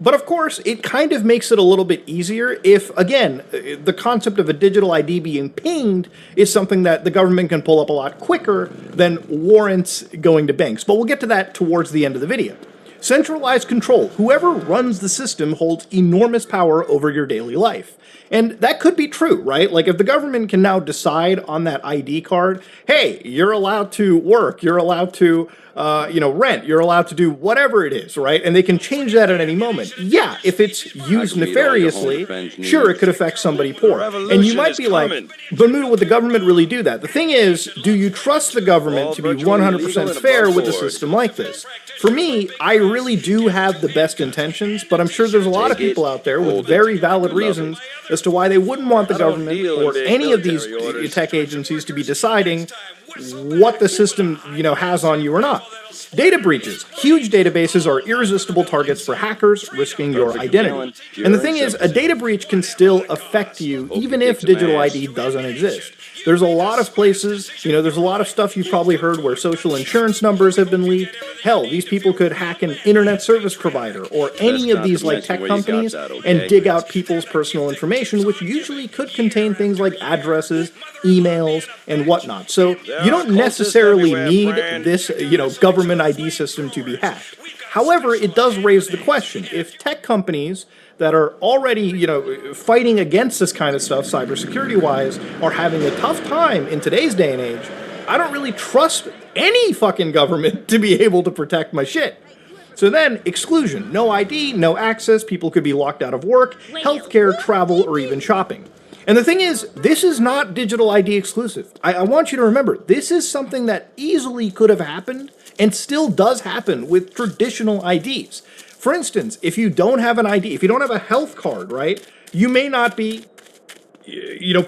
But of course, it kind of makes it a little bit easier if, again, the concept of a digital ID being pinged is something that the government can pull up a lot quicker than warrants going to banks. But we'll get to that towards the end of the video. Centralized control. Whoever runs the system holds enormous power over your daily life. And that could be true, right? Like if the government can now decide on that ID card, hey, you're allowed to work, you're allowed to rent, you're allowed to do whatever it is, right? And they can change that at any moment. Yeah, if it's used nefariously, sure, it could affect somebody poor. And you might be like, but would the government really do that? The thing is, do you trust the government to be 100% fair with a system like this? For me, I really do have the best intentions, but I'm sure there's a lot of people out there with very valid reasons as to why they wouldn't want the government or any of these tech agencies to be deciding what the system, has on you or not. Data breaches. Huge databases are irresistible targets for hackers, risking your identity. And the thing is, a data breach can still affect you even if digital ID doesn't exist. There's a lot of places, there's a lot of stuff you've probably heard where social insurance numbers have been leaked. Hell, these people could hack an internet service provider or any of these like tech companies and dig out people's personal information, which usually could contain things like addresses, emails, and whatnot. So you don't necessarily need this, government ID system to be hacked. However, it does raise the question, if tech companies that are already, fighting against this kind of stuff, cybersecurity-wise, are having a tough time in today's day and age, I don't really trust any fucking government to be able to protect my shit. So then, exclusion. No ID, no access, people could be locked out of work, healthcare, travel, or even shopping. And the thing is, this is not digital ID exclusive. I want you to remember, this is something that easily could have happened and still does happen with traditional IDs. For instance, if you don't have an ID, if you don't have a health card, right, you may not be,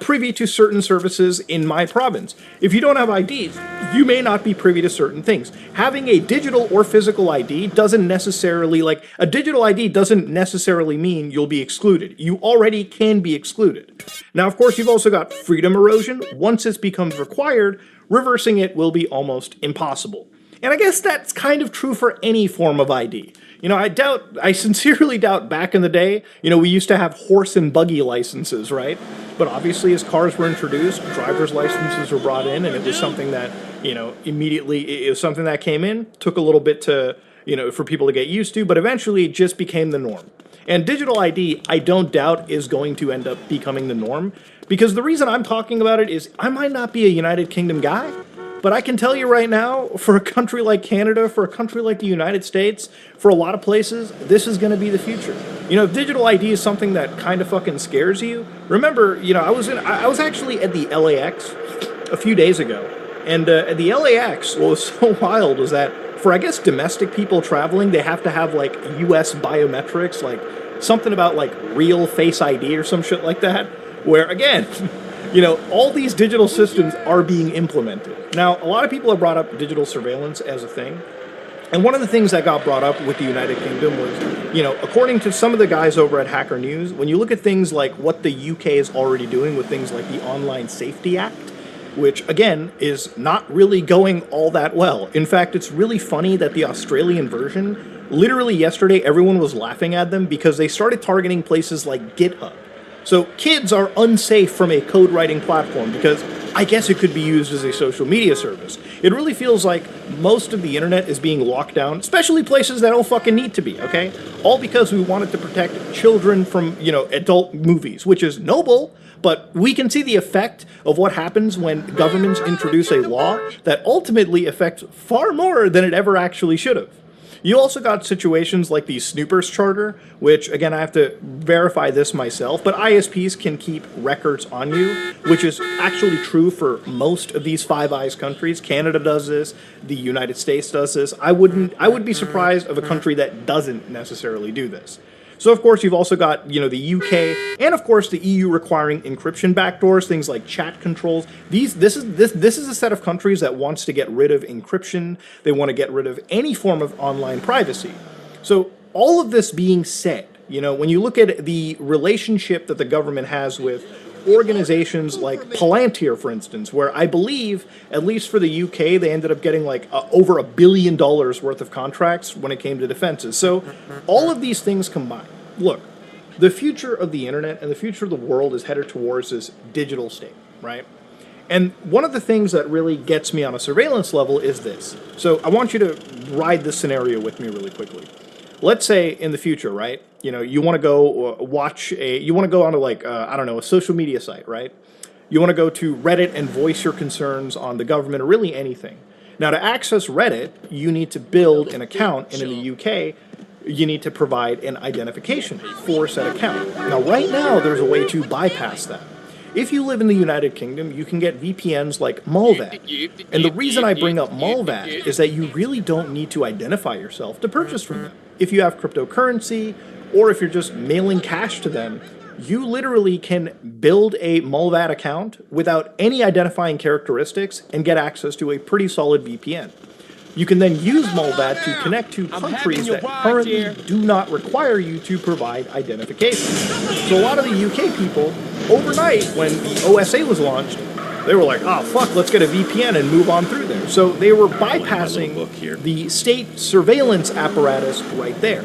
privy to certain services in my province. If you don't have IDs, you may not be privy to certain things. Having a digital or physical ID doesn't necessarily, a digital ID doesn't necessarily mean you'll be excluded. You already can be excluded. Now, of course, you've also got freedom erosion. Once it becomes required, reversing it will be almost impossible. And I guess that's kind of true for any form of ID. I sincerely doubt back in the day, we used to have horse and buggy licenses, right? But obviously as cars were introduced, driver's licenses were brought in, and it was something that, immediately, it was something that came in, took a little bit to, for people to get used to, but eventually it just became the norm. And digital ID, I don't doubt, is going to end up becoming the norm, because the reason I'm talking about it is I might not be a United Kingdom guy, but I can tell you right now, for a country like Canada, for a country like the United States, for a lot of places, this is going to be the future. If digital ID is something that kind of fucking scares you, remember, I was actually at the LAX a few days ago, And at the LAX, what was so wild was that for, I guess, domestic people traveling, they have to have, like, U.S. biometrics, like, something about, like, real Face ID or some shit like that, where, again, you know, all these digital systems are being implemented. Now, a lot of people have brought up digital surveillance as a thing, and one of the things that got brought up with the United Kingdom was, you know, according to some of the guys over at Hacker News, when you look at things like what the UK is already doing with things like the Online Safety Act, which, again, is not really going all that well. In fact, it's really funny that the Australian version, literally yesterday, everyone was laughing at them because they started targeting places like GitHub. So kids are unsafe from a code writing platform because I guess it could be used as a social media service. It really feels like most of the internet is being locked down, especially places that don't fucking need to be, okay? All because we wanted to protect children from, you know, adult movies, which is noble, but we can see the effect of what happens when governments introduce a law that ultimately affects far more than it ever actually should have. You also got situations like the Snoopers Charter, which, again, I have to verify this myself, but ISPs can keep records on you, which is actually true for most of these Five Eyes countries. Canada does this, the United States does this. I would be surprised of a country that doesn't necessarily do this. So, of course, you've also got, you know, the UK and, of course, the EU requiring encryption backdoors, things like chat controls. This is a set of countries that wants to get rid of encryption. They want to get rid of any form of online privacy. So, all of this being said, you know, when you look at the relationship that the government has with organizations like Palantir, for instance, where I believe, at least for the UK, they ended up getting like over $1 billion worth of contracts when it came to defenses. So all of these things combined. Look, the future of the internet and the future of the world is headed towards this digital state, right? And one of the things that really gets me on a surveillance level is this. So I want you to ride this scenario with me really quickly. Let's say in the future, right? You know, you want to go you want to go onto like, I don't know, a social media site, right? You want to go to Reddit and voice your concerns on the government or really anything. Now, to access Reddit, you need to build an account, and in the UK, you need to provide an identification for said account. Now, right now, there's a way to bypass that. If you live in the United Kingdom, you can get VPNs like Mulvad. And the reason I bring up Mulvad is that you really don't need to identify yourself to purchase from them. If you have cryptocurrency, or if you're just mailing cash to them, you literally can build a Mulvad account without any identifying characteristics and get access to a pretty solid VPN. You can then use Mulvad to connect to countries that currently do not require you to provide identification. So a lot of the UK people, overnight, when the OSA was launched, they were like, oh, fuck, let's get a VPN and move on through there. So they were bypassing the state surveillance apparatus right there.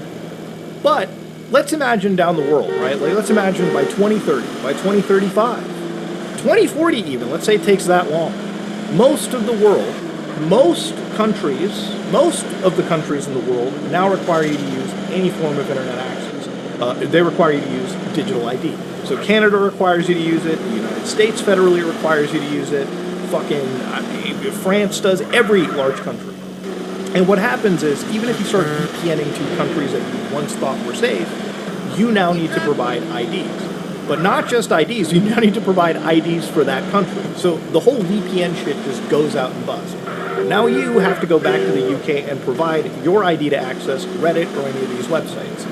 But let's imagine down the world, right? Like, let's imagine by 2030, by 2035, 2040 even, let's say it takes that long. Most of the world, most of the countries in the world now require you to use any form of internet access. They require you to use digital ID. So Canada requires you to use it, the United States federally requires you to use it, France does, every large country. And what happens is, even if you start VPNing to countries that you once thought were safe, you now need to provide IDs. But not just IDs, you now need to provide IDs for that country. So the whole VPN shit just goes out and busts. Now you have to go back to the UK and provide your ID to access Reddit or any of these websites.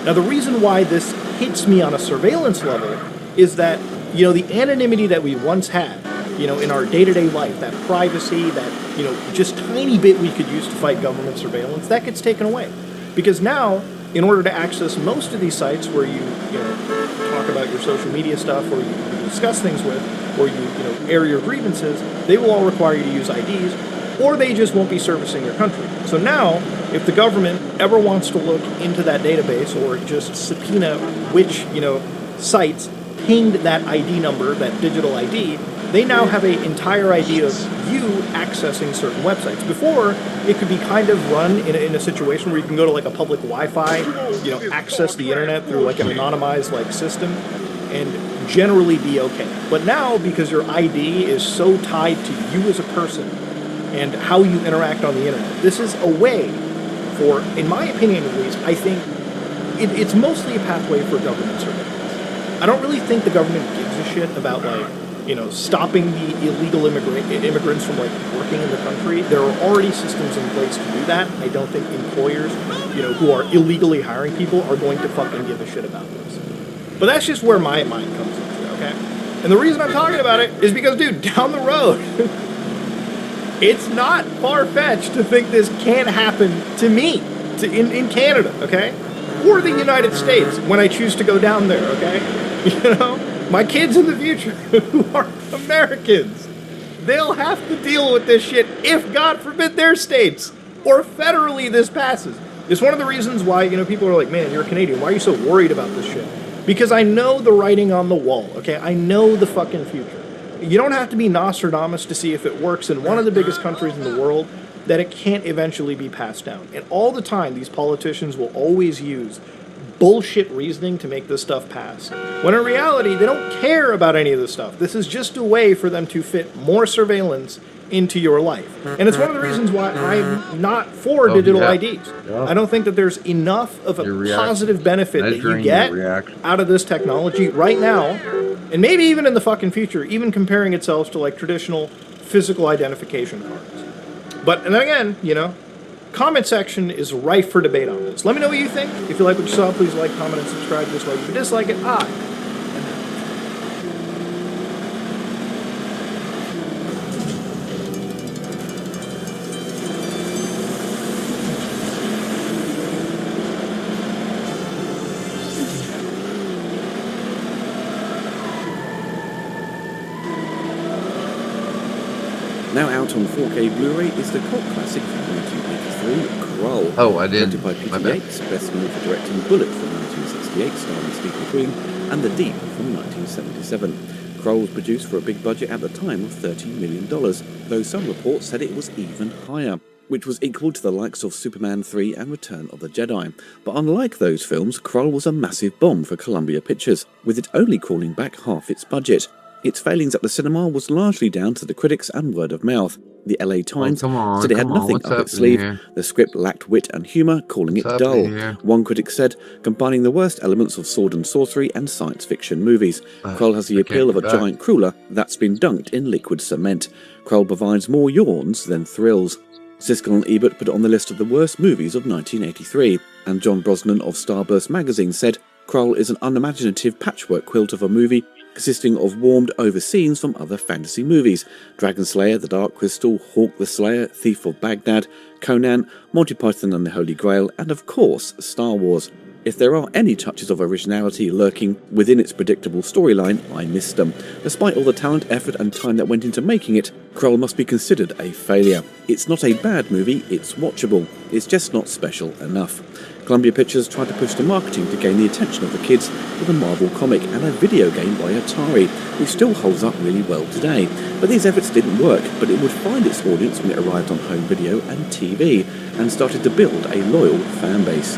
Now the reason why this hits me on a surveillance level is that, you know, the anonymity that we once had, you know, in our day-to-day life, that privacy, that, you know, just tiny bit we could use to fight government surveillance, that gets taken away. Because now, in order to access most of these sites where you know, talk about your social media stuff, or you discuss things with, or you know, air your grievances, they will all require you to use IDs, or they just won't be servicing your country. So now, if the government ever wants to look into that database or just subpoena which, you know, sites pinged that ID number, that digital ID, they now have an entire idea of you accessing certain websites. Before, it could be kind of run in a situation where you can go to like a public Wi-Fi, you know, access the internet through like an anonymized like system, and generally be okay. But now, because your ID is so tied to you as a person and how you interact on the internet, this is a way for, in my opinion at least, I think it's mostly a pathway for government surveillance. I don't really think the government gives a shit about like stopping the illegal immigrants from like working in the country. There are already systems in place to do that. I don't think employers, who are illegally hiring people are going to fucking give a shit about this. But that's just where my mind comes into, okay? And the reason I'm talking about it is because, dude, down the road, it's not far-fetched to think this can't happen to me in Canada, okay? Or the United States when I choose to go down there, okay? My kids in the future who are Americans, they'll have to deal with this shit if, God forbid, their states or federally this passes. It's one of the reasons why, people are like, man, you're a Canadian. Why are you so worried about this shit? Because I know the writing on the wall, okay? I know the fucking future. You don't have to be Nostradamus to see if it works in one of the biggest countries in the world that it can't eventually be passed down. And all the time, these politicians will always use bullshit reasoning to make this stuff pass. When in reality, they don't care about any of this stuff. This is just a way for them to fit more surveillance into your life. And it's one of the reasons why I'm not for digital IDs. I don't think that there's enough of a positive benefit that you get out of this technology right now, and maybe even in the fucking future, even comparing itself to like traditional physical identification cards. But, and again, comment section is rife for debate on this. Let me know what you think. If you like what you saw, please like, comment, and subscribe. Dislike if you dislike it. Now out on 4K Blu-ray is the cult classic from 1983, KRULL. Oh, I did. Directed by Peter Yates, best known for directing Bullet from 1968, starring Steve McQueen, and The Deep from 1977. KRULL was produced for a big budget at the time of $30 million, though some reports said it was even higher, which was equal to the likes of Superman 3 and Return of the Jedi. But unlike those films, KRULL was a massive bomb for Columbia Pictures, with it only crawling back half its budget. Its failings at the cinema was largely down to the critics and word of mouth. The LA Times said it had nothing up its sleeve, the script lacked wit and humour, calling it dull. One critic said, combining the worst elements of sword and sorcery and science fiction movies. KRULL has the appeal of a giant cruller that's been dunked in liquid cement. KRULL provides more yawns than thrills. Siskel and Ebert put it on the list of the worst movies of 1983, and John Brosnan of Starburst magazine said, KRULL is an unimaginative patchwork quilt of a movie consisting of warmed-over scenes from other fantasy movies: Dragon Slayer, The Dark Crystal, Hawk the Slayer, Thief of Baghdad, Conan, Monty Python and the Holy Grail, and of course, Star Wars. If there are any touches of originality lurking within its predictable storyline, I missed them. Despite all the talent, effort and time that went into making it, KRULL must be considered a failure. It's not a bad movie, it's watchable. It's just not special enough. Columbia Pictures tried to push the marketing to gain the attention of the kids with a Marvel comic and a video game by Atari, which still holds up really well today. But these efforts didn't work, but it would find its audience when it arrived on home video and TV, and started to build a loyal fan base.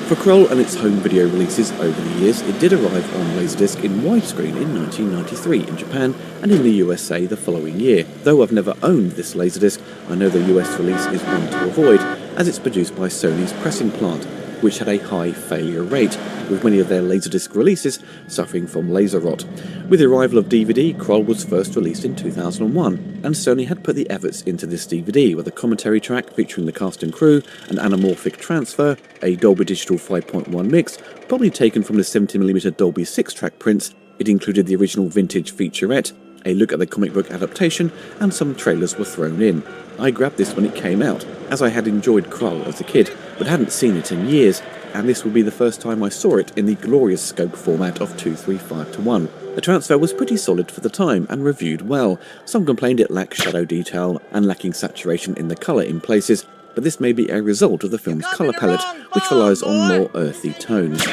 For KRULL and its home video releases over the years, it did arrive on Laserdisc in widescreen in 1993 in Japan and in the USA the following year. Though I've never owned this Laserdisc, I know the US release is one to avoid, as it's produced by Sony's pressing plant, which had a high failure rate, with many of their Laserdisc releases suffering from laser rot. With the arrival of DVD, KRULL was first released in 2001, and Sony had put the efforts into this DVD with a commentary track featuring the cast and crew, an anamorphic transfer, a Dolby Digital 5.1 mix, probably taken from the 70mm Dolby 6-track prints. It included the original vintage featurette, a look at the comic book adaptation, and some trailers were thrown in. I grabbed this when it came out, as I had enjoyed KRULL as a kid, but hadn't seen it in years, and this would be the first time I saw it in the glorious scope format of 2:3:5:1. The transfer was pretty solid for the time and reviewed well. Some complained it lacked shadow detail and lacking saturation in the colour in places, but this may be a result of the film's colour palette, which relies on more earthy tones.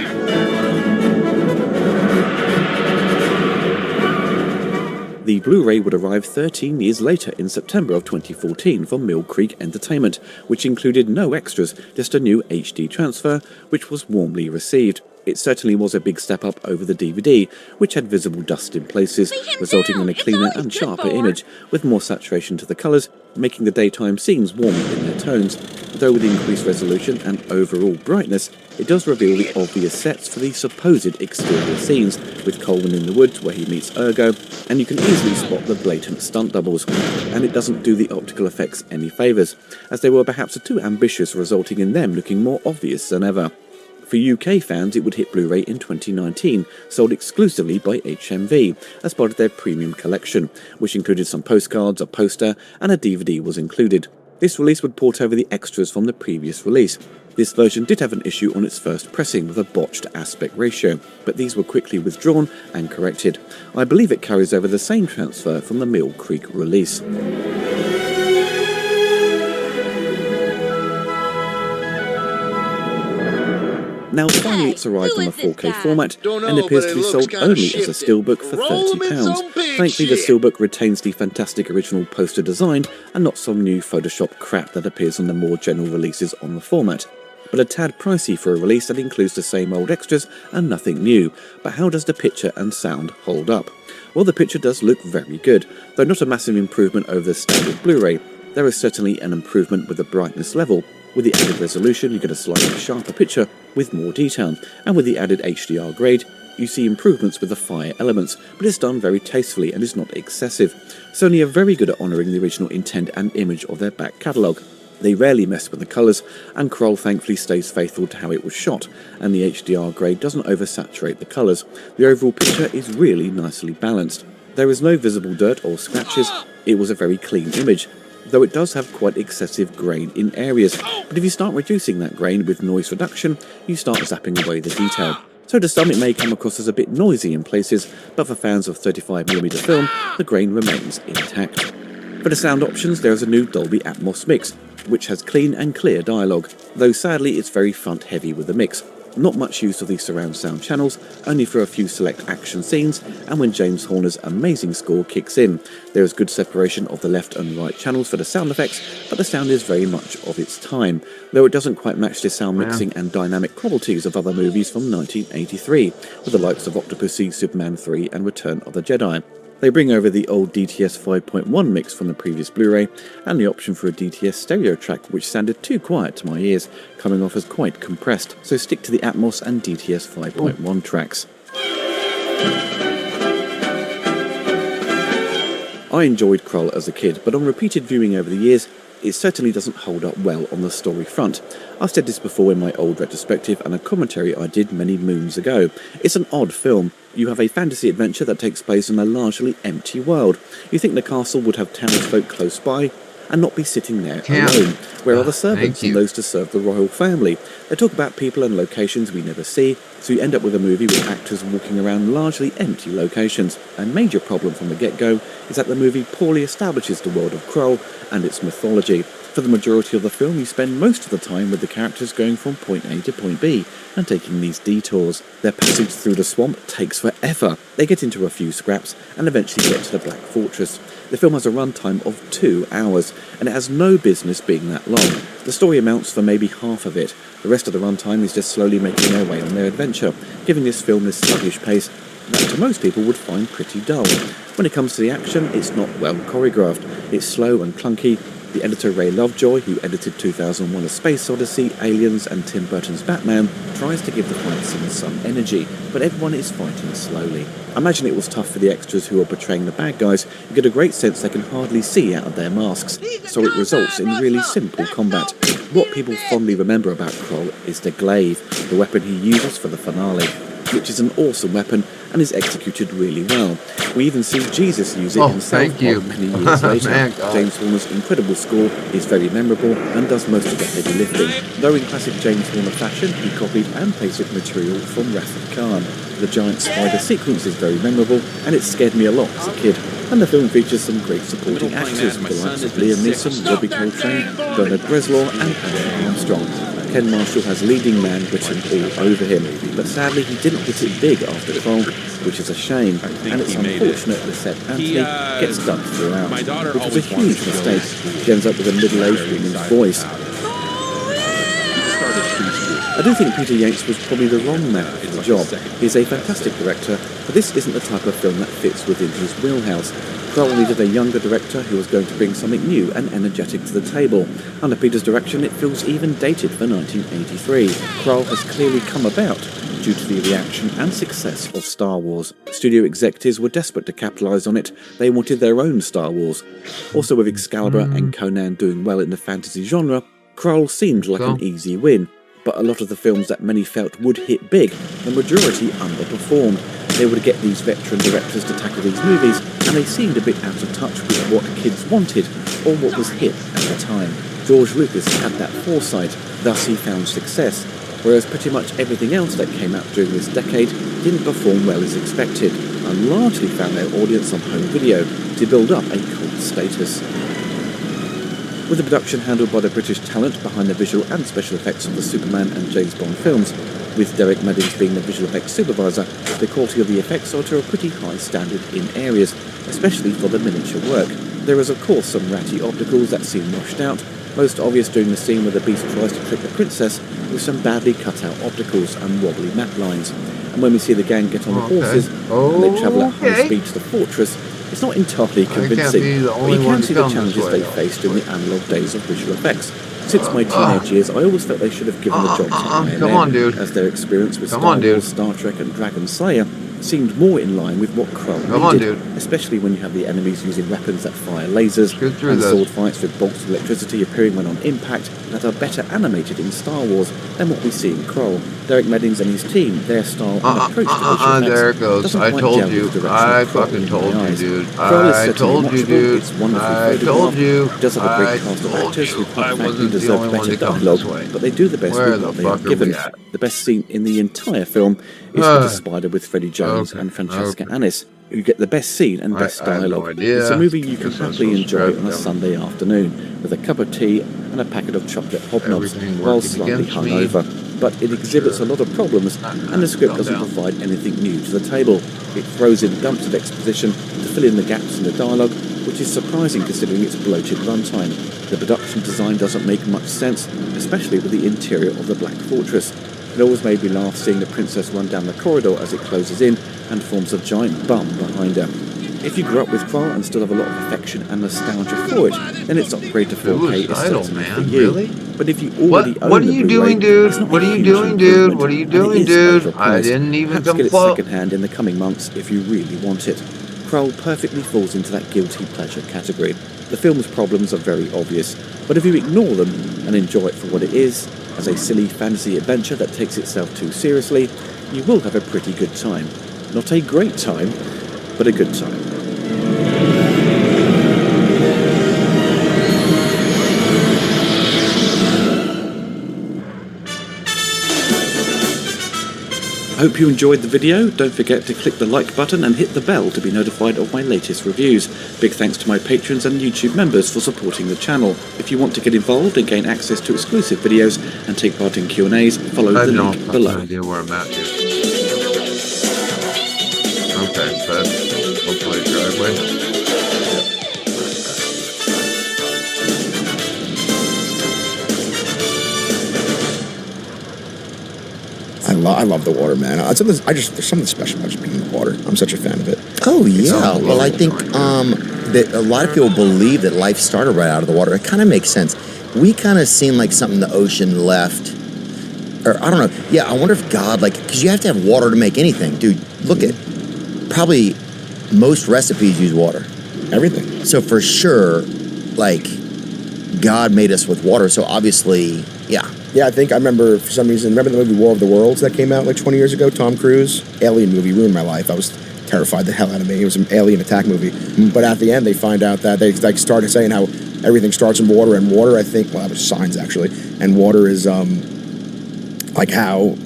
The Blu-ray would arrive 13 years later in September of 2014 from Mill Creek Entertainment, which included no extras, just a new HD transfer, which was warmly received. It certainly was a big step up over the DVD, which had visible dust in places, resulting in a cleaner and sharper image, with more saturation to the colours, making the daytime scenes warmer in their tones. The though with increased resolution and overall brightness, it does reveal the obvious sets for the supposed exterior scenes, with Coleman in the woods where he meets Ergo, and you can easily spot the blatant stunt doubles. And it doesn't do the optical effects any favours, as they were perhaps too ambitious, resulting in them looking more obvious than ever. For UK fans, it would hit Blu-ray in 2019, sold exclusively by HMV, as part of their premium collection, which included some postcards, a poster, and a DVD was included. This release would port over the extras from the previous release. This version did have an issue on its first pressing with a botched aspect ratio, but these were quickly withdrawn and corrected. I believe it carries over the same transfer from the Mill Creek release. Now finally it's arrived on the 4K format and appears to be sold only as a steelbook for £30. Thankfully the steelbook retains the fantastic original poster design and not some new Photoshop crap that appears on the more general releases on the format. But a tad pricey for a release that includes the same old extras and nothing new. But how does the picture and sound hold up? Well, the picture does look very good, though not a massive improvement over the standard Blu-ray. There is certainly an improvement with the brightness level. With the added resolution, you get a slightly sharper picture with more detail, and with the added HDR grade, you see improvements with the fire elements, but it's done very tastefully and is not excessive. Sony are very good at honouring the original intent and image of their back catalogue. They rarely mess with the colours, and KRULL thankfully stays faithful to how it was shot, and the HDR grade doesn't oversaturate the colours. The overall picture is really nicely balanced. There is no visible dirt or scratches. It was a very clean image, though it does have quite excessive grain in areas, but if you start reducing that grain with noise reduction, you start zapping away the detail. So to some it may come across as a bit noisy in places, but for fans of 35mm film, the grain remains intact. For the sound options, there is a new Dolby Atmos mix, which has clean and clear dialogue, though sadly it's very front heavy with the mix. Not much use of the surround sound channels, only for a few select action scenes and when James Horner's amazing score kicks in. There is good separation of the left and right channels for the sound effects, but the sound is very much of its time, though it doesn't quite match the sound mixing and dynamic qualities of other movies from 1983, with the likes of Octopussy, Superman 3 and Return of the Jedi. They bring over the old DTS 5.1 mix from the previous Blu-ray, and the option for a DTS stereo track which sounded too quiet to my ears, coming off as quite compressed, so stick to the Atmos and DTS 5.1 tracks. I enjoyed KRULL as a kid, but on repeated viewing over the years, it certainly doesn't hold up well on the story front. I've said this before in my old retrospective and a commentary I did many moons ago. It's an odd film. You have a fantasy adventure that takes place in a largely empty world. You think the castle would have townsfolk close by and not be sitting there alone. Where are the servants and those to serve the royal family? They talk about people and locations we never see, so you end up with a movie with actors walking around largely empty locations. A major problem from the get-go is that the movie poorly establishes the world of KRULL and its mythology. For the majority of the film, you spend most of the time with the characters going from point A to point B and taking these detours. Their passage through the swamp takes forever. They get into a few scraps and eventually get to the Black Fortress. The film has a runtime of 2 hours, and it has no business being that long. The story amounts for maybe half of it. The rest of the runtime is just slowly making their way on their adventure, giving this film this sluggish pace that to most people would find pretty dull. When it comes to the action, it's not well choreographed. It's slow and clunky. The editor Ray Lovejoy, who edited 2001: A Space Odyssey, Aliens and Tim Burton's Batman, tries to give the fight scenes some energy, but everyone is fighting slowly. I imagine it was tough for the extras who are portraying the bad guys, who get a great sense they can hardly see out of their masks, so it results in really simple combat. What people fondly remember about KRULL is the glaive, the weapon he uses for the finale, which is an awesome weapon and is executed really well. We even see Jesus use it himself many years later. James Horner's incredible score is very memorable and does most of the heavy lifting, though in classic James Horner fashion he copied and pasted material from Wrath of Khan. The giant spider sequence is very memorable and it scared me a lot as a kid. And the film features some great supporting actors, the likes of Liam Neeson, Robbie Coltrane, Bernard Bresslaw and Anthony Armstrong. Ken Marshall has leading man written all over him, but sadly he didn't hit it big after KRULL, which is a shame, and it's unfortunate that Seth Anthony gets dubbed throughout, which was a huge mistake. He ends up with a middle-aged woman's voice. I do think Peter Yates was probably the wrong man for the job. He's a fantastic director, but this isn't the type of film that fits within his wheelhouse. KRULL needed a younger director who was going to bring something new and energetic to the table. Under Peter's direction, it feels even dated for 1983. KRULL has clearly come about due to the reaction and success of Star Wars. Studio executives were desperate to capitalise on it. They wanted their own Star Wars. Also, with Excalibur and Conan doing well in the fantasy genre, KRULL seemed like an easy win. But a lot of the films that many felt would hit big, the majority underperformed. They would get these veteran directors to tackle these movies, and they seemed a bit out of touch with what kids wanted, or what was hip at the time. George Lucas had that foresight, thus he found success, whereas pretty much everything else that came out during this decade didn't perform well as expected, and largely found their audience on home video to build up a cult status. With the production handled by the British talent behind the visual and special effects of the Superman and James Bond films, with Derek Meddings being the visual effects supervisor, the quality of the effects are to a pretty high standard in areas, especially for the miniature work. There is of course some ratty opticals that seem washed out, most obvious during the scene where the Beast tries to trick the princess with some badly cut out opticals and wobbly map lines. And when we see the gang get on the horses and they travel at high speed to the fortress, it's not entirely convincing, but you can see the challenges they faced during the analogue days of visual effects. Since my teenage years, I always felt they should have given the job to IMM, as their experience with Star Wars, Star Trek and Dragon Slayer seemed more in line with what KRULL needed, especially when you have the enemies using weapons that fire lasers, and sword fights with bolts of electricity appearing when on impact that are better animated in Star Wars than what we see in KRULL. Derek Meddings and his team, their style and approach to visual effects there it goes. I told you. I fucking told you, dude. I told you, dude. It's wonderfully I told you. It does have a great cast of actors who quite frankly deserve better dialogue, but they do the best with what they are given. The best scene in the entire film is with the spider with Freddie Jones and Francesca Annis, who get the best scene and best dialogue. It's a movie you can happily enjoy on a Sunday afternoon with a cup of tea and a packet of chocolate hobnobs while slightly hungover. But it exhibits a lot of problems, and the script doesn't provide anything new to the table. It throws in dumps of exposition to fill in the gaps in the dialogue, which is surprising considering its bloated runtime. The production design doesn't make much sense, especially with the interior of the Black Fortress. It always made me laugh seeing the princess run down the corridor as it closes in and forms a giant bum behind her. If you grew up with KRULL and still have a lot of affection and nostalgia for it, then its upgrade to 4K is certainly for you. Really? But if you already own what are you doing, dude? What are you doing, dude? What are you doing, dude? I didn't even come get it close. secondhand in the coming months if you really want it. KRULL perfectly falls into that guilty pleasure category. The film's problems are very obvious, but if you ignore them and enjoy it for what it is, as a silly fantasy adventure that takes itself too seriously, you will have a pretty good time. Not a great time, but a good time. I hope you enjoyed the video. Don't forget to click the like button and hit the bell to be notified of my latest reviews. Big thanks to my patrons and YouTube members for supporting the channel. If you want to get involved and gain access to exclusive videos and take part in Q&As, follow the link below. I have no idea where I'm at, dude. Okay, so that's hopefully a driveway. I love the water, man. There's something special about just being in the water. I'm such a fan of it. Oh yeah. Well, I think that a lot of people believe that life started right out of the water. It kind of makes sense. We kind of seem like something the ocean left, or I don't know. Yeah, I wonder if God, because you have to have water to make anything, dude. Look at probably most recipes use water. Everything. So for sure, God made us with water. So obviously, yeah. Yeah, I remember, for some reason, remember the movie War of the Worlds that came out 20 years ago? Tom Cruise? Alien movie, ruined my life. I was terrified the hell out of me. It was an alien attack movie. But at the end, they find out that they started saying how everything starts in water, and water, I think, well, that was signs, actually. And water is, how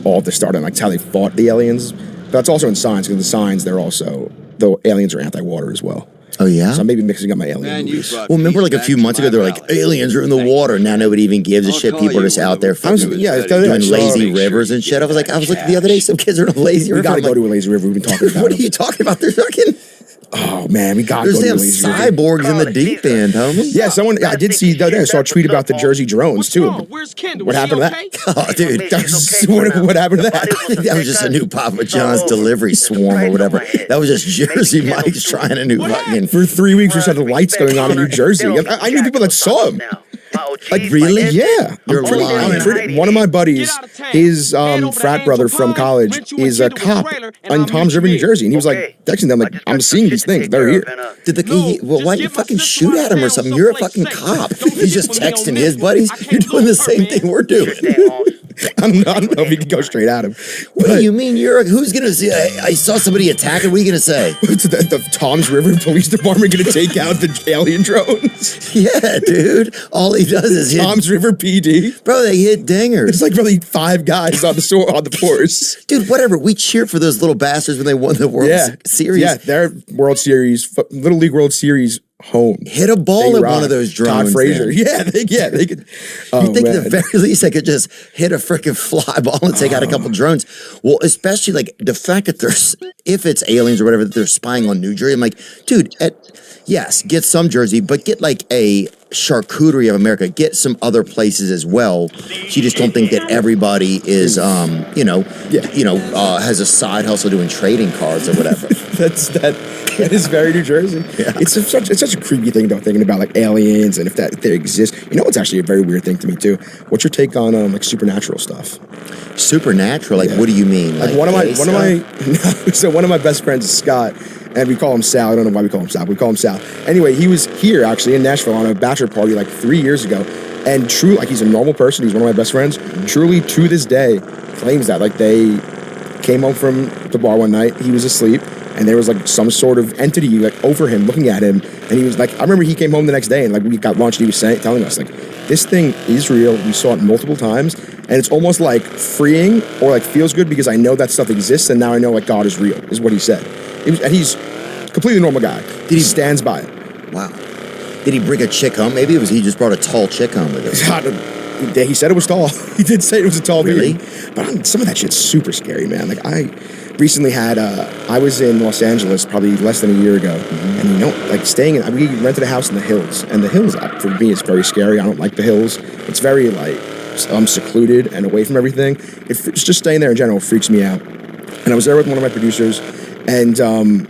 all this started, it's how they fought the aliens. But that's also in signs, because in the signs, the aliens are anti-water as well. Oh, yeah? So I'm maybe mixing up my alien movies. Well, remember a few months ago, they were like, aliens are in the water. Now nobody even gives a shit. People are just out there doing lazy rivers and shit. I was like the other day, some kids are in a lazy river. We gotta go to a lazy river. We've been talking about What are you talking about? They're fucking... Oh man, we got There's damn cyborgs in the deep end, homie. Yeah, I did see the other day. I saw a tweet about the Jersey drones too. What happened to that? Oh, dude, what happened to that? I think that was just a new Papa John's delivery swarm or whatever. That was just Jersey Mike's trying a new fucking. For 3 weeks, we saw the lights going on in New Jersey. I knew people that saw him. Like, really? Yeah. You're lying. One of my buddies, his frat brother from college, is a cop in Toms River, New Jersey. And he was like, texting them, like, I'm seeing these things. They're here. Well, why'd you fucking shoot at him or something? You're a fucking cop. He's just texting his buddies. You're doing the same thing we're doing. I don't know if you can go straight at him. What do you mean? Who's going to see? I saw somebody attacking. What are you going to say? The Toms River Police Department going to take out the alien drones? Yeah, dude. All he does is hit Toms River PD. Bro, they hit dingers. It's like really 5 guys on the force. Dude, whatever. We cheer for those little bastards when they won the World Series. Yeah, their World Series, Little League World Series home. Hit a ball at one of those drones. Todd Frazier. Yeah, they could. You think at the very least they could just hit a freaking fly ball and take out a couple drones. Well, especially like the fact that if it's aliens or whatever, that they're spying on New Jersey. I'm like, dude, yes, get some Jersey, but get like a charcuterie of America. Get some other places as well. You just don't think that everybody is, has a side hustle doing trading cards or whatever. That is very New Jersey. Yeah. It's such a creepy thing though, thinking about like aliens and if they exist. You know, it's actually a very weird thing to me too. What's your take on like supernatural stuff? Supernatural? Like, what do you mean? Like one of my best friends is Scott. And we call him Sal. I don't know why we call him Sal. We call him Sal. Anyway, he was here actually in Nashville on a bachelor party like 3 years ago. And true, like he's a normal person. He's one of my best friends. Truly, to this day, claims that like they came home from the bar one night. He was asleep, and there was like some sort of entity like over him, looking at him. And he was like, I remember he came home the next day, and like we got lunch, and he was telling us like, this thing is real. We saw it multiple times, and it's almost like freeing or like feels good because I know that stuff exists, and now I know like God is real. Is what he said. And he's a completely normal guy. He stands by it. Wow. Did he bring a chick home? Maybe he just brought a tall chick home with him. He said it was tall. He did say it was a tall really? Beauty. But some of that shit's super scary, man. Like I recently had, I was in Los Angeles probably less than a year ago. Mm-hmm. And like we rented a house in the hills. And the hills, for me, is very scary. I don't like the hills. It's very like, secluded and away from everything. It's just staying there in general freaks me out. And I was there with one of my producers. And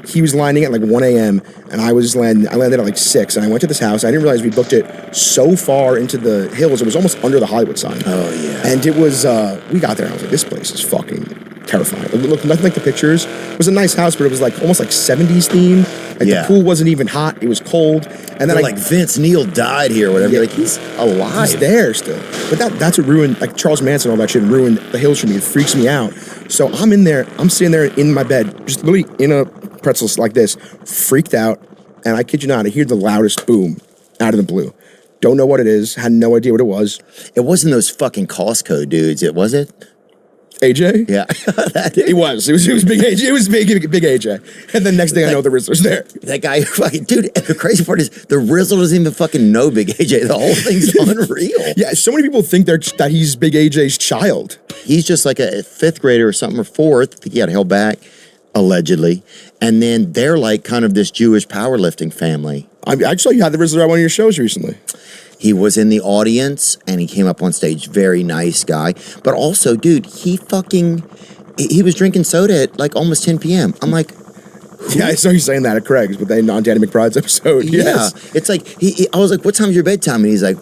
he was landing at like 1 a.m. and I landed at like 6. And I went to this house. I didn't realize we booked it so far into the hills. It was almost under the Hollywood sign. Oh, yeah. And it was, we got there and I was like, this place is fucking terrifying. It looked nothing like the pictures. It was a nice house, but it was like almost like 70s themed. Like the pool wasn't even hot. It was cold. And then like Vince Neil died here or whatever. Yeah, like he's alive. He's there still. But that's what ruined, like Charles Manson and all that shit ruined the hills for me. It freaks me out. So I'm in there, I'm sitting there in my bed, just literally in a pretzel like this, freaked out. And I kid you not, I hear the loudest boom out of the blue. Don't know what it is. Had no idea what it was. It wasn't those fucking Costco dudes, was it? AJ? Yeah. It was big AJ. It was big AJ. And then next thing I know, the Rizzler's there. That guy fucking, dude, the crazy part is the Rizzler doesn't even fucking know Big AJ. The whole thing's unreal. Yeah, so many people think that he's Big AJ's child. He's just like a 5th grader or something, or 4th. I think he got held back, allegedly. And then they're like kind of this Jewish powerlifting family. I saw you had the Rizzler at one of your shows recently. He was in the audience, and he came up on stage. Very nice guy. But also, dude, he was drinking soda at like almost 10 p.m. I'm like... Yeah, I saw you saying that at Craig's, but then on Danny McBride's episode. Yes. Yeah, it's like, I was like, what time's your bedtime? And he's like,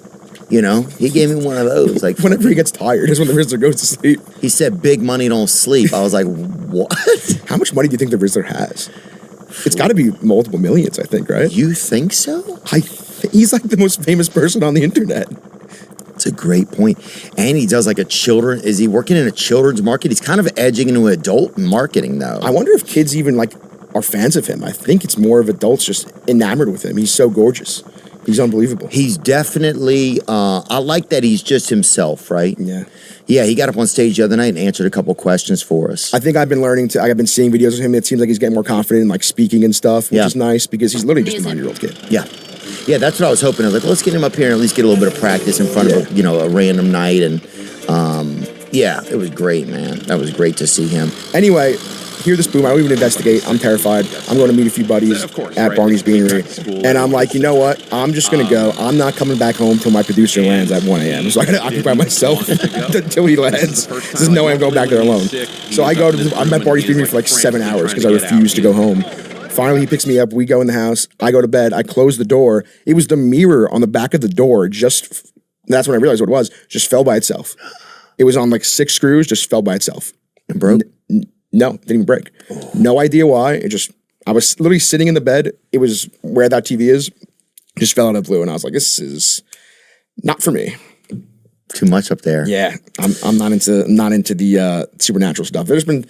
he gave me one of those. Like, whenever he gets tired is when the Rizzler goes to sleep. He said, big money don't sleep. I was like, what? How much money do you think the Rizzler has? It's got to be multiple millions, I think, right? You think so? He's like the most famous person on the internet. It's a great point. And he does like is he working in a children's market? He's kind of edging into adult marketing, though. I wonder if kids even like are fans of him. I think it's more of adults just enamored with him. He's so gorgeous. He's unbelievable. He's definitely, I like that he's just himself, right? Yeah. Yeah, he got up on stage the other night and answered a couple questions for us. I think I've been I've been seeing videos of him. It seems like he's getting more confident in like speaking and stuff, which is nice because he's literally just a 9-year-old kid. Yeah. Yeah, that's what I was hoping. I was like, let's get him up here and at least get a little bit of practice in front of a random night. And yeah, it was great, man. That was great to see him. Anyway, hear this boom. I don't even investigate. I'm terrified. I'm going to meet a few buddies at Barney's Beanery. And I'm like, you know what? I'm just going to go. I'm not coming back home till my producer lands at 1 a.m. So I got to occupy myself until he lands. There's no way I'm going back there alone. So I go to I'm at Barney's Beanery for like 7 hours because I refuse to go home. Finally, he picks me up. We go in the house. I go to bed. I close the door. It was the mirror on the back of the door. That's when I realized what it was. Just fell by itself. It was on like 6 screws. Just fell by itself. And broke? No, didn't even break. No idea why. I was literally sitting in the bed. It was where that TV is. Just fell out of the blue, and I was like, "This is not for me." Too much up there. Yeah, I'm not into the supernatural stuff. There's been.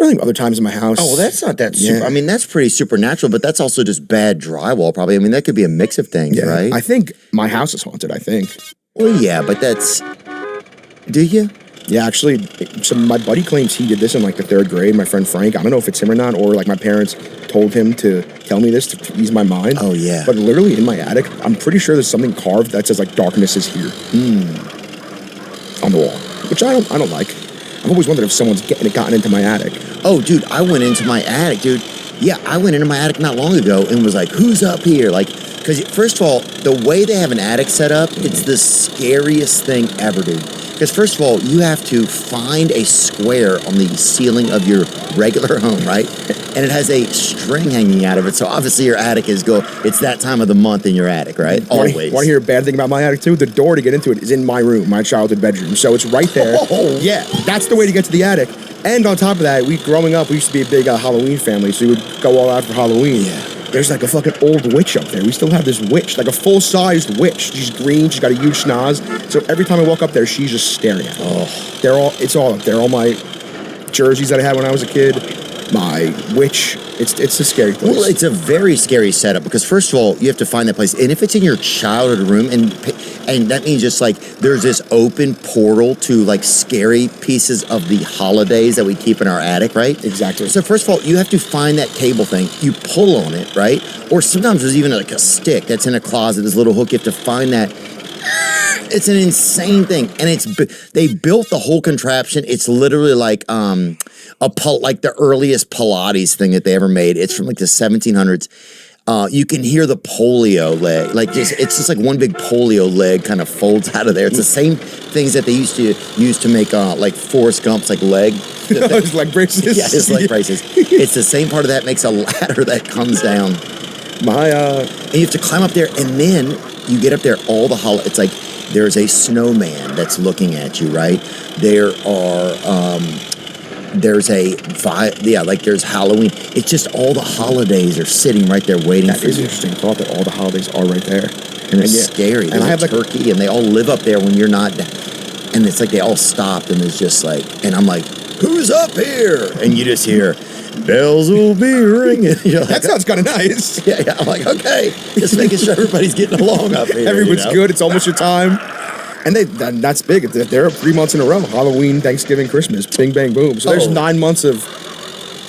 I think other times in my house. Oh, well, that's not that super. I mean, that's pretty supernatural, but that's also just bad drywall, probably. I mean, that could be a mix of things, right? I think my house is haunted, I think. Well, yeah, but that's... Do you? Yeah, actually, so my buddy claims he did this in like the 3rd grade, my friend Frank. I don't know if it's him or not, or like my parents told him to tell me this to ease my mind. Oh, yeah. But literally in my attic, I'm pretty sure there's something carved that says like darkness is here. On the wall, which I don't like. I've always wondered if someone's gotten into my attic. Oh, dude, I went into my attic, dude. Yeah, I went into my attic not long ago and was like, who's up here? Like, because first of all, the way they have an attic set up, it's the scariest thing ever, dude. Because first of all, you have to find a square on the ceiling of your regular home, right? And it has a string hanging out of it. So obviously your attic it's that time of the month in your attic, right? Always. Want to hear a bad thing about my attic too? The door to get into it is in my room, my childhood bedroom. So it's right there. Oh. Yeah, that's the way to get to the attic. And on top of that, growing up, we used to be a big Halloween family. So we would go all out for Halloween. Yeah. There's like a fucking old witch up there. We still have this witch, like a full-sized witch. She's green. She's got a huge schnoz. So every time I walk up there, she's just staring at me. Oh. It's all up there. All my jerseys that I had when I was a kid, my witch. It's a scary place. Well, it's a very scary setup because first of all, you have to find that place. And if it's in your childhood room, and that means just like there's this open portal to like scary pieces of the holidays that we keep in our attic, right? Exactly. So first of all, you have to find that cable thing. You pull on it, right? Or sometimes there's even like a stick that's in a closet, this little hook. You have to find that. It's an insane thing, and they built the whole contraption. It's literally like like the earliest Pilates thing that they ever made. It's from like the 1700s. You can hear the polio leg, it's just like one big polio leg kind of folds out of there. It's the same things that they used to use to make like Forrest Gump's like leg. His leg braces. Yeah, his leg braces. It's the same part of that makes a ladder that comes down. And you have to climb up there, and then you get up there. It's like. There's a snowman that's looking at you, right? There's Halloween. It's just all the holidays are sitting right there waiting for you. That is an interesting thought that all the holidays are right there. And it's scary. There's I have turkey, and they all live up there when you're not. And it's like they all stopped, and it's just like, and I'm like, who's up here? And you just hear, bells will be ringing. That sounds kind of nice. Yeah. I'm like, okay, just making sure everybody's getting along up here. Everyone's good. It's almost your time. And that's big. They're 3 months in a row. Halloween, Thanksgiving, Christmas. Bing, bang, boom. So there's 9 months of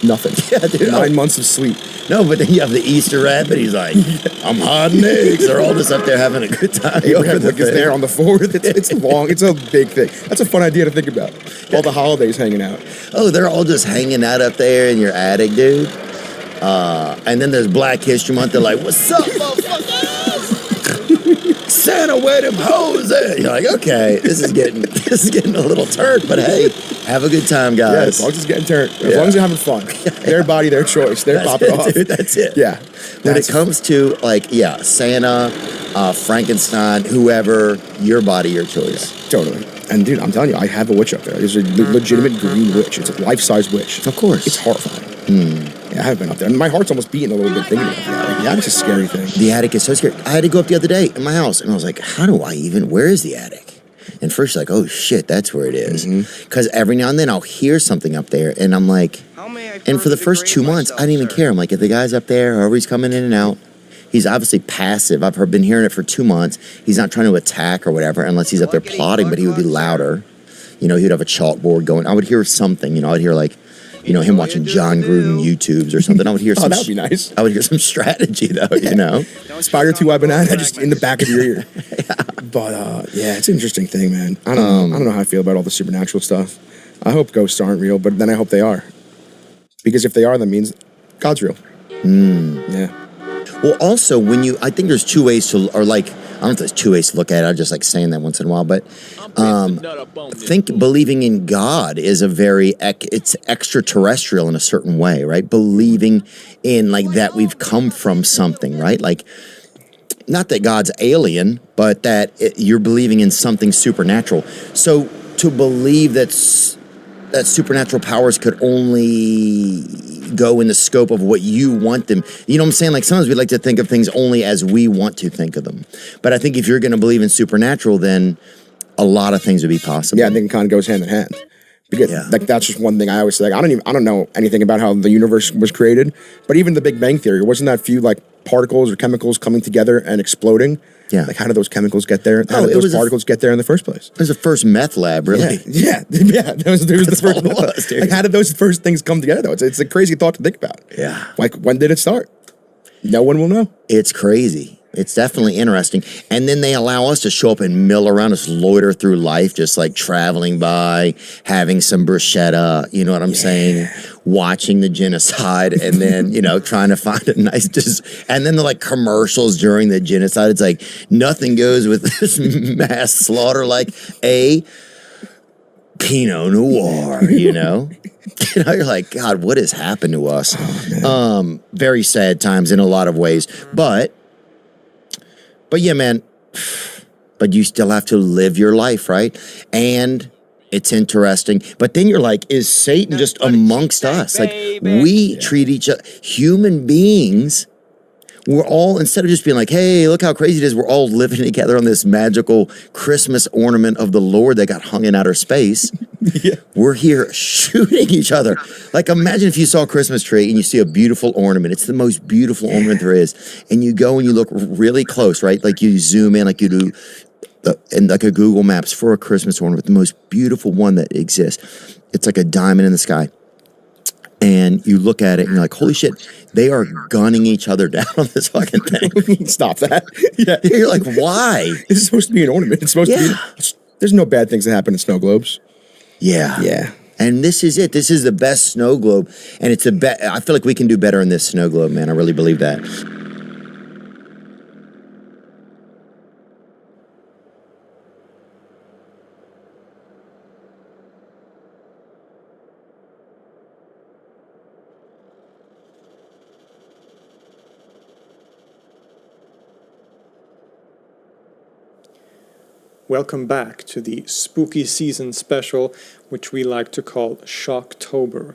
nothing. Yeah, dude. 9 months of sleep. No, but then you have the Easter rabbit. He's like, I'm hiding eggs. They're all just up there having a good time. Abraham is there on the 4th. It's long. It's a big thing. That's a fun idea to think about. All the holidays hanging out. Oh, they're all just hanging out up there in your attic, dude. And then there's Black History Month. They're like, what's up, motherfuckers? Santa, where them hoes at? You're like, okay, this is getting a little turned, but hey, have a good time, guys. Yeah, as long as it's getting turned. As long as they're having fun. Their body, their choice. They're popping off. Dude, that's it. Yeah. When it comes to Santa, Frankenstein, whoever, your body, your choice. Yeah, totally. And dude, I'm telling you, I have a witch up there. There's a legitimate green witch. It's a life-size witch. Of course. It's horrifying. Yeah, I haven't been up there. And my heart's almost beating a little bit thinking about that. Like, the attic's a scary thing. The attic is so scary. I had to go up the other day in my house, and I was like, where is the attic? And first you're like, oh shit, that's where it is. Because every now and then I'll hear something up there, and I'm like, and for the first 2 months, I didn't even care. I'm like, if the guy's up there, however he's coming in and out, he's obviously passive. I've been hearing it for 2 months. He's not trying to attack or whatever, unless he's up there plotting, but he would be louder. He'd have a chalkboard going. I would hear something, I would hear like, him watching John Gruden YouTubes or something. I would hear some. That would be nice. I would hear some strategy though, Spider 2 banana just in the back of your ear. But it's an interesting thing, man. I don't know how I feel about all the supernatural stuff. I hope ghosts aren't real, but then I hope they are. Because if they are, that means God's real. Yeah. Well, also, I think there's two ways to, or like, I don't know if there's two ways to look at it. I just like saying that once in a while, but believing in God is it's extraterrestrial in a certain way, right? Believing in like that we've come from something, right? Like, not that God's alien, but that you're believing in something supernatural. So to believe that supernatural powers could only go in the scope of what you want them. You know what I'm saying? Like sometimes we like to think of things only as we want to think of them. But I think if you're going to believe in supernatural, then a lot of things would be possible. Yeah, I think it kind of goes hand in hand. Because like that's just one thing I always say. Like, I don't know anything about how the universe was created, but even the Big Bang Theory, wasn't that few like particles or chemicals coming together and exploding? Yeah. Like how did those chemicals get there? How did those particles get there in the first place? It was the first meth lab, really. Yeah. That was the first one. Like how did those first things come together though? It's a crazy thought to think about. Yeah. Like when did it start? No one will know. It's crazy. It's definitely interesting. And then they allow us to show up and mill around, just loiter through life, just like traveling by, having some bruschetta, you know what I'm saying? Watching the genocide and then, trying to find a nice, and then the like commercials during the genocide. It's like nothing goes with this mass slaughter like a Pinot Noir, you're like, God, what has happened to us? Very sad times in a lot of ways, but yeah, man, but you still have to live your life, right? And it's interesting. But then you're like, is Satan just amongst us? Like, we treat each other, human beings, we're all, instead of just being like, hey, look how crazy it is, we're all living together on this magical Christmas ornament of the Lord that got hung in outer space. We're here shooting each other. Like, imagine if you saw a Christmas tree and you see a beautiful ornament. It's the most beautiful ornament there is. And you go and you look really close, right? Like you zoom in like you do in like a Google Maps for a Christmas ornament, the most beautiful one that exists. It's like a diamond in the sky. And you look at it and you're like, holy shit, they are gunning each other down on this fucking thing. Stop that. Yeah. You're like, why? This is supposed to be an ornament. It's supposed to be. There's no bad things that happen in snow globes. Yeah. And this is it. This is the best snow globe. And it's I feel like we can do better in this snow globe, man. I really believe that. Welcome back to the spooky season special, which we like to call Shocktober.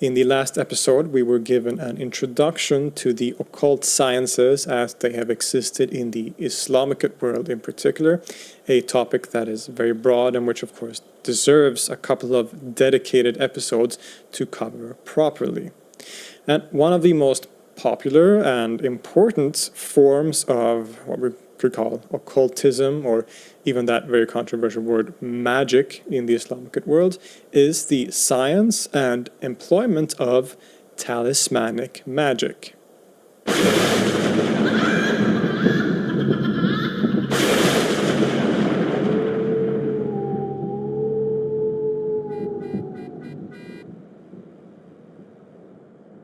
In the last episode, we were given an introduction to the occult sciences as they have existed in the Islamicate world in particular, a topic that is very broad and which of course deserves a couple of dedicated episodes to cover properly. And one of the most popular and important forms of what we could call occultism, or even that very controversial word magic in the Islamicate world, is the science and employment of talismanic magic.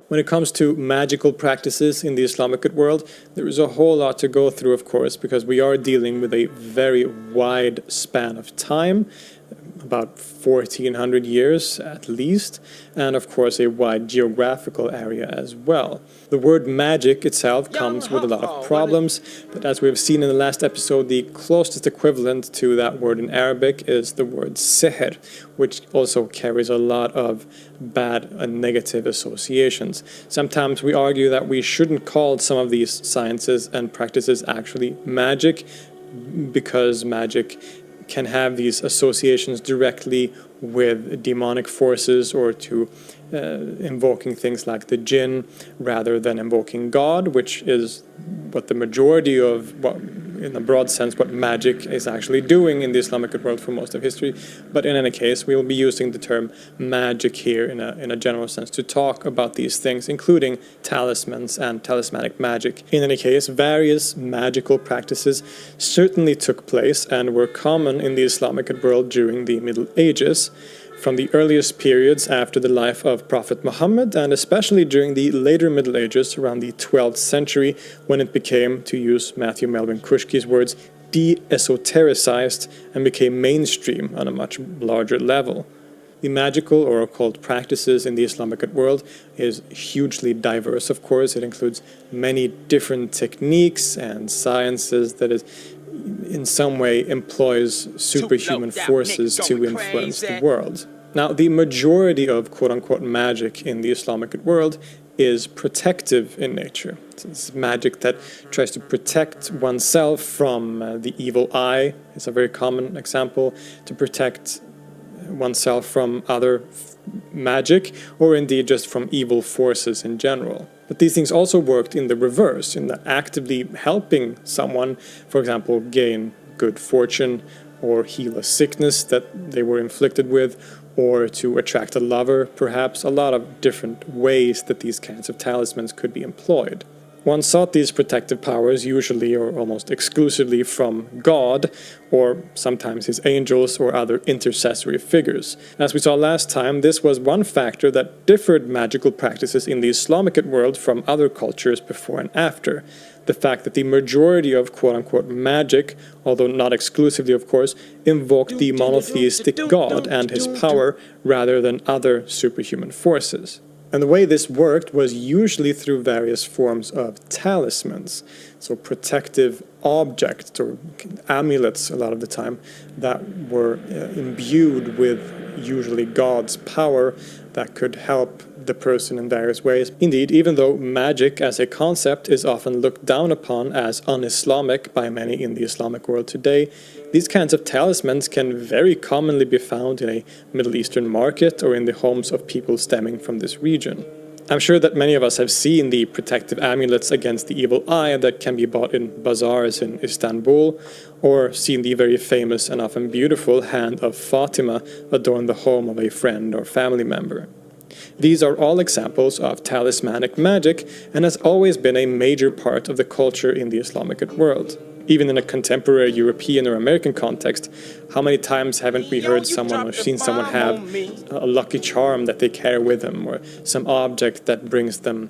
When it comes to magical practices in the Islamicate world, there is a whole lot to go through, of course, because we are dealing with a very wide span of time, about 1400 years at least, and of course a wide geographical area as well. The word magic itself comes with a lot of problems, but as we've seen in the last episode, the closest equivalent to that word in Arabic is the word sihr, which also carries a lot of bad and negative associations. Sometimes we argue that we shouldn't call some of these sciences and practices actually magic, because magic can have these associations directly with demonic forces or to invoking things like the jinn rather than invoking God, which is what the majority of, in a broad sense, what magic is actually doing in the Islamic world for most of history. But in any case, we will be using the term magic here in a general sense to talk about these things, including talismans and talismanic magic. In any case, various magical practices certainly took place and were common in the Islamic world during the Middle Ages. From the earliest periods after the life of Prophet Muhammad, and especially during the later Middle Ages around the 12th century, when it became, to use Matthew Melvin Kushki's words, de-esotericized and became mainstream on a much larger level. The magical or occult practices in the Islamicate world is hugely diverse, of course. It includes many different techniques and sciences that is in some way employs superhuman forces to influence the world. Now, the majority of quote-unquote magic in the Islamicate world is protective in nature. It's magic that tries to protect oneself from the evil eye. It's a very common example, to protect oneself from other magic, or indeed just from evil forces in general. But these things also worked in the reverse, in that actively helping someone, for example, gain good fortune, or heal a sickness that they were inflicted with, or to attract a lover, perhaps. A lot of different ways that these kinds of talismans could be employed. One sought these protective powers usually or almost exclusively from God, or sometimes his angels or other intercessory figures. As we saw last time, this was one factor that differed magical practices in the Islamicate world from other cultures before and after. The fact that the majority of quote-unquote magic, although not exclusively of course, invoked the monotheistic God and his power rather than other superhuman forces. And the way this worked was usually through various forms of talismans, so protective objects or amulets a lot of the time that were imbued with usually God's power that could help the person in various ways. Indeed, even though magic as a concept is often looked down upon as un-Islamic by many in the Islamic world today, these kinds of talismans can very commonly be found in a Middle Eastern market or in the homes of people stemming from this region. I'm sure that many of us have seen the protective amulets against the evil eye that can be bought in bazaars in Istanbul, or seen the very famous and often beautiful hand of Fatima adorn the home of a friend or family member. These are all examples of talismanic magic and has always been a major part of the culture in the Islamicate world. Even in a contemporary European or American context, how many times haven't we heard someone or seen someone have a lucky charm that they carry with them, or some object that brings them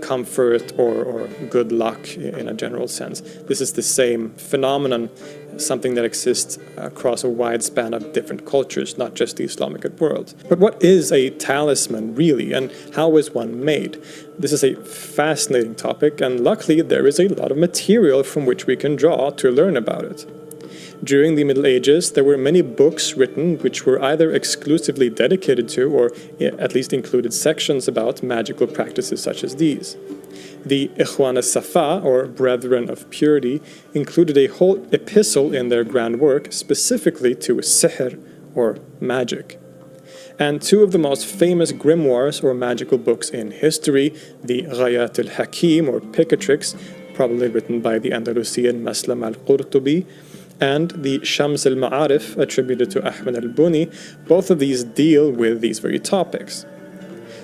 comfort or good luck in a general sense. This is the same phenomenon, something that exists across a wide span of different cultures, not just the Islamicate world. But what is a talisman really, and how is one made? This is a fascinating topic, and luckily there is a lot of material from which we can draw to learn about it. During the Middle Ages, there were many books written which were either exclusively dedicated to, or at least included sections about magical practices such as these. The Ikhwan as-Safa, or Brethren of Purity, included a whole epistle in their grand work specifically to sihr, or magic. And two of the most famous grimoires or magical books in history, the Ghayat al-Hakim, or Picatrix, probably written by the Andalusian Maslam al-Qurtubi, and the Shams al-Ma'arif, attributed to Ahmed al-Buni, both of these deal with these very topics.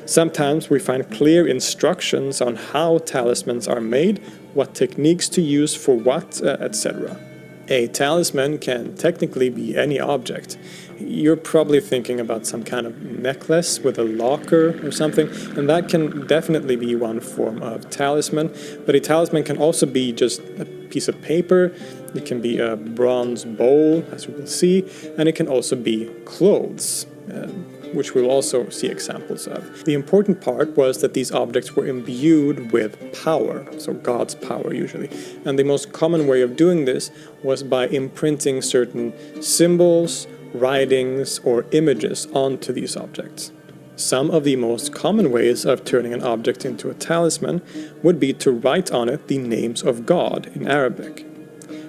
Sometimes we find clear instructions on how talismans are made, what techniques to use for what, etc. A talisman can technically be any object. You're probably thinking about some kind of necklace with a locker or something, and that can definitely be one form of talisman, but a talisman can also be just a piece of paper, it can be a bronze bowl, as we will see, and it can also be clothes, which we'll also see examples of. The important part was that these objects were imbued with power, so God's power usually, and the most common way of doing this was by imprinting certain symbols, writings, or images onto these objects. Some of the most common ways of turning an object into a talisman would be to write on it the names of God in Arabic.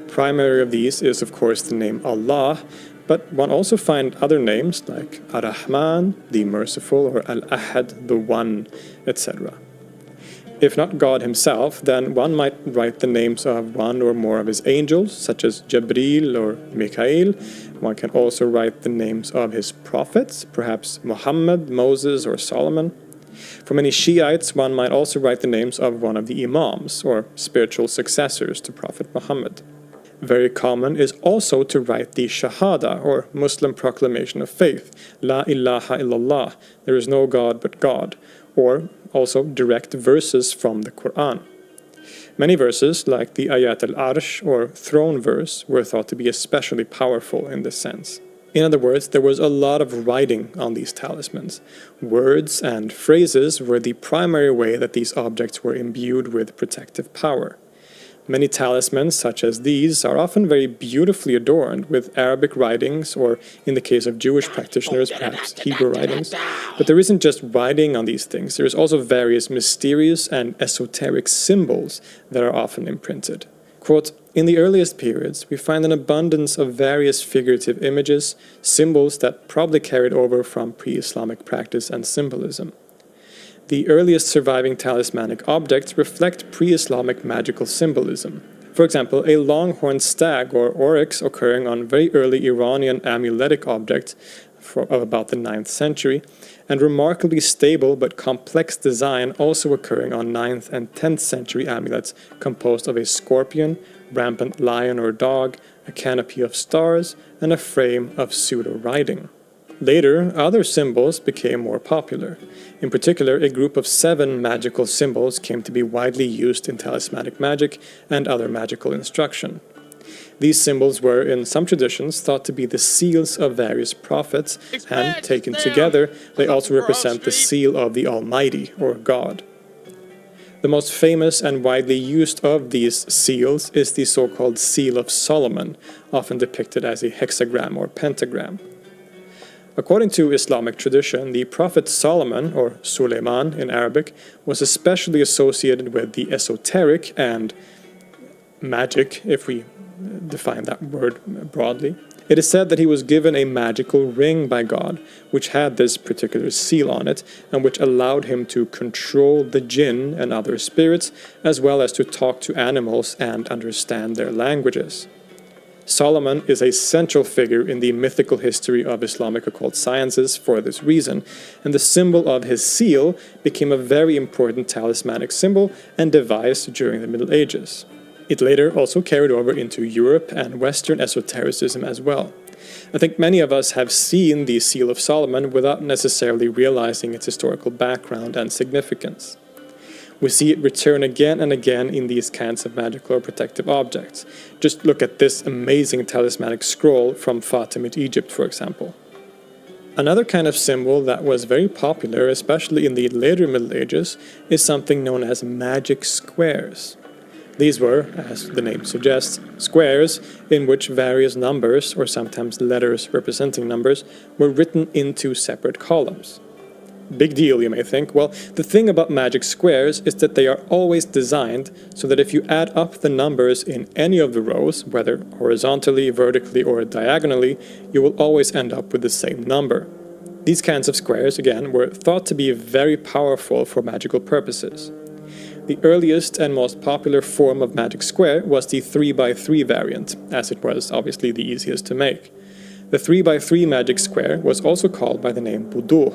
Primary of these is of course the name Allah, but one also finds other names like Ar-Rahman, the Merciful, or Al-Ahad, the One, etc. If not God himself, then one might write the names of one or more of his angels, such as Jabril or Mikael. One can also write the names of his prophets, perhaps Muhammad, Moses, or Solomon. For many Shiites, one might also write the names of one of the Imams, or spiritual successors to Prophet Muhammad. Very common is also to write the Shahada, or Muslim proclamation of faith, La ilaha illallah, there is no God but God, or also direct verses from the Quran. Many verses, like the Ayat al-Arsh or throne verse, were thought to be especially powerful in this sense. In other words, there was a lot of writing on these talismans. Words and phrases were the primary way that these objects were imbued with protective power. Many talismans, such as these, are often very beautifully adorned with Arabic writings, or in the case of Jewish practitioners, perhaps Hebrew writings. But there isn't just writing on these things, there is also various mysterious and esoteric symbols that are often imprinted. Quote, in the earliest periods, we find an abundance of various figurative images, symbols that probably carried over from pre-Islamic practice and symbolism. The earliest surviving talismanic objects reflect pre-Islamic magical symbolism. For example, a long-horned stag or oryx occurring on very early Iranian amuletic objects of about the 9th century, and remarkably stable but complex design also occurring on 9th and 10th century amulets composed of a scorpion, rampant lion or dog, a canopy of stars, and a frame of pseudo-writing. Later, other symbols became more popular. In particular, a group of 7 magical symbols came to be widely used in talismanic magic and other magical instruction. These symbols were, in some traditions, thought to be the seals of various prophets, and, taken together, they also represent the seal of the Almighty, or God. The most famous and widely used of these seals is the so-called Seal of Solomon, often depicted as a hexagram or pentagram. According to Islamic tradition, the Prophet Solomon, or Suleiman in Arabic, was especially associated with the esoteric and magic, if we define that word broadly. It is said that he was given a magical ring by God, which had this particular seal on it, and which allowed him to control the jinn and other spirits, as well as to talk to animals and understand their languages. Solomon is a central figure in the mythical history of Islamic occult sciences for this reason, and the symbol of his seal became a very important talismanic symbol and device during the Middle Ages. It later also carried over into Europe and Western esotericism as well. I think many of us have seen the Seal of Solomon without necessarily realizing its historical background and significance. We see it return again and again in these kinds of magical or protective objects. Just look at this amazing talismanic scroll from Fatimid Egypt, for example. Another kind of symbol that was very popular, especially in the later Middle Ages, is something known as magic squares. These were, as the name suggests, squares in which various numbers, or sometimes letters representing numbers, were written into separate columns. Big deal, you may think. Well, the thing about magic squares is that they are always designed so that if you add up the numbers in any of the rows, whether horizontally, vertically, or diagonally, you will always end up with the same number. These kinds of squares, again, were thought to be very powerful for magical purposes. The earliest and most popular form of magic square was the 3x3 variant, as it was obviously the easiest to make. The 3x3 magic square was also called by the name buduh,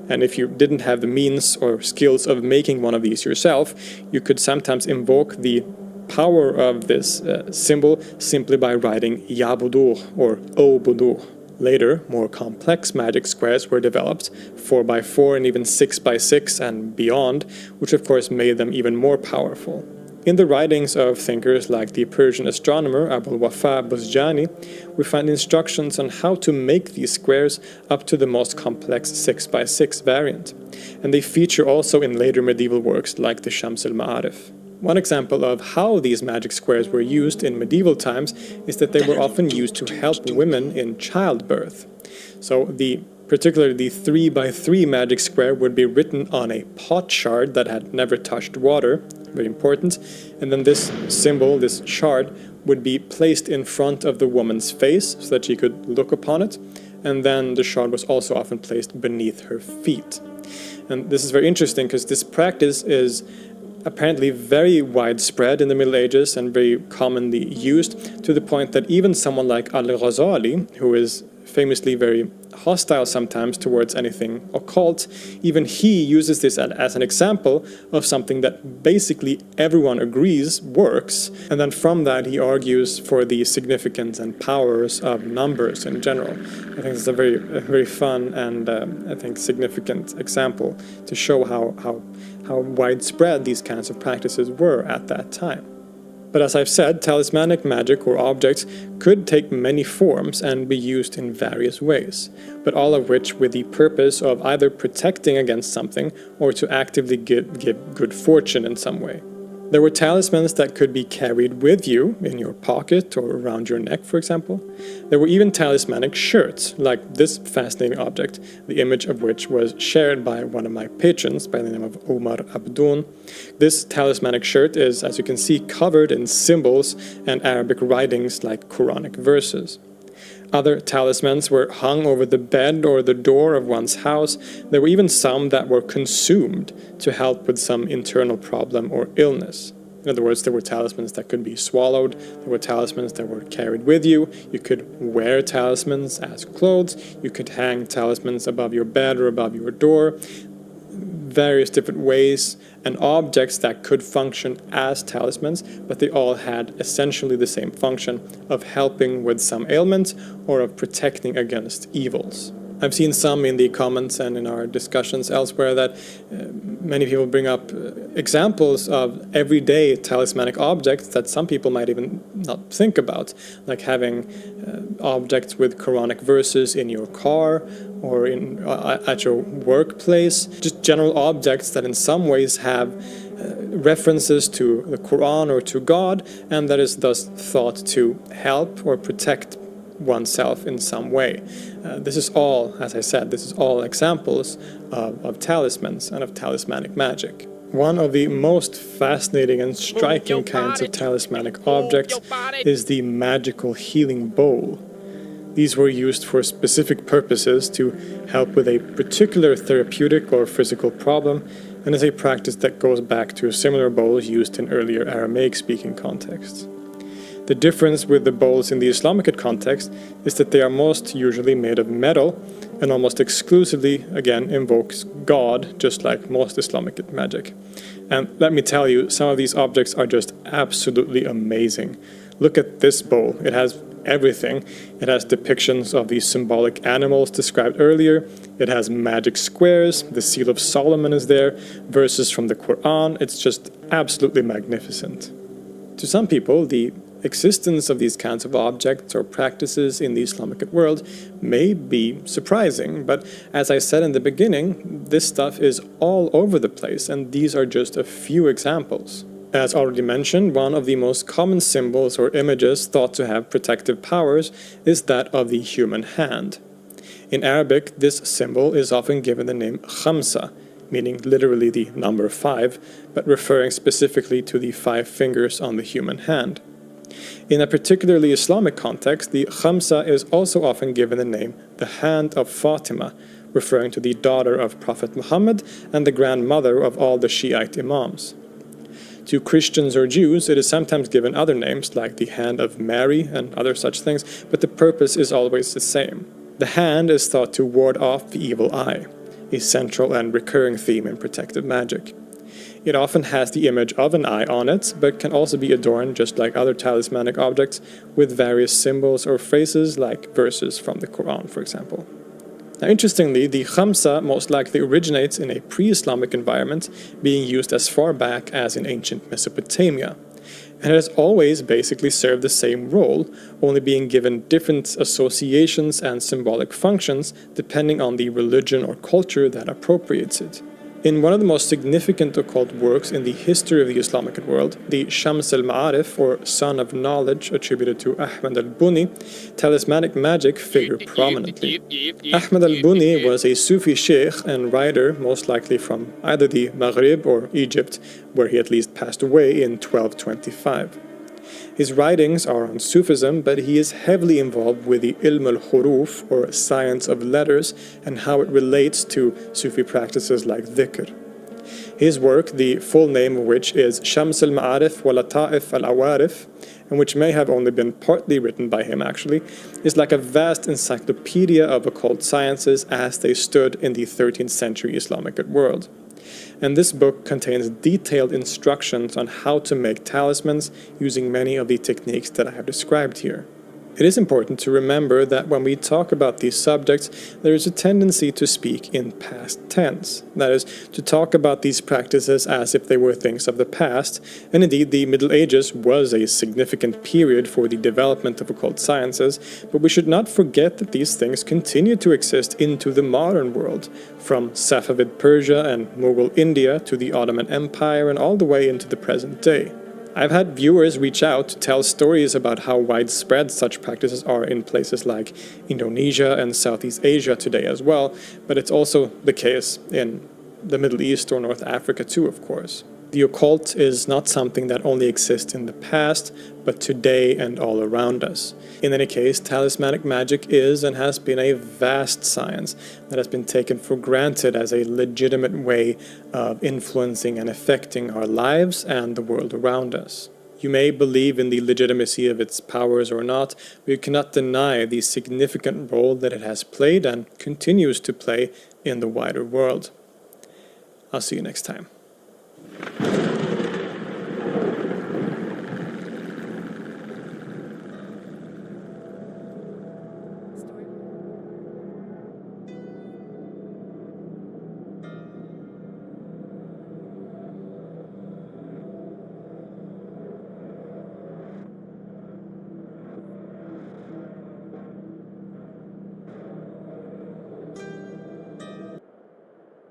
and if you didn't have the means or skills of making one of these yourself, you could sometimes invoke the power of this symbol simply by writing Ya buduh or O buduh. Later, more complex magic squares were developed, 4x4 and even 6x6 and beyond, which of course made them even more powerful. In the writings of thinkers like the Persian astronomer Abul Wafa Buzjani, we find instructions on how to make these squares up to the most complex 6x6 variant, and they feature also in later medieval works like the Shams al-Ma'arif. One example of how these magic squares were used in medieval times is that they were often used to help women in childbirth. So particularly the 3x3 magic square would be written on a pot shard that had never touched water, very important, and then this symbol, this shard, would be placed in front of the woman's face so that she could look upon it, and then the shard was also often placed beneath her feet. And this is very interesting because this practice is apparently very widespread in the Middle Ages and very commonly used, to the point that even someone like Al-Ghazali, who is famously very hostile sometimes towards anything occult, even he uses this as an example of something that basically everyone agrees works, and then from that he argues for the significance and powers of numbers in general. I think it's a very fun and I think significant example to show how widespread these kinds of practices were at that time. But as I've said, talismanic magic or objects could take many forms and be used in various ways, but all of which with the purpose of either protecting against something or to actively give good fortune in some way. There were talismans that could be carried with you in your pocket or around your neck, for example. There were even talismanic shirts, like this fascinating object, the image of which was shared by one of my patrons by the name of Omar Abdoun. This talismanic shirt is, as you can see, covered in symbols and Arabic writings like Quranic verses. Other talismans were hung over the bed or the door of one's house. There were even some that were consumed to help with some internal problem or illness. In other words, there were talismans that could be swallowed, there were talismans that were carried with you, you could wear talismans as clothes, you could hang talismans above your bed or above your door, various different ways and objects that could function as talismans, but they all had essentially the same function of helping with some ailment or of protecting against evils. I've seen some in the comments and in our discussions elsewhere that many people bring up examples of everyday talismanic objects that some people might even not think about, like having objects with Quranic verses in your car or at your workplace, just general objects that in some ways have references to the Quran or to God, and that is thus thought to help or protect oneself in some way. This is all, as I said, this is all examples of talismans and of talismanic magic. One of the most fascinating and striking kinds of talismanic objects is the magical healing bowl. These were used for specific purposes to help with a particular therapeutic or physical problem, and is a practice that goes back to similar bowls used in earlier Aramaic-speaking contexts. The difference with the bowls in the Islamicate context is that they are most usually made of metal and almost exclusively, again, invokes God, just like most Islamicate magic. And let me tell you, some of these objects are just absolutely amazing. Look at this bowl. It has everything. It has depictions of the symbolic animals described earlier. It has magic squares. The Seal of Solomon is there. Verses from the Quran. It's just absolutely magnificent. To some people, the existence of these kinds of objects or practices in the Islamicate world may be surprising, but as I said in the beginning, this stuff is all over the place, and these are just a few examples. As already mentioned, one of the most common symbols or images thought to have protective powers is that of the human hand. In Arabic, this symbol is often given the name khamsa, meaning literally the number 5, but referring specifically to the 5 fingers on the human hand. In a particularly Islamic context, the khamsa is also often given the name the hand of Fatima, referring to the daughter of Prophet Muhammad and the grandmother of all the Shiite imams. To Christians or Jews, it is sometimes given other names like the hand of Mary and other such things, but the purpose is always the same. The hand is thought to ward off the evil eye, a central and recurring theme in protective magic. It often has the image of an eye on it, but can also be adorned, just like other talismanic objects, with various symbols or phrases like verses from the Quran, for example. Now, interestingly, the khamsa most likely originates in a pre-Islamic environment, being used as far back as in ancient Mesopotamia. And it has always basically served the same role, only being given different associations and symbolic functions depending on the religion or culture that appropriates it. In one of the most significant occult works in the history of the Islamic world, the Shams al-Ma'arif, or Sun of Knowledge, attributed to Ahmad al-Buni, talismanic magic figure prominently. Ahmad al-Buni was a Sufi sheikh and writer, most likely from either the Maghrib or Egypt, where he at least passed away in 1225. His writings are on Sufism, but he is heavily involved with the Ilm al-Huruf, or science of letters, and how it relates to Sufi practices like dhikr. His work, the full name of which is Shams al-Ma'arif wa Lata'if al-Awarif, and which may have only been partly written by him actually, is like a vast encyclopedia of occult sciences as they stood in the 13th century Islamicate world. And this book contains detailed instructions on how to make talismans using many of the techniques that I have described here. It is important to remember that when we talk about these subjects, there is a tendency to speak in past tense. That is, to talk about these practices as if they were things of the past, and indeed the Middle Ages was a significant period for the development of occult sciences, but we should not forget that these things continue to exist into the modern world, from Safavid Persia and Mughal India to the Ottoman Empire and all the way into the present day. I've had viewers reach out to tell stories about how widespread such practices are in places like Indonesia and Southeast Asia today as well, but it's also the case in the Middle East or North Africa too, of course. The occult is not something that only exists in the past, but today and all around us. In any case, talismanic magic is and has been a vast science that has been taken for granted as a legitimate way of influencing and affecting our lives and the world around us. You may believe in the legitimacy of its powers or not, but you cannot deny the significant role that it has played and continues to play in the wider world. I'll see you next time.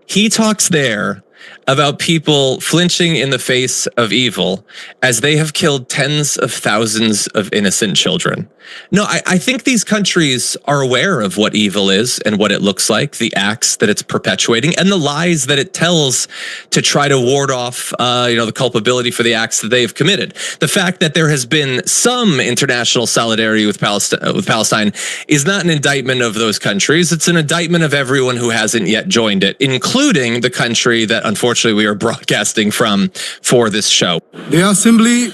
He talks there about people flinching in the face of evil as they have killed tens of thousands of innocent children. No, I think these countries are aware of what evil is and what it looks like, the acts that it's perpetuating, and the lies that it tells to try to ward off, the culpability for the acts that they have committed. The fact that there has been some international solidarity with Palestine is not an indictment of those countries. It's an indictment of everyone who hasn't yet joined it, including the country that unfortunately we are broadcasting from for this show. The Assembly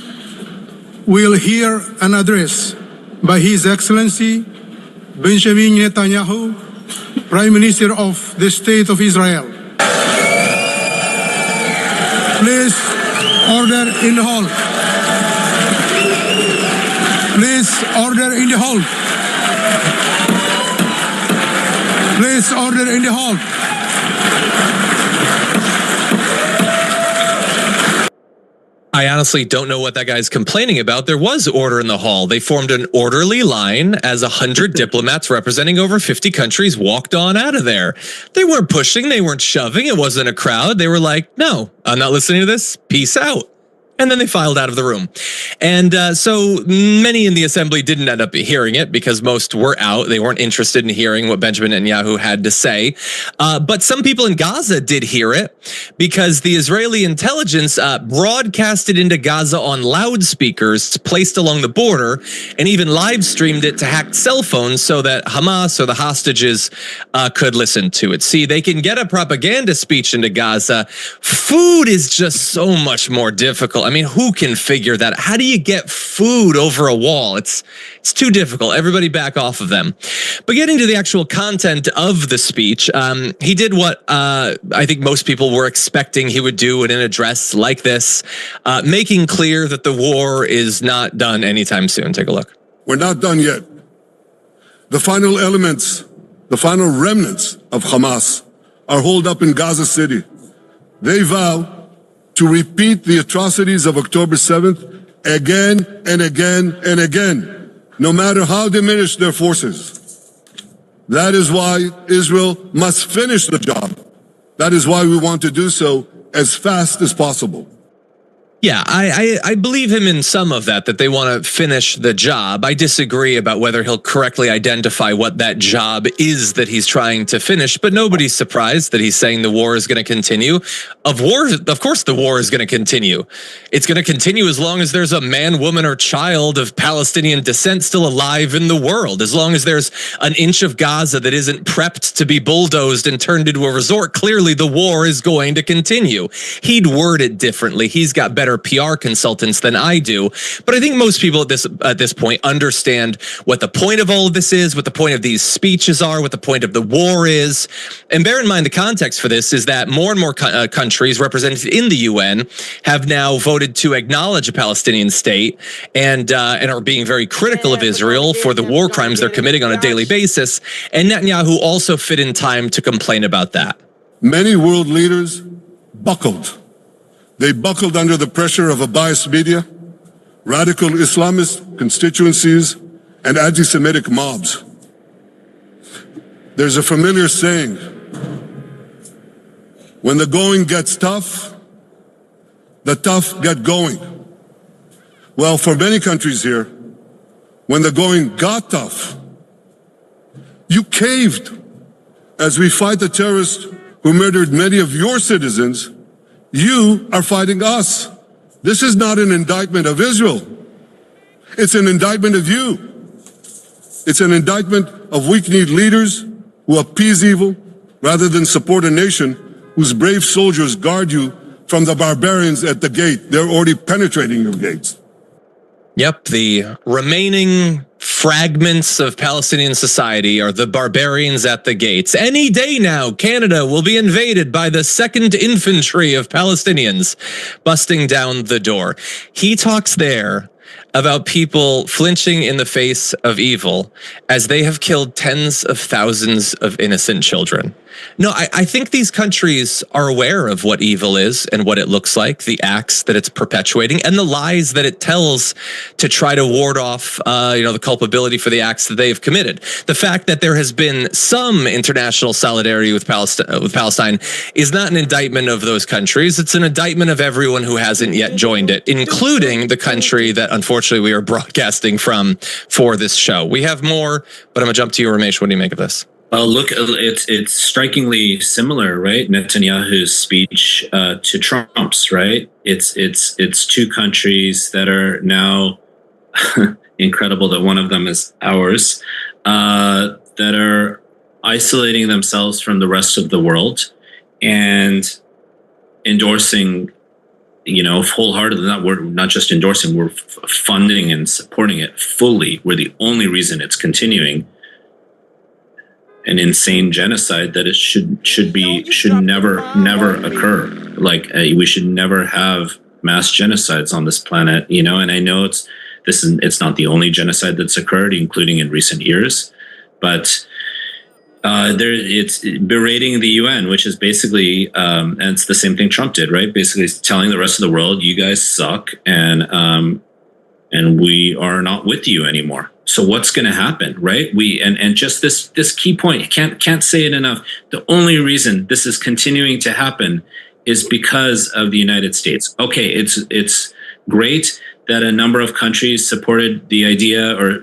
will hear an address by His Excellency Benjamin Netanyahu, Prime Minister of the State of Israel. Please order in the hall. Please order in the hall. Please order in the hall. I honestly don't know what that guy's complaining about. There was order in the hall. They formed an orderly line as 100 diplomats representing over 50 countries walked on out of there. They weren't pushing. They weren't shoving. It wasn't a crowd. They were like, no, I'm not listening to this. Peace out. And then they filed out of the room. And so many in the assembly didn't end up hearing it because most were out. They weren't interested in hearing what Benjamin Netanyahu had to say. But some people in Gaza did hear it because the Israeli intelligence broadcasted into Gaza on loudspeakers placed along the border and even live streamed it to hacked cell phones so that Hamas or the hostages could listen to it. See, they can get a propaganda speech into Gaza. Food is just so much more difficult. I mean, who can figure that? How do you get food over a wall? It's too difficult. Everybody back off of them. But getting to the actual content of the speech, he did what I think most people were expecting he would do in an address like this, making clear that the war is not done anytime soon. Take a look. We're not done yet. The final elements, the final remnants of Hamas are holed up in Gaza City. They vow to repeat the atrocities of October 7th again and again and again, no matter how diminished their forces. That is why Israel must finish the job. That is why we want to do so as fast as possible. Yeah, I believe him in some of that they want to finish the job. I disagree about whether he'll correctly identify what that job is that he's trying to finish, but nobody's surprised that he's saying the war is going to continue. Of course the war is going to continue. It's going to continue as long as there's a man, woman, or child of Palestinian descent still alive in the world. As long as there's an inch of Gaza that isn't prepped to be bulldozed and turned into a resort, clearly the war is going to continue. He'd word it differently. He's got better PR consultants than I do, but I think most people at this point understand what the point of all of this is, what the point of these speeches are, what the point of the war is. And bear in mind the context for this is that more and more countries represented in the UN have now voted to acknowledge a Palestinian state and are being very critical of Israel for the war crimes they're committing on a daily basis. And Netanyahu also fit in time to complain about that. Many world leaders buckled. They buckled under the pressure of a biased media, radical Islamist constituencies, and anti-Semitic mobs. There's a familiar saying, when the going gets tough, the tough get going. Well, for many countries here, when the going got tough, you caved. As we fight the terrorists who murdered many of your citizens, you are fighting us. This is not an indictment of Israel. It's an indictment of you. It's an indictment of weak-kneed leaders who appease evil rather than support a nation whose brave soldiers guard you from the barbarians at the gate. They're already penetrating your gates. Yep, the remaining fragments of Palestinian society are the barbarians at the gates. Any day now, Canada will be invaded by the 2nd Infantry of Palestinians busting down the door. He talks there about people flinching in the face of evil as they have killed tens of thousands of innocent children. No, I think these countries are aware of what evil is and what it looks like, the acts that it's perpetuating, and the lies that it tells to try to ward off, the culpability for the acts that they have committed. The fact that there has been some international solidarity with Palestine is not an indictment of those countries. It's an indictment of everyone who hasn't yet joined it, including the country that unfortunately we are broadcasting from for this show. We have more, but I'm gonna jump to you, Ramesh. What do you make of this? Look, it's strikingly similar, right? Netanyahu's speech to Trump's, right? It's two countries that are now incredible that one of them is ours, that are isolating themselves from the rest of the world and endorsing, wholeheartedly. We're not just endorsing, we're funding and supporting it fully. We're the only reason it's continuing. An insane genocide that it should never occur. We should never have mass genocides on this planet, and I know it's not the only genocide that's occurred, including in recent years, but it's berating the UN, which is basically and it's the same thing Trump did, right? Basically telling the rest of the world, you guys suck, and we are not with you anymore. So what's going to happen, right? And just this key point, can't say it enough. The only reason this is continuing to happen is because of the United States. Okay, it's great that a number of countries supported the idea, or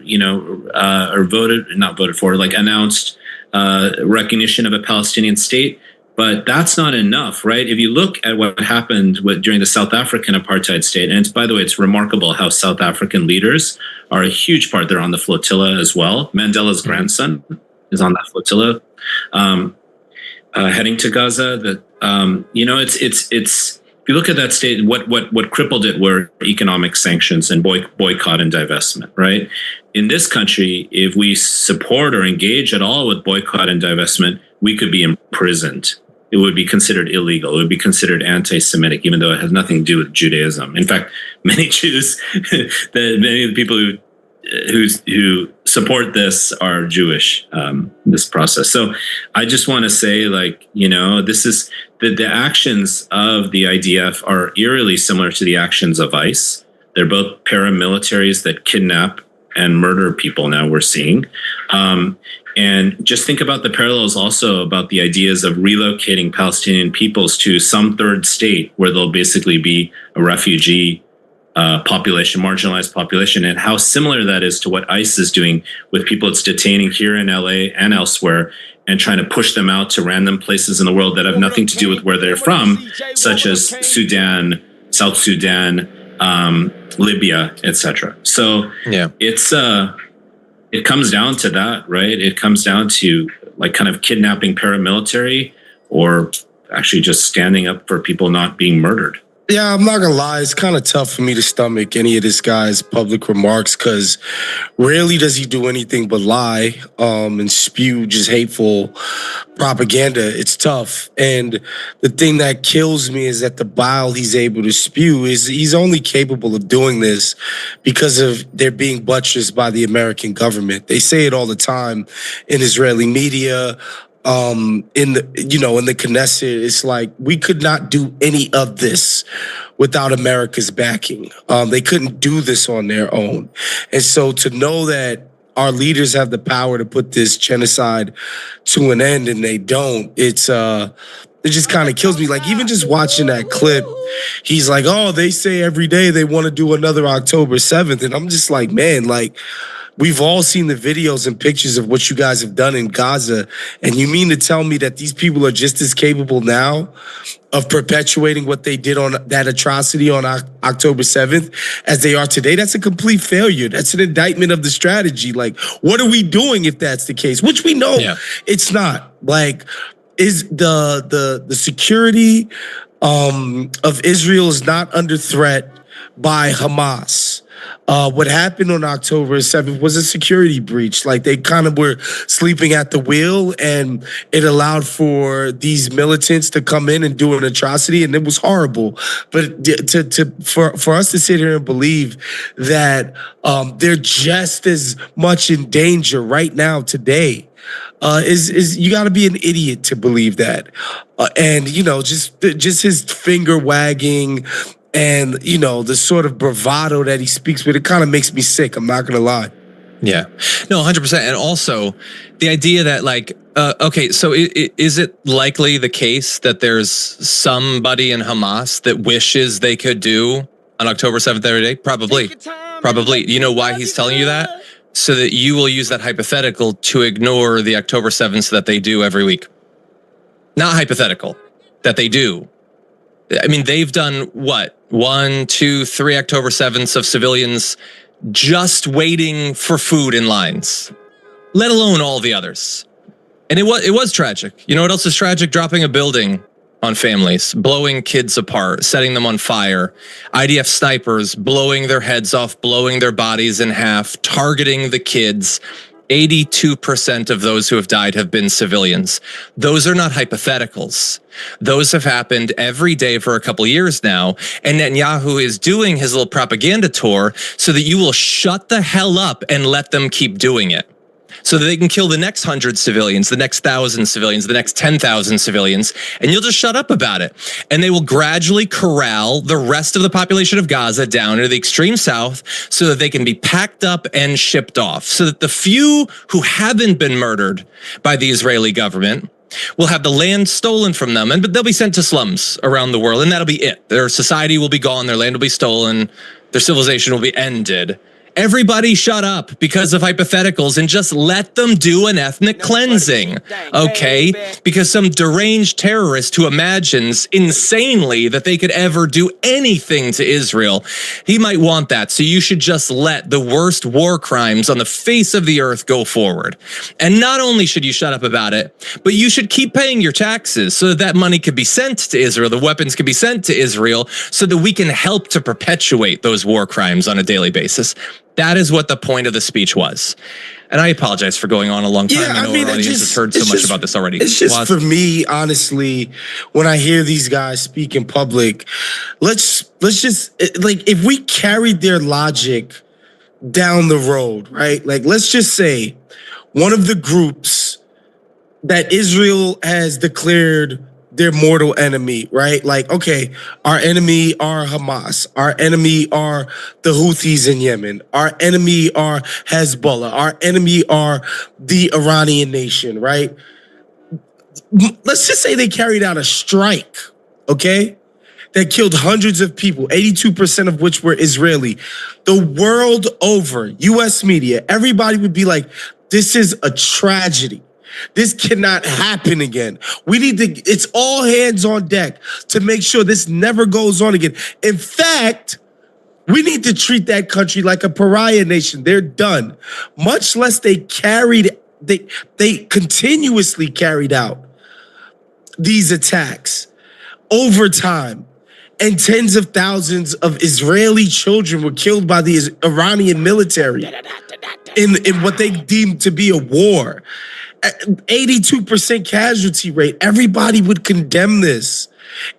announced recognition of a Palestinian state. But that's not enough, right? If you look at what happened during the South African apartheid state, and by the way, it's remarkable how South African leaders are a huge part. They're on the flotilla as well. Mandela's grandson is on that flotilla, heading to Gaza. It's if you look at that state, what crippled it were economic sanctions and boycott and divestment, right? In this country, if we support or engage at all with boycott and divestment, we could be imprisoned. It would be considered illegal. It would be considered anti-Semitic, even though it has nothing to do with Judaism. In fact, many Jews, many of the people who support this are Jewish. This process. So I just want to say, this is the actions of the IDF are eerily similar to the actions of ICE. They're both paramilitaries that kidnap and murder people. Now we're seeing. And just think about the parallels also about the ideas of relocating Palestinian peoples to some third state where they'll basically be a refugee population, marginalized population, and how similar that is to what ICE is doing with people it's detaining here in LA and elsewhere and trying to push them out to random places in the world that have nothing to do with where they're from, such as Sudan, South Sudan, Libya, etc. So it comes down to that, right? It comes down to like kind of kidnapping paramilitary or actually just standing up for people not being murdered. Yeah, I'm not gonna lie. It's kind of tough for me to stomach any of this guy's public remarks because rarely does he do anything but lie and spew just hateful propaganda. It's tough. And the thing that kills me is that the bile he's able to spew is he's only capable of doing this because of they're being buttressed by the American government. They say it all the time in Israeli media. In the Knesset, it's like we could not do any of this without America's backing. They couldn't do this on their own. And so to know that our leaders have the power to put this genocide to an end and they don't, it just kind of kills me. Like even just watching that clip, he's like, oh, they say every day they want to do another October 7th. And I'm just like, man, like, we've all seen the videos and pictures of what you guys have done in Gaza. And you mean to tell me that these people are just as capable now of perpetuating what they did on that atrocity on October 7th as they are today? That's a complete failure. That's an indictment of the strategy. Like, what are we doing if that's the case? Which we know it's not. Like, is the security of Israel is not under threat by Hamas. What happened on October 7th was a security breach. Like they kind of were sleeping at the wheel and it allowed for these militants to come in and do an atrocity and it was horrible. But for us to sit here and believe that they're just as much in danger right now today is you got to be an idiot to believe that. And, you know, just his finger wagging and, you know, the sort of bravado that he speaks with, it kind of makes me sick. I'm not going to lie. Yeah, no, 100%. And also the idea that like, okay, so is it likely the case that there's somebody in Hamas that wishes they could do on October 7th every day? Probably. You know why he's telling you that? So that you will use that hypothetical to ignore the October 7th that they do every week. Not hypothetical, that they do. I mean, they've done what? 1, 2, 3 October 7ths of civilians just waiting for food in lines, let alone all the others. And it was tragic. You know what else is tragic? Dropping a building on families, blowing kids apart, setting them on fire, IDF snipers blowing their heads off, blowing their bodies in half, targeting the kids. 82% of those who have died have been civilians. Those are not hypotheticals. Those have happened every day for a couple of years now. And Netanyahu is doing his little propaganda tour so that you will shut the hell up and let them keep doing it. So that they can kill the next 100 civilians, the next 1,000 civilians, the next 10,000 civilians, and you'll just shut up about it. And they will gradually corral the rest of the population of Gaza down to the extreme south so that they can be packed up and shipped off. So that the few who haven't been murdered by the Israeli government will have the land stolen from them, but they'll be sent to slums around the world, and that'll be it. Their society will be gone, their land will be stolen, their civilization will be ended. Everybody shut up because of hypotheticals and just let them do an ethnic cleansing, okay? Because some deranged terrorist who imagines insanely that they could ever do anything to Israel, he might want that. So you should just let the worst war crimes on the face of the earth go forward. And not only should you shut up about it, but you should keep paying your taxes so that that money could be sent to Israel, the weapons could be sent to Israel so that we can help to perpetuate those war crimes on a daily basis. That is what the point of the speech was. And I apologize for going on a long time. I know our audience has heard so much about this already. It's just for me, honestly, when I hear these guys speak in public, let's just, like, if we carried their logic down the road, right? Like, let's just say one of the groups that Israel has declared their mortal enemy, right? Like, okay, our enemy are Hamas. Our enemy are the Houthis in Yemen. Our enemy are Hezbollah. Our enemy are the Iranian nation, right? Let's just say they carried out a strike, okay? That killed hundreds of people, 82% of which were Israeli. The world over, US media, everybody would be like, this is a tragedy. This cannot happen again. We need to, it's all hands on deck to make sure this never goes on again. In fact, we need to treat that country like a pariah nation. They're done. Much less they continuously carried out these attacks over time. And tens of thousands of Israeli children were killed by the Iranian military in what they deemed to be a war. 82% casualty rate. Everybody would condemn this.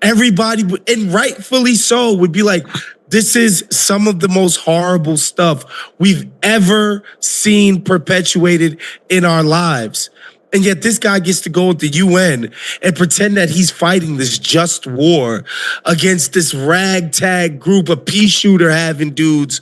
Everybody would, and rightfully so, would be like, this is some of the most horrible stuff we've ever seen perpetuated in our lives. And yet this guy gets to go at the UN and pretend that he's fighting this just war against this ragtag group of pea shooter having dudes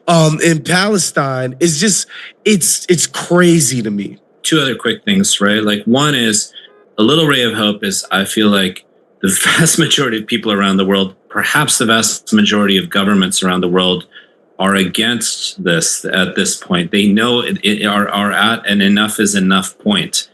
in Palestine. It's just, it's crazy to me. Two other quick things, right? Like, one is a little ray of hope is I feel like the vast majority of people around the world, perhaps the vast majority of governments around the world, are against this at this point. They know are at an enough is enough point.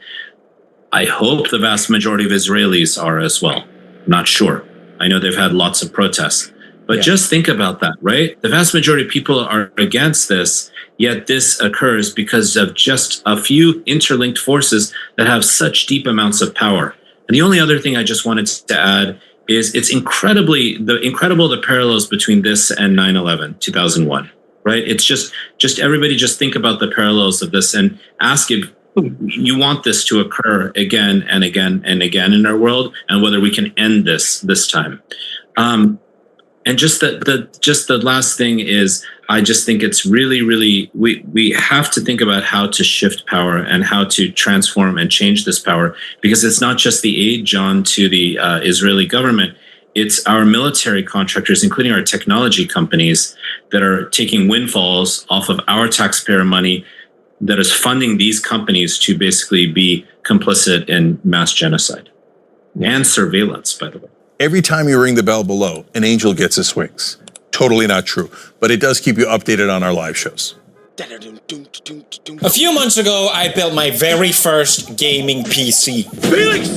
I hope the vast majority of Israelis are as well. I'm not sure. I know they've had lots of protests. But just think about that, right? The vast majority of people are against this, yet this occurs because of just a few interlinked forces that have such deep amounts of power. And the only other thing I just wanted to add is it's incredible the parallels between this and 9/11, 2001, right? It's just everybody just think about the parallels of this and ask if you want this to occur again and again and again in our world, and whether we can end this time. And just the last thing is, I just think it's really, really, we have to think about how to shift power and how to transform and change this power, because it's not just the aid, John, to the Israeli government. It's our military contractors, including our technology companies, that are taking windfalls off of our taxpayer money that is funding these companies to basically be complicit in mass genocide and surveillance, by the way. Every time you ring the bell below, an angel gets his wings. Totally not true, but it does keep you updated on our live shows. A few months ago, I built my very first gaming PC. Felix!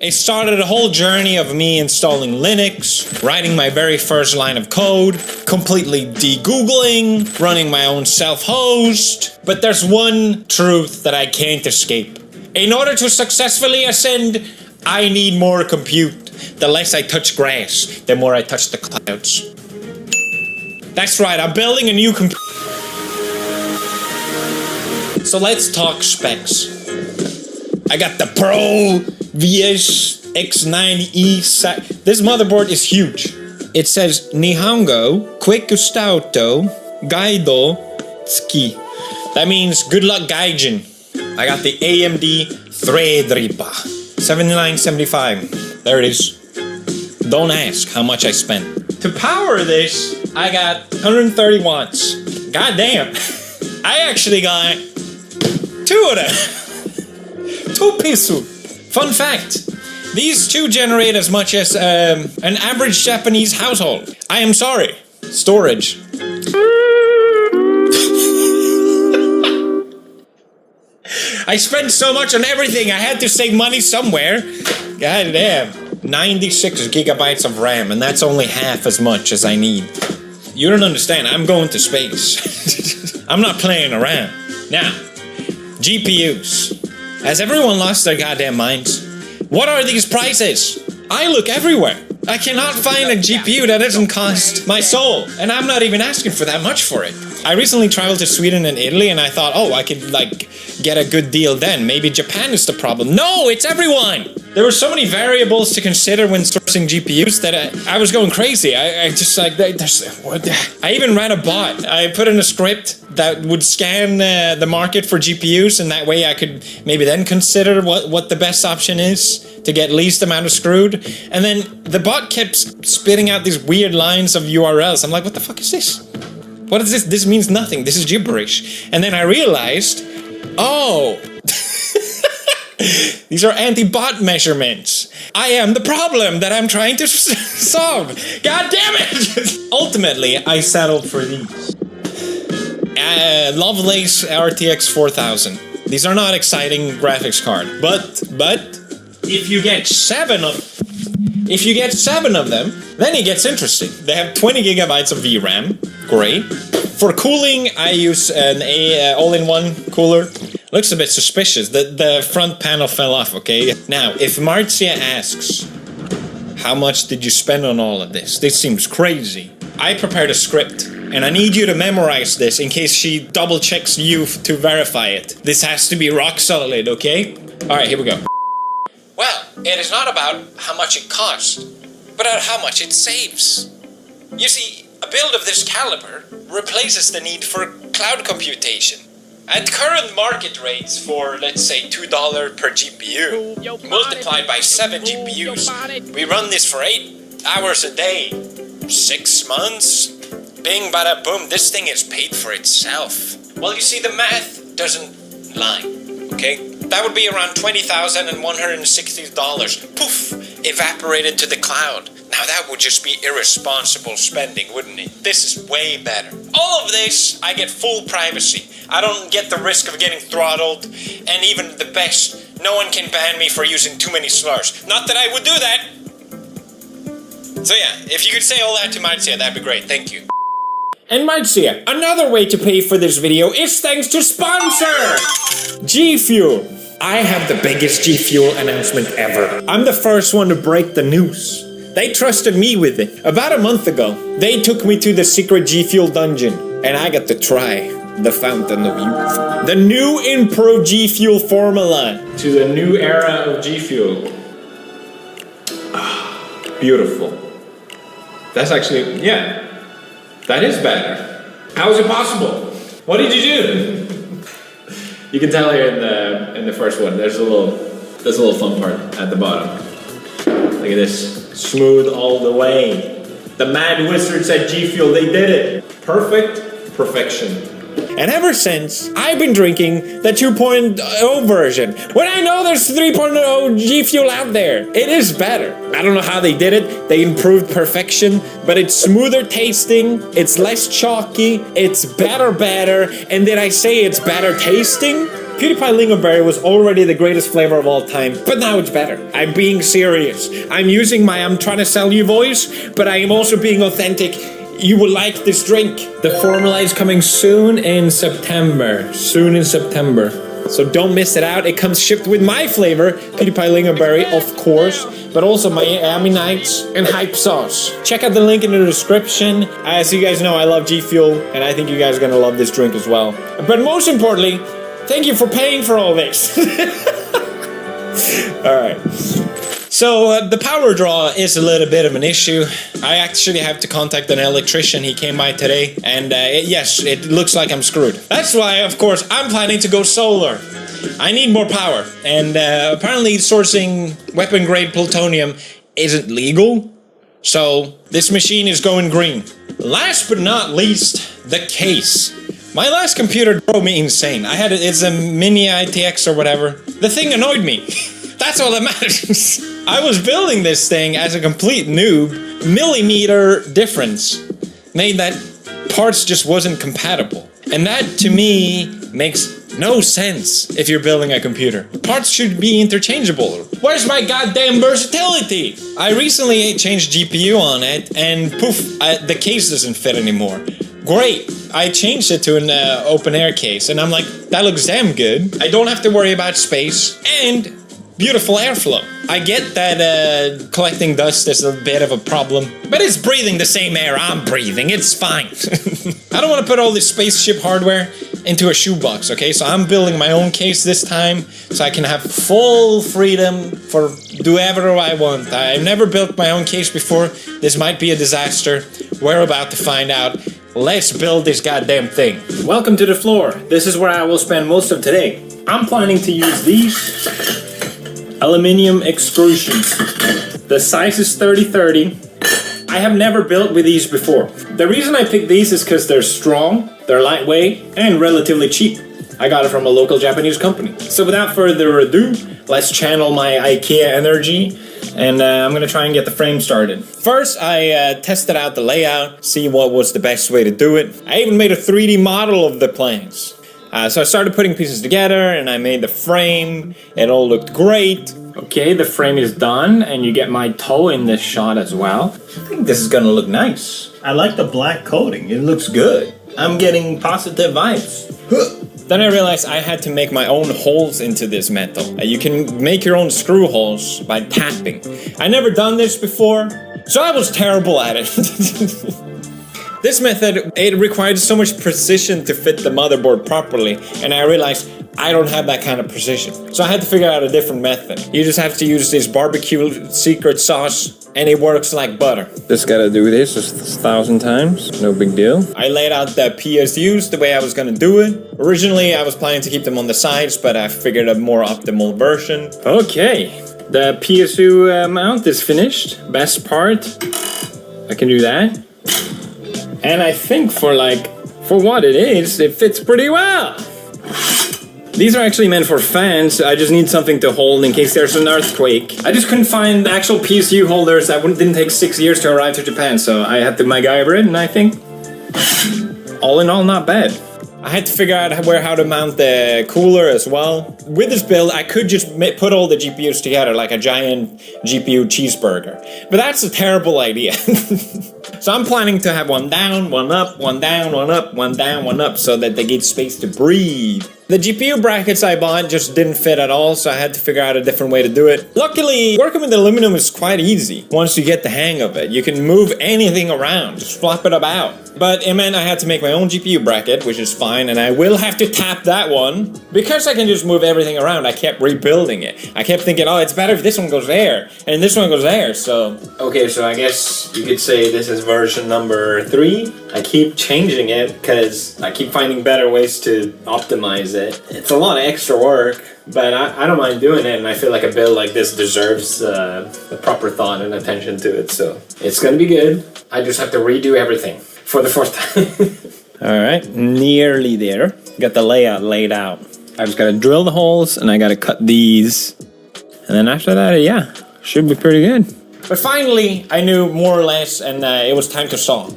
It started a whole journey of me installing Linux, writing my very first line of code, completely de-googling, running my own self-host. But there's one truth that I can't escape. In order to successfully ascend, I need more compute. The less I touch grass, the more I touch the clouds. That's right, I'm building a new computer. So let's talk specs. I got the Pro VS X90E. This motherboard is huge. It says Nihongo Quick Gustauto Gaido Tsuki. That means good luck gaijin. I got the AMD Threadripper 7975. There it is. Don't ask how much I spent. To power this, I got 130 watts. God damn. I actually got 2 of them. 2 pieces. Fun fact. These 2 generate as much as an average Japanese household. I am sorry. Storage. I spent so much on everything, I had to save money somewhere. God damn. 96 gigabytes of RAM, and that's only half as much as I need. You don't understand, I'm going to space. I'm not playing around. Now, GPUs. Has everyone lost their goddamn minds? What are these prices? I look everywhere. I cannot find a GPU that doesn't cost my soul, and I'm not even asking for that much for it. I recently traveled to Sweden and Italy, and I thought, oh, I could, get a good deal then. Maybe Japan is the problem. No, it's everyone! There were so many variables to consider when sourcing GPUs that I was going crazy. I just like, I even ran a bot. I put in a script that would scan the market for GPUs, and that way I could maybe then consider what the best option is to get least amount of screwed. And then the bot kept spitting out these weird lines of URLs. I'm like, what the fuck is this? What is this? This means nothing. This is gibberish. And then I realized, oh, these are anti-bot measurements. I am the problem that I'm trying to solve. God damn it! Ultimately, I settled for these. Lovelace RTX 4000. These are not exciting graphics card, but if you get 7 of them, then it gets interesting. They have 20 gigabytes of VRAM. Great. For cooling, I use an all-in-one cooler. Looks a bit suspicious. The front panel fell off, okay? Now, if Marzia asks, how much did you spend on all of this? This seems crazy. I prepared a script, and I need you to memorize this in case she double-checks you to verify it. This has to be rock solid, okay? Alright, here we go. Well, it is not about how much it costs, but about how much it saves. You see, a build of this caliber replaces the need for cloud computation. At current market rates for, let's say, $2 per GPU, multiplied by 7 GPUs, we run this for 8 hours a day, 6 months, bing bada boom, this thing is paid for itself. Well, you see, the math doesn't lie, okay? That would be around $20,160. Poof, evaporated to the cloud. Now that would just be irresponsible spending, wouldn't it? This is way better. All of this, I get full privacy. I don't get the risk of getting throttled, and even the best, no one can ban me for using too many slurs. Not that I would do that. So yeah, if you could say all that to Marzia, that'd be great, thank you. And Marzia, another way to pay for this video is thanks to sponsor! G Fuel. I have the biggest G Fuel announcement ever. I'm the first one to break the news. They trusted me with it. About a month ago, they took me to the secret G Fuel dungeon, and I got to try the Fountain of Youth. The new improved G Fuel formula to the new era of G Fuel. Beautiful. That's actually, yeah, that is better. How is it possible? What did you do? You can tell here in the first one. There's a little fun part at the bottom. Look at this. Smooth all the way. The Mad Wizards at G Fuel, they did it. Perfect perfection. And ever since, I've been drinking the 2.0 version, when I know there's 3.0 G Fuel out there. It is better. I don't know how they did it. They improved perfection, but it's smoother tasting, it's less chalky, it's better, and did I say it's better tasting? PewDiePie Lingonberry was already the greatest flavor of all time, but now it's better. I'm being serious. I'm using my I'm trying to sell you voice, but I am also being authentic. You will like this drink. The formula is coming soon in September. So don't miss it out. It comes shipped with my flavor, PewDiePie Lingonberry, of course, but also Miami Nights and Hype Sauce. Check out the link in the description. As you guys know, I love G Fuel, and I think you guys are gonna love this drink as well. But most importantly, thank you for paying for all this. Alright. So, the power draw is a little bit of an issue. I actually have to contact an electrician. He came by today, and yes, it looks like I'm screwed. That's why, of course, I'm planning to go solar. I need more power, and apparently sourcing weapon-grade plutonium isn't legal, so this machine is going green. Last but not least, the case. My last computer drove me insane. It's a mini ITX or whatever. The thing annoyed me. That's all that matters. I was building this thing as a complete noob. Millimeter difference made that parts just wasn't compatible. And that, to me, makes no sense if you're building a computer. Parts should be interchangeable. Where's my goddamn versatility? I recently changed GPU on it, and poof, the case doesn't fit anymore. Great. I changed it to an open air case, and I'm like, that looks damn good. I don't have to worry about space, and beautiful airflow. I get that collecting dust is a bit of a problem, but it's breathing the same air I'm breathing. It's fine. I don't want to put all this spaceship hardware into a shoebox, okay? So I'm building my own case this time, so I can have full freedom for do whatever I want. I've never built my own case before. This might be a disaster. We're about to find out. Let's build this goddamn thing. Welcome to the floor. This is where I will spend most of today. I'm planning to use these aluminium extrusions. The size is 30-30. I have never built with these before. The reason I picked these is because they're strong, they're lightweight, and relatively cheap. I got it from a local Japanese company. So without further ado, let's channel my IKEA energy, and I'm gonna try and get the frame started. First, I tested out the layout, see what was the best way to do it. I even made a 3D model of the planks. So I started putting pieces together, and I made the frame. It all looked great. Okay, the frame is done, and you get my toe in this shot as well. I think this is gonna look nice. I like the black coating, it looks good. I'm getting positive vibes. Then I realized I had to make my own holes into this metal. You can make your own screw holes by tapping. I never done this before, so I was terrible at it. This method, it required so much precision to fit the motherboard properly, and I realized I don't have that kind of precision. So I had to figure out a different method. You just have to use this barbecue secret sauce, and it works like butter. Just gotta do this 1,000 times, no big deal. I laid out the PSUs the way I was gonna do it. Originally, I was planning to keep them on the sides, but I figured a more optimal version. Okay, the PSU mount is finished. Best part, I can do that. And I think for what it is, it fits pretty well. These are actually meant for fans. I just need something to hold in case there's an earthquake. I just couldn't find actual PSU holders. That didn't take 6 years to arrive to Japan, so I had to MacGyver it, and I think, all in all, not bad. I had to figure out how to mount the cooler as well. With this build, I could just put all the GPUs together like a giant GPU cheeseburger. But that's a terrible idea. So I'm planning to have one down, one up, one down, one up, one down, one up, so that they get space to breathe. The GPU brackets I bought just didn't fit at all, so I had to figure out a different way to do it. Luckily, working with aluminum is quite easy once you get the hang of it. You can move anything around, just flop it about. But it meant I had to make my own GPU bracket, which is fine, and I will have to tap that one. Because I can just move everything around, I kept rebuilding it. I kept thinking, oh, it's better if this one goes there, and this one goes there, so... Okay, so I guess you could say this is version number 3. I keep changing it, because I keep finding better ways to optimize it. It's a lot of extra work, but I don't mind doing it, and I feel like a build like this deserves the proper thought and attention to it, so it's gonna be good. I just have to redo everything for the 4th time. Alright, nearly there. Got the layout laid out. I just gotta drill the holes, and I gotta cut these. And then after that, yeah, should be pretty good. But finally, I knew more or less, and it was time to saw.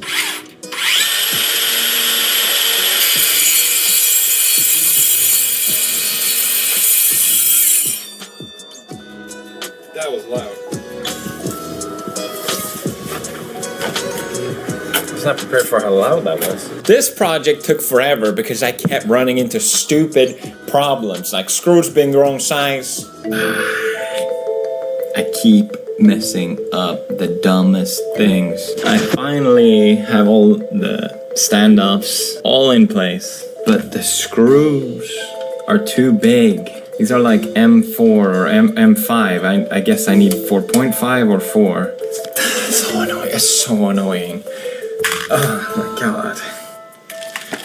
That was loud. I was not prepared for how loud that was. This project took forever because I kept running into stupid problems, like screws being the wrong size. I keep messing up the dumbest things. I finally have all the standoffs all in place, but the screws are too big. These are like M4 or M5. I guess I need 4.5 or 4. So annoying. It's so annoying. Oh my god.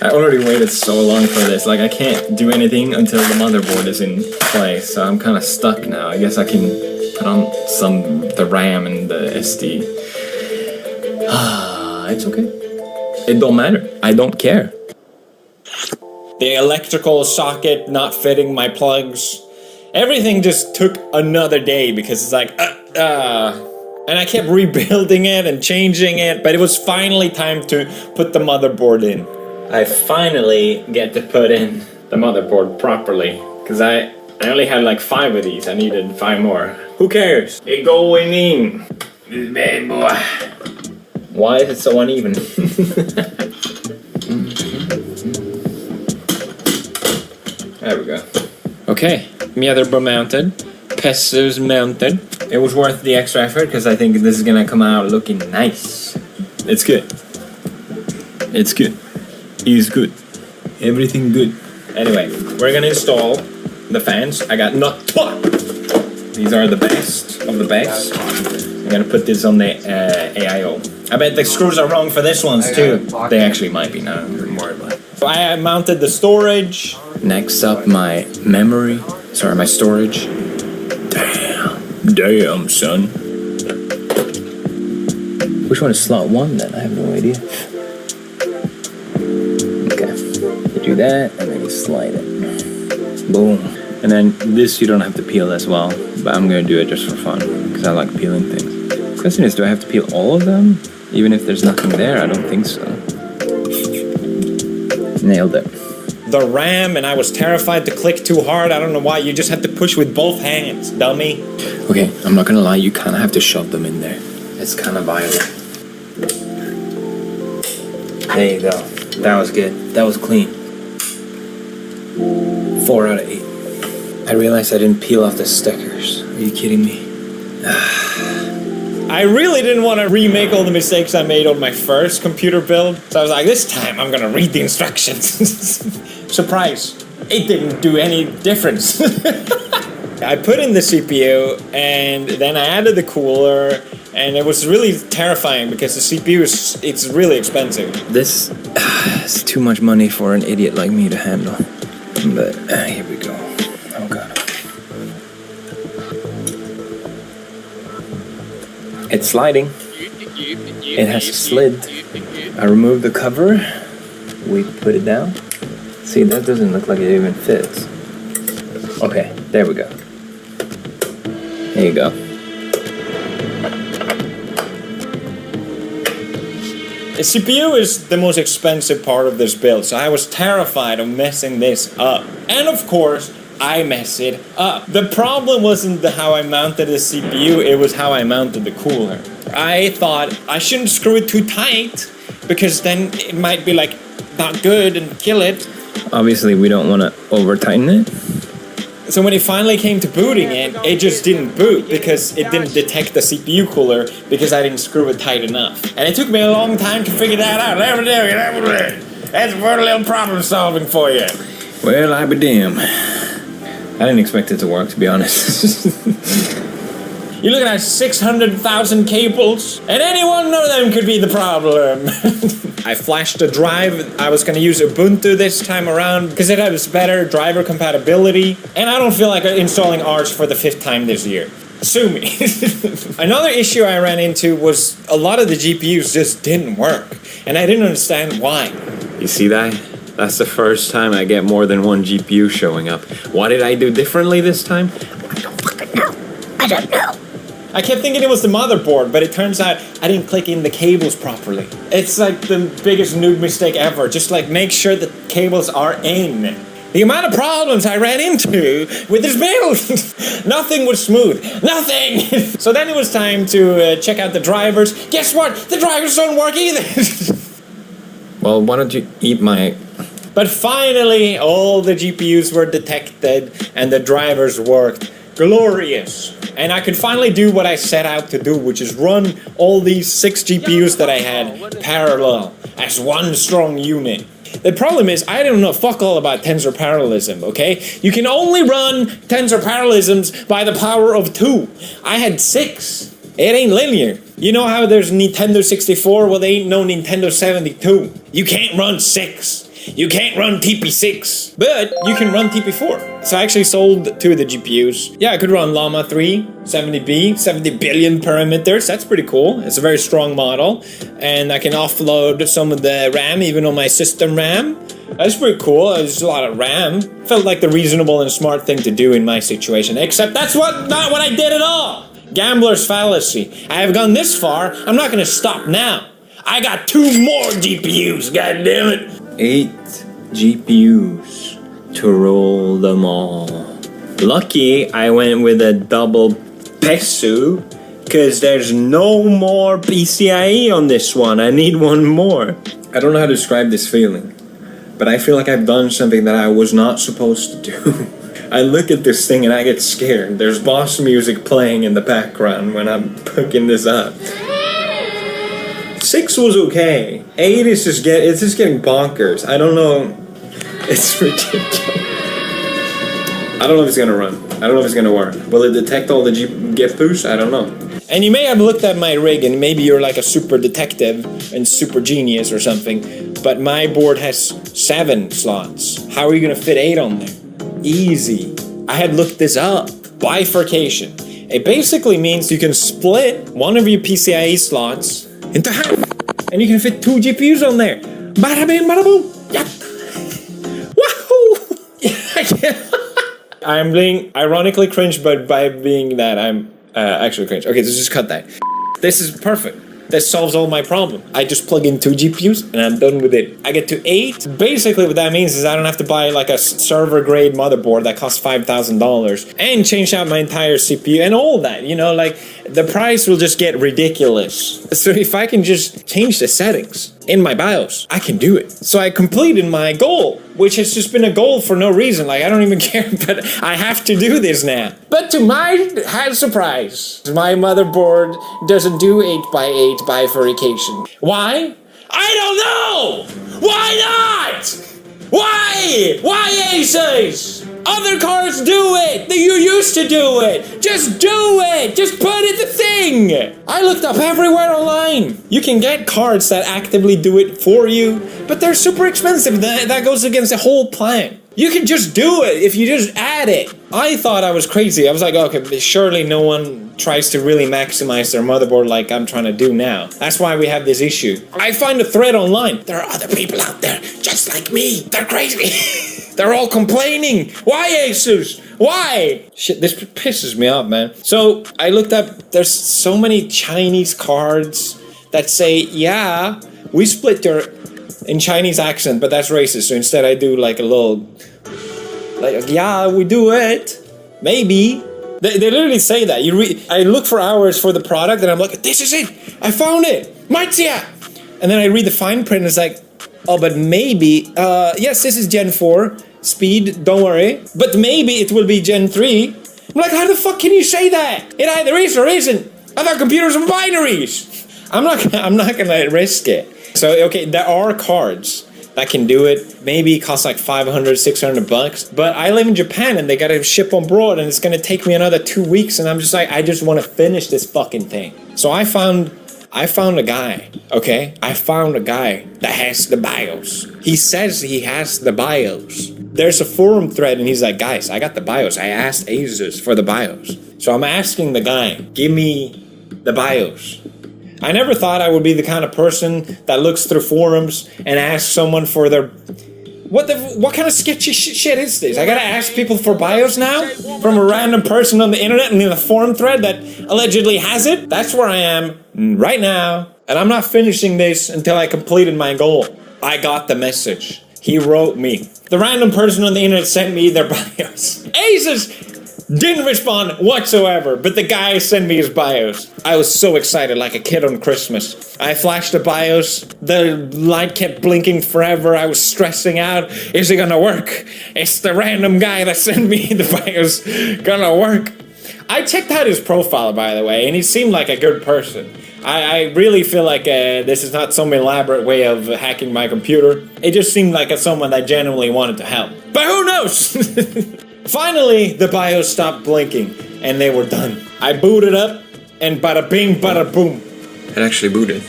I already waited so long for this. Like, I can't do anything until the motherboard is in place, so I'm kind of stuck now. I guess I can put on the RAM and the SD. It's okay. It don't matter. I don't care. The electrical socket not fitting my plugs. Everything just took another day because it's like, and I kept rebuilding it and changing it, but it was finally time to put the motherboard in. I finally get to put in the motherboard properly, because I only had like 5 of these. I needed 5 more. Who cares? It going in. This bad boy. Why is it so uneven? There we go. Okay, motherboard mounted. Pesos mounted. It was worth the extra effort because I think this is gonna come out looking nice. It's good. It's good. It's good. Everything good. Anyway, we're gonna install the fans. I got These are the best of the best. I'm gonna put this on the AIO. I bet the screws are wrong for this ones too. They actually might be now. I'm worried about it. So I mounted the storage. Next up, my memory. Sorry, my storage. Damn, son. Which one is slot 1 then? I have no idea. Okay. You do that, and then you slide it. Boom. And then this you don't have to peel as well, but I'm gonna do it just for fun, because I like peeling things. The question is, do I have to peel all of them? Even if there's nothing there? I don't think so. Nailed it. The RAM, and I was terrified to click too hard. I don't know why. You just have to push with both hands, dummy. Okay, I'm not gonna lie, you kind of have to shove them in there. It's kind of violent. There you go. That was good. That was clean. 4 out of 8. I realized I didn't peel off the stickers. Are you kidding me? I really didn't want to remake all the mistakes I made on my first computer build. So I was like, this time I'm gonna read the instructions. Surprise. It didn't do any difference. I put in the CPU and then I added the cooler, and it was really terrifying because the CPU it's really expensive. This is too much money for an idiot like me to handle. But here we go. Oh god. It's sliding. It has slid. I removed the cover. We put it down. See, that doesn't look like it even fits. Okay, there we go. There you go. The CPU is the most expensive part of this build, so I was terrified of messing this up. And of course, I mess it up. The problem wasn't how I mounted the CPU, it was how I mounted the cooler. I thought I shouldn't screw it too tight, because then it might be like not good and kill it. Obviously we don't want to over tighten it. So when it finally came to booting it, it just didn't boot because it didn't detect the CPU cooler because I didn't screw it tight enough. And it took me a long time to figure that out. That's for a little problem solving for you. Well, I be damned. I didn't expect it to work, to be honest. You're looking at 600,000 cables, and any one of them could be the problem. I flashed a drive. I was going to use Ubuntu this time around because it has better driver compatibility, and I don't feel like installing Arch for the 5th time this year. Sue me. Another issue I ran into was a lot of the GPUs just didn't work, and I didn't understand why. You see that? That's the first time I get more than one GPU showing up. What did I do differently this time? I don't know. I kept thinking it was the motherboard, but it turns out I didn't click in the cables properly. It's like the biggest noob mistake ever. Just like make sure the cables are in. The amount of problems I ran into with this build. Nothing was smooth. Nothing! So then it was time to check out the drivers. Guess what? The drivers don't work either. Well, why don't you eat my... But finally, all the GPUs were detected and the drivers worked. Glorious. And I could finally do what I set out to do, which is run all these 6 GPUs that I had parallel as one strong unit. The problem is, I don't know fuck all about tensor parallelism, okay? You can only run tensor parallelisms by the power of 2. I had 6. It ain't linear. You know how there's Nintendo 64? Well, there ain't no Nintendo 72. You can't run 6. You can't run TP6, but you can run TP4. So I actually sold 2 of the GPUs. Yeah, I could run Llama 3, 70B, 70 billion parameters. That's pretty cool. It's a very strong model. And I can offload some of the RAM, even on my system RAM. That's pretty cool. There's a lot of RAM. Felt like the reasonable and smart thing to do in my situation. Except that's not what I did at all. Gambler's fallacy. I have gone this far. I'm not going to stop now. I got 2 more GPUs, goddammit. 8 GPUs to roll them all. Lucky I went with a double PESU, because there's no more PCIe on this one. I need one more. I don't know how to describe this feeling, but I feel like I've done something that I was not supposed to do. I look at this thing and I get scared. There's boss music playing in the background when I'm hooking this up. 6 was okay. 8 is just getting bonkers. I don't know. It's ridiculous. I don't know if it's gonna run. I don't know if it's gonna work. Will it detect all the GPUs? I don't know. And you may have looked at my rig and maybe you're like a super detective and super genius or something, but my board has 7 slots. How are you gonna fit 8 on there? Easy. I had looked this up. Bifurcation. It basically means you can split one of your PCIe slots into half, and you can fit 2 GPUs on there. Bada bing, bada boom. Yep. Wahoo! I'm being ironically cringe, but by being that, I'm actually cringe. Okay, so just cut that. This is perfect. This solves all my problem. I just plug in 2 GPUs and I'm done with it. I get to 8. Basically what that means is I don't have to buy like a server grade motherboard that costs $5,000 and change out my entire CPU and all that, you know, like the price will just get ridiculous. So if I can just change the settings in my BIOS, I can do it. So I completed my goal, which has just been a goal for no reason. Like I don't even care, but I have to do this now. But to my surprise, my motherboard doesn't do 8x8 bifurcation. Why? I don't know! Why not? Why? Why Asus? Other cards do it! You used to do it! Just do it! Just put it the thing! I looked up everywhere online. You can get cards that actively do it for you, but they're super expensive. That goes against the whole plan. You can just do it if you just add it. I thought I was crazy. I was like, okay, surely no one tries to really maximize their motherboard like I'm trying to do now. That's why we have this issue. I find a thread online. There are other people out there just like me. They're crazy. They're all complaining. Why Asus? Why? Shit, this pisses me off, man. So I looked up, there's so many Chinese cards that say, yeah, we split your, in Chinese accent, but that's racist. So instead I do like a little, like, yeah, we do it. Maybe. They literally say that. I look for hours for the product and I'm like, this is it. I found it. Maitia. And then I read the fine print and it's like, oh, but maybe, yes, this is Gen 4 speed, don't worry. But maybe it will be Gen 3. I'm like, how the fuck can you say that? It either is or isn't. I thought computers were binaries. I'm not gonna risk it. So, okay, there are cards that can do it. Maybe it costs like $500, $600. But I live in Japan and they gotta ship on board and it's gonna take me another 2 weeks and I'm just like, I just wanna finish this fucking thing. So I found a guy, okay? I found a guy that has the BIOS. He says he has the BIOS. There's a forum thread and he's like, guys, I got the BIOS. I asked Asus for the BIOS. So I'm asking the guy, give me the BIOS. I never thought I would be the kind of person that looks through forums and asks someone for their... What kind of sketchy shit is this? I gotta ask people for BIOS now? From a random person on the internet and in a forum thread that allegedly has it? That's where I am right now. And I'm not finishing this until I completed my goal. I got the message. He wrote me. The random person on the internet sent me their BIOS. Asus didn't respond whatsoever, but the guy sent me his BIOS. I was so excited, like a kid on Christmas. I flashed the BIOS, the light kept blinking forever, I was stressing out. Is it gonna work? It's the random guy that sent me the BIOS gonna work. I checked out his profile, by the way, and he seemed like a good person. I really feel like this is not some elaborate way of hacking my computer. It just seemed like someone that genuinely wanted to help. But who knows? Finally, the BIOS stopped blinking, and they were done. I booted up, and bada bing, bada boom. It actually booted.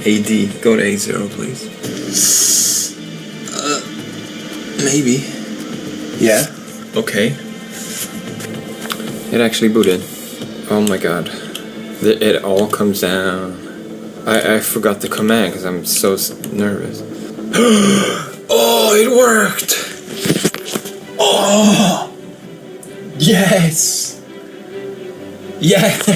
AD, go to A0, please. Maybe. Yeah? Okay. It actually booted. Oh my god. It all comes down. I forgot the command because I'm so nervous. Oh, it worked! Oh! Yes! Yes!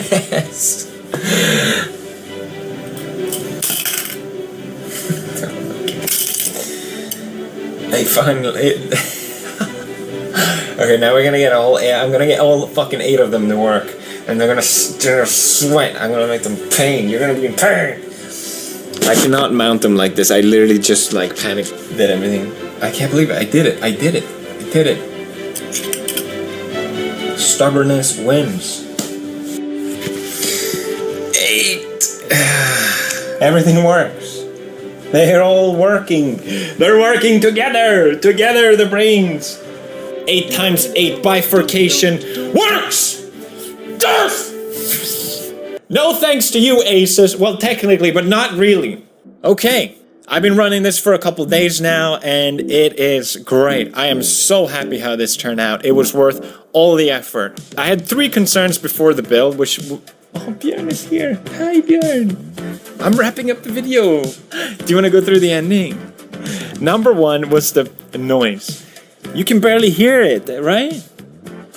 I finally... Okay, now we're gonna get all... I'm gonna get all fucking 8 of them to work. And they're gonna sweat. I'm gonna make them pain. You're gonna be in pain. I cannot mount them like this. I literally just like panicked. Did everything. I can't believe it. I did it. I did it. I did it. Stubbornness wins. 8. Everything works. They're all working. They're working together. Together, the brains. 8 times 8 bifurcation works! No thanks to you, Asus. Well, technically, but not really. Okay, I've been running this for a couple days now, and it is great. I am so happy how this turned out. It was worth all the effort. I had 3 concerns before the build, which... Oh, Björn is here. Hi, Björn. I'm wrapping up the video. Do you want to go through the ending? Number 1 was the noise. You can barely hear it, right?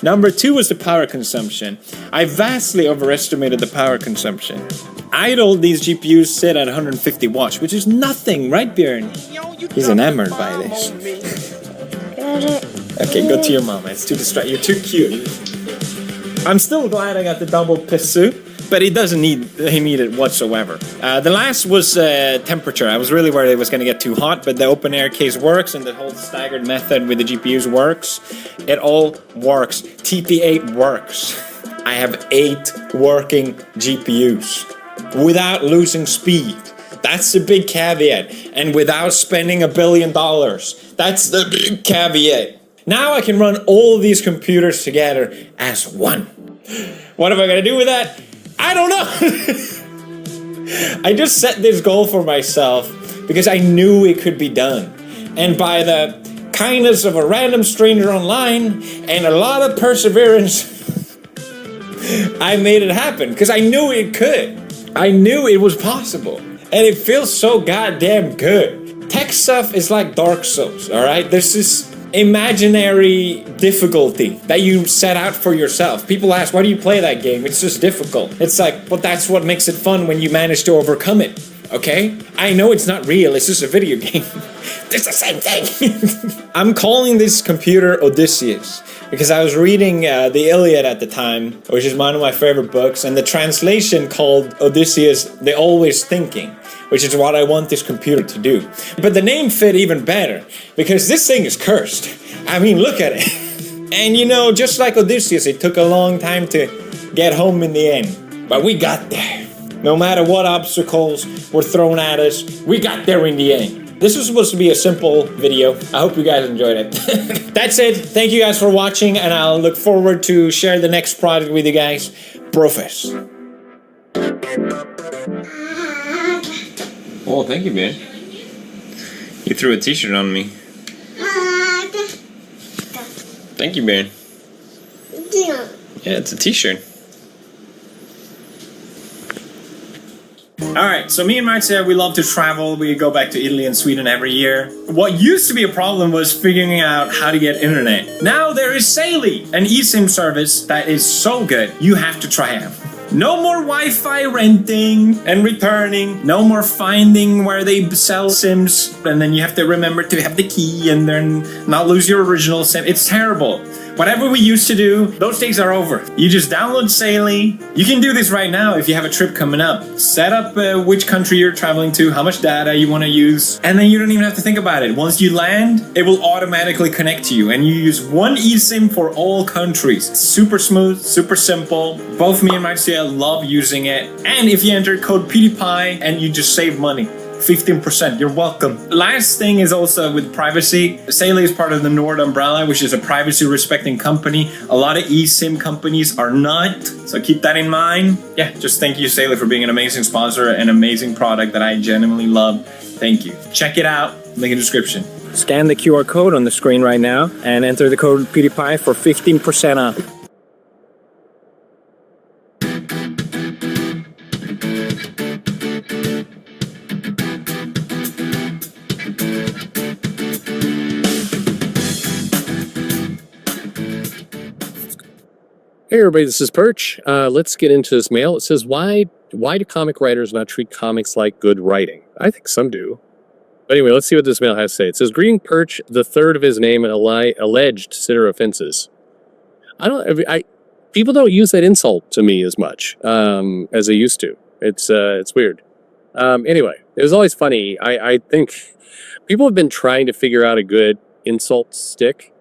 Number 2 was the power consumption. I vastly overestimated the power consumption. Idle, these GPUs sit at 150 watts, which is nothing, right, Björn? He's enamored by this. Okay, go to your mama. It's too distracting. You're too cute. I'm still glad I got the double pissu, but he doesn't need it whatsoever. The last was temperature. I was really worried it was going to get too hot, but the open air case works, and the whole staggered method with the GPUs works. It all works. TP8 works. I have 8 working GPUs without losing speed. That's the big caveat. And without spending $1 billion. That's the big caveat. Now I can run all these computers together as one. What am I going to do with that? I don't know. I just set this goal for myself because I knew it could be done. And by the kindness of a random stranger online and a lot of perseverance, I made it happen because I knew it could. I knew it was possible. And it feels so goddamn good. Tech stuff is like Dark Souls, alright? There's this imaginary difficulty that you set out for yourself. People ask, why do you play that game? It's just difficult. It's like, well, that's what makes it fun when you manage to overcome it, okay? I know it's not real, it's just a video game. It's the same thing. I'm calling this computer Odysseus because I was reading the Iliad at the time, which is one of my favorite books, and the translation called Odysseus, the always thinking, which is what I want this computer to do. But the name fit even better, because this thing is cursed. I mean, look at it. And you know, just like Odysseus, it took a long time to get home in the end. But we got there. No matter what obstacles were thrown at us, we got there in the end. This was supposed to be a simple video. I hope you guys enjoyed it. That's it. Thank you guys for watching, and I'll look forward to share the next project with you guys. Profess. Oh, thank you, man. You threw a t-shirt on me. Thank you, man. Yeah, it's a t-shirt. Alright, so me and Marcia, we love to travel. We go back to Italy and Sweden every year. What used to be a problem was figuring out how to get internet. Now there is Saily, an eSIM service that is so good, you have to try it. No more Wi-Fi renting and returning. No more finding where they sell SIMs and then you have to remember to have the key and then not lose your original SIM. It's terrible. Whatever we used to do, those days are over. You just download Saily. You can do this right now if you have a trip coming up. Set up which country you're traveling to, how much data you want to use, and then you don't even have to think about it. Once you land, it will automatically connect to you, and you use one eSIM for all countries. It's super smooth, super simple. Both me and Marcia love using it. And if you enter code PewDiePie and you just save money. 15%, you're welcome. Last thing is also with privacy. Saily is part of the Nord umbrella, which is a privacy respecting company. A lot of eSIM companies are not, so keep that in mind. Yeah, just thank you, Saily, for being an amazing sponsor, an amazing product that I genuinely love. Thank you. Check it out, link in the description. Scan the QR code on the screen right now and enter the code PewDiePie for 15% off. Hey everybody, this is Perch. Let's get into this mail. It says, why do comic writers not treat comics like good writing? I think some do. But anyway, let's see what this mail has to say. It says, greeting Perch, the third of his name, and alleged sitter offenses. People don't use that insult to me as much as they used to. It's weird. Anyway, it was always funny. I think people have been trying to figure out a good insult stick.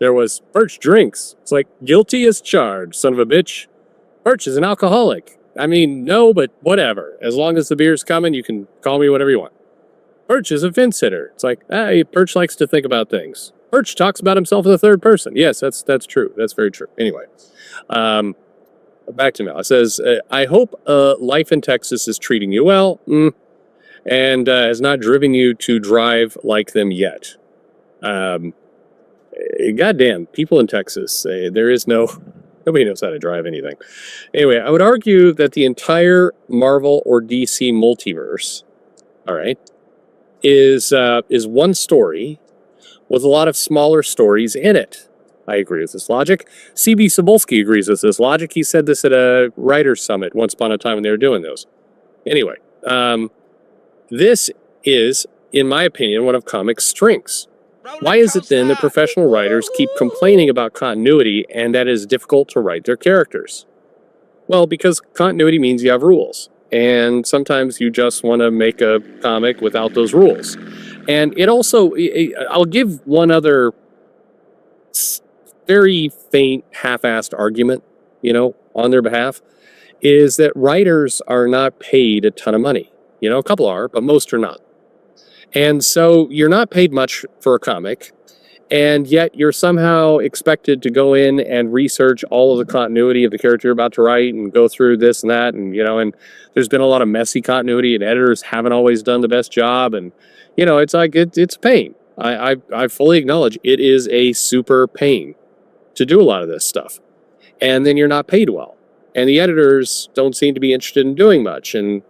There was, Perch drinks. It's like, guilty as charged, son of a bitch. Perch is an alcoholic. I mean, no, but whatever. As long as the beer's coming, you can call me whatever you want. Perch is a fence sitter. It's like, hey, Perch likes to think about things. Perch talks about himself in the third person. Yes, that's true. That's very true. Anyway, back to Mel. It says, I hope life in Texas is treating you well and has not driven you to drive like them yet. Goddamn, people in Texas, nobody knows how to drive anything. Anyway, I would argue that the entire Marvel or DC multiverse, all right, is one story with a lot of smaller stories in it. I agree with this logic. C.B. Cebulski agrees with this logic. He said this at a writer's summit once upon a time when they were doing those. Anyway, this is, in my opinion, one of comics' strengths. Why is it then that professional writers keep complaining about continuity and that it is difficult to write their characters? Well, because continuity means you have rules. And sometimes you just want to make a comic without those rules. And it also, I'll give one other very faint, half-assed argument, on their behalf, is that writers are not paid a ton of money. A couple are, but most are not. And so you're not paid much for a comic, and yet you're somehow expected to go in and research all of the continuity of the character you're about to write and go through this and that, and and there's been a lot of messy continuity, and editors haven't always done the best job, and it's like it's a pain. I fully acknowledge it is a super pain to do a lot of this stuff, and then you're not paid well, and the editors don't seem to be interested in doing much, and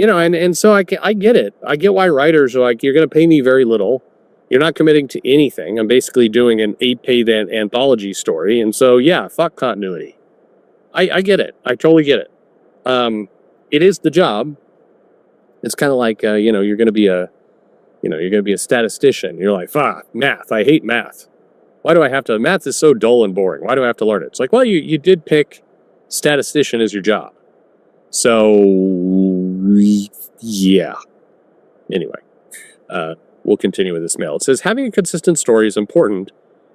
and so I get it. I get why writers are like, you're going to pay me very little. You're not committing to anything. I'm basically doing an 8-page anthology story. And so, yeah, fuck continuity. I get it. I totally get it. It is the job. It's kind of like, you're going to be a statistician. You're like, fuck, math. I hate math. Why do I have to? Math is so dull and boring. Why do I have to learn it? It's like, well, you did pick statistician as your job. So, yeah. Anyway, we'll continue with this mail. It says, having a consistent story is important,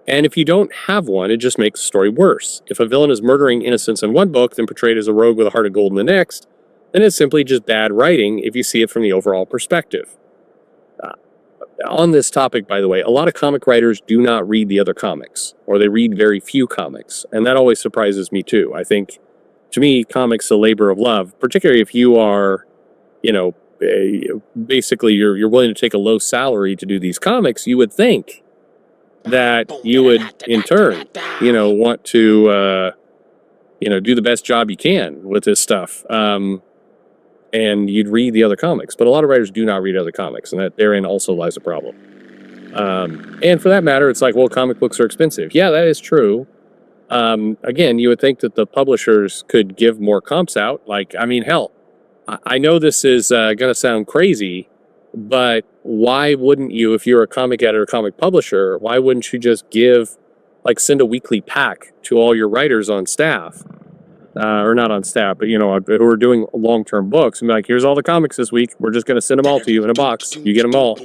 and if you don't have one, it just makes the story worse. If a villain is murdering innocents in one book, then portrayed as a rogue with a heart of gold in the next, then it's simply just bad writing if you see it from the overall perspective. On this topic, by the way, a lot of comic writers do not read the other comics, or they read very few comics, and that always surprises me too. I think, to me, comics a labor of love, particularly if you are, basically you're willing to take a low salary to do these comics. You would think that you would, in turn, want to, do the best job you can with this stuff, and you'd read the other comics. But a lot of writers do not read other comics, and that therein also lies a problem. And for that matter, it's like, well, comic books are expensive. Yeah, that is true. Again, you would think that the publishers could give more comps out. Like, hell, I know this is going to sound crazy, but why wouldn't you, if you're a comic editor, comic publisher, why wouldn't you just send a weekly pack to all your writers on staff, or not on staff, but, who are doing long-term books, and be like, here's all the comics this week. We're just going to send them all to you in a box. You get them all.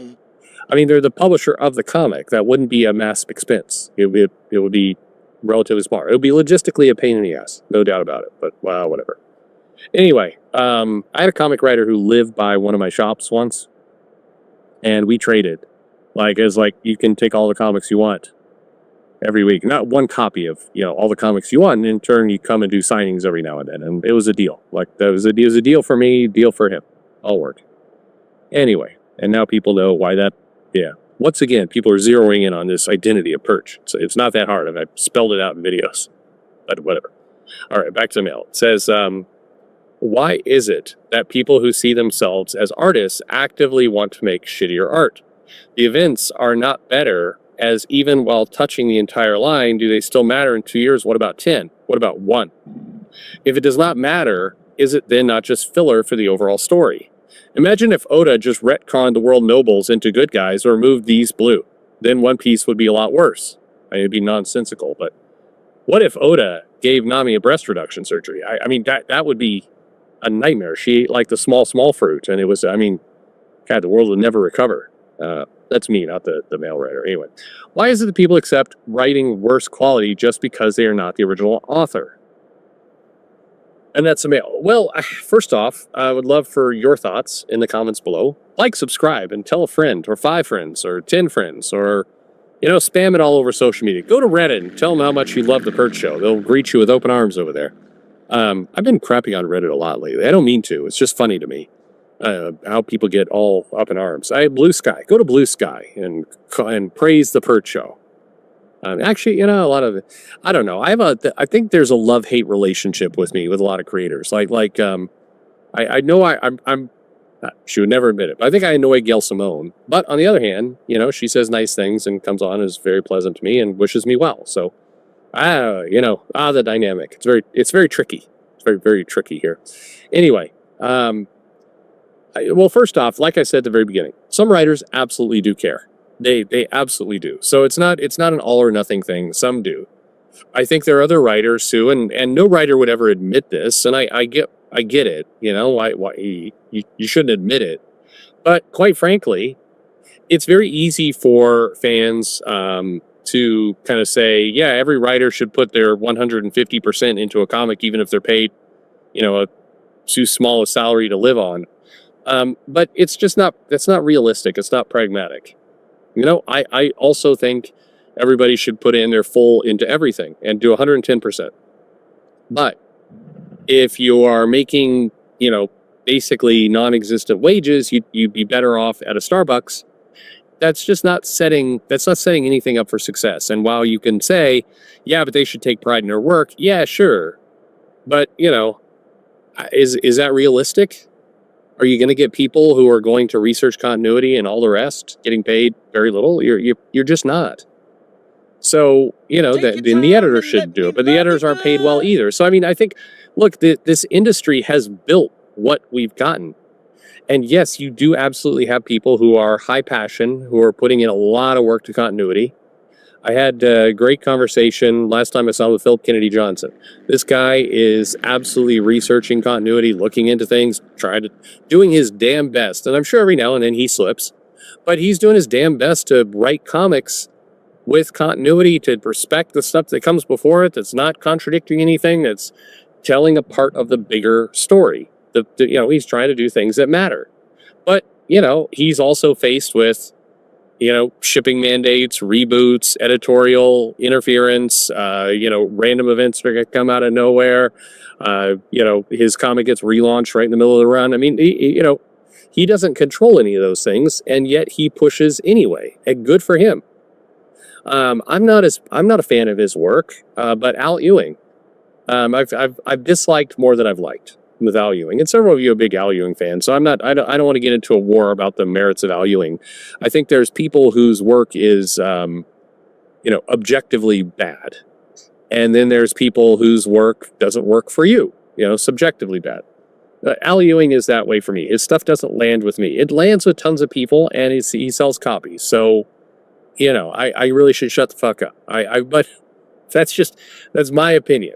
They're the publisher of the comic. That wouldn't be a massive expense. It would be relatively smart. It would be logistically a pain in the ass, no doubt about it, but well, whatever. Anyway, I had a comic writer who lived by one of my shops once, and we traded. You can take all the comics you want every week. Not one copy of, all the comics you want, and in turn you come and do signings every now and then, and it was a deal. That was a deal for me, deal for him. All worked. Anyway, and now people know why that, yeah. Once again, people are zeroing in on this identity of Perch. It's not that hard. I've spelled it out in videos, but whatever. All right, back to the mail. It says, why is it that people who see themselves as artists actively want to make shittier art? The events are not better, as even while touching the entire line, do they still matter in 2 years? What about 10? What about 1? If it does not matter, is it then not just filler for the overall story? Imagine if Oda just retconned the world nobles into good guys or removed these blue. Then One Piece would be a lot worse. It'd be nonsensical, but what if Oda gave Nami a breast reduction surgery? That would be a nightmare. She ate like the small fruit, and it was, God, the world would never recover. That's me, not the male writer. Anyway, why is it that people accept writing worse quality just because they are not the original author? And that's a mail. Well, first off, I would love for your thoughts in the comments below. Like, subscribe, and tell a friend, or 5 friends, or 10 friends, or Spam it all over social media. Go to Reddit and tell them how much you love the Perch Show. They'll greet you with open arms over there. I've been crapping on Reddit a lot lately. I don't mean to. It's just funny to me how people get all up in arms. Blue Sky. Go to Blue Sky and praise the Perch Show. Actually, a lot of I don't know. I think there's a love-hate relationship with me with a lot of creators. I know I'm she would never admit it, but I think I annoy Gail Simone. But on the other hand, she says nice things and comes on, is very pleasant to me and wishes me well. So, the dynamic. It's very tricky. It's very, very tricky here. Anyway, well, first off, like I said at the very beginning, some writers absolutely do care. They absolutely do. So it's not an all or nothing thing. Some do. I think there are other writers who, and no writer would ever admit this, and I get it. Why you shouldn't admit it, but quite frankly, it's very easy for fans to kind of say, yeah, every writer should put their 150% into a comic, even if they're paid, too small a salary to live on. But it's just not. That's not realistic. It's not pragmatic. I also think everybody should put in their full into everything and do 110%. But if you are making, basically non-existent wages, you'd be better off at a Starbucks. That's not setting anything up for success. And while you can say, yeah, but they should take pride in their work. Yeah, sure. But, is that realistic? Are you going to get people who are going to research continuity and all the rest getting paid very little? You're just not. So, the editor should do it, but the editors aren't paid well either. So, I think, look, this industry has built what we've gotten. And yes, you do absolutely have people who are high passion, who are putting in a lot of work to continuity. I had a great conversation last time I saw with Philip Kennedy Johnson. This guy is absolutely researching continuity, looking into things, doing his damn best. And I'm sure every now and then he slips, but he's doing his damn best to write comics with continuity, to respect the stuff that comes before it, that's not contradicting anything, that's telling a part of the bigger story. He's trying to do things that matter. But, he's also faced with, shipping mandates, reboots, editorial interference, random events that are going to come out of nowhere. His comic gets relaunched right in the middle of the run. He doesn't control any of those things, and yet he pushes anyway, and good for him. I'm not a fan of his work, but Al Ewing, I've disliked more than I've liked with Al Ewing, and several of you are big Al Ewing fans. So I don't want to get into a war about the merits of Al Ewing. I think there's people whose work is, objectively bad, and then there's people whose work doesn't work for you, subjectively bad. Al Ewing is that way for me. His stuff doesn't land with me. It lands with tons of people, and he sells copies. So, I really should shut the fuck up. But that's my opinion.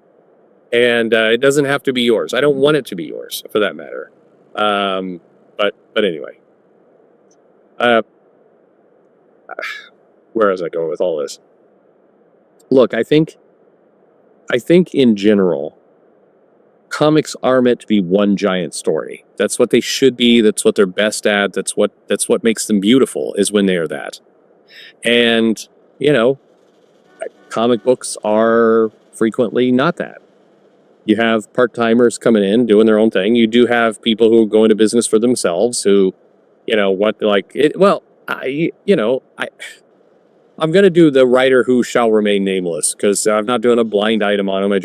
And it doesn't have to be yours. I don't want it to be yours, for that matter. But anyway. Where was I going with all this? Look, I think in general, comics are meant to be one giant story. That's what they should be. That's what they're best at. That's what makes them beautiful, is when they are that. And, comic books are frequently not that. You have part-timers coming in, doing their own thing. You do have people who go into business for themselves who, I'm going to do the writer who shall remain nameless, because I'm not doing a blind item on him. I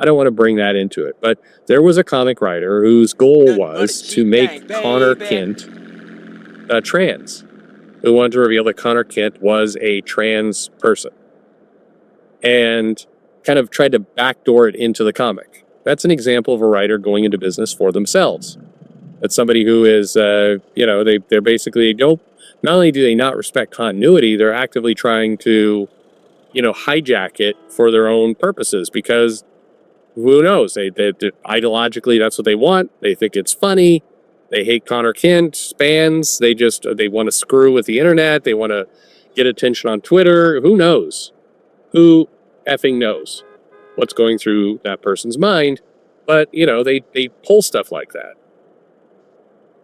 don't want to bring that into it. But there was a comic writer whose goal was to make Connor Kent trans, who wanted to reveal that Connor Kent was a trans person, and kind of tried to backdoor it into the comic. That's an example of a writer going into business for themselves. That's somebody who is, they're basically not only do they not respect continuity, they're actively trying to, hijack it for their own purposes, because who knows? They ideologically, that's what they want. They think it's funny. They hate Connor Kent, spans. They want to screw with the internet. They want to get attention on Twitter. Who knows? Who effing knows what's going through that person's mind? But, they pull stuff like that.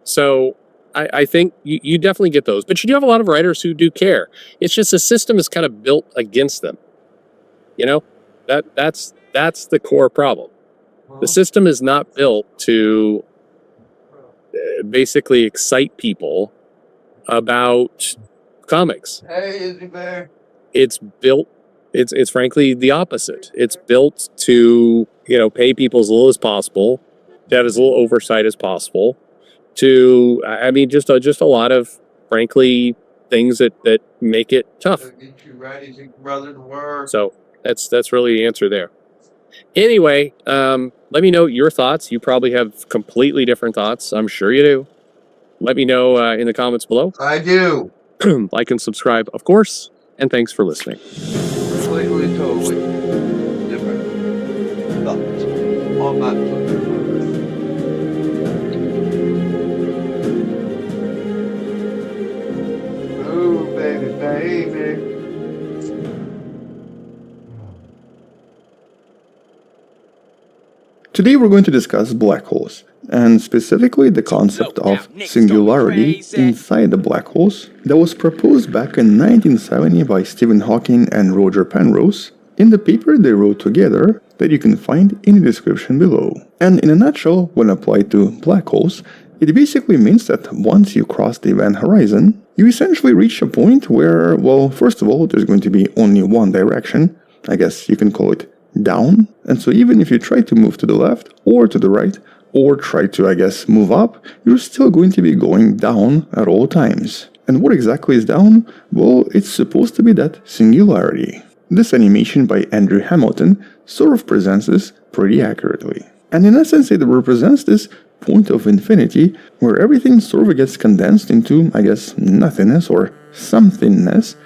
So, I think you definitely get those, but you do have a lot of writers who do care. It's just the system is kind of built against them. You know, that's the core problem. The system is not built to basically excite people about comics. Hey, Izzy Bear. It's built. It's frankly the opposite. It's built to, you know, pay people as little as possible, to have as little oversight as possible. To, I mean, just a lot of, frankly, things that make it tough. Get you ready, take brother to work. So that's really the answer there. Anyway, let me know your thoughts. You probably have completely different thoughts. I'm sure you do. Let me know in the comments below. I do. Like and subscribe, of course. And thanks for listening. Completely, totally different thoughts on that. Baby. Today we're going to discuss black holes, and specifically the concept of singularity inside the black holes that was proposed back in 1970 by Stephen Hawking and Roger Penrose in the paper they wrote together that you can find in the description below. And in a nutshell, when applied to black holes, it basically means that once you cross the event horizon, you essentially reach a point where, well, first of all, there's going to be only one direction. I guess you can call it down. And so even if you try to move to the left or to the right, or try to, I guess, move up, you're still going to be going down at all times. And what exactly is down? Well, it's supposed to be that singularity. This animation by Andrew Hamilton sort of presents this pretty accurately. And in essence, it represents this point of infinity where everything sort of gets condensed into, I guess, nothingness or somethingness.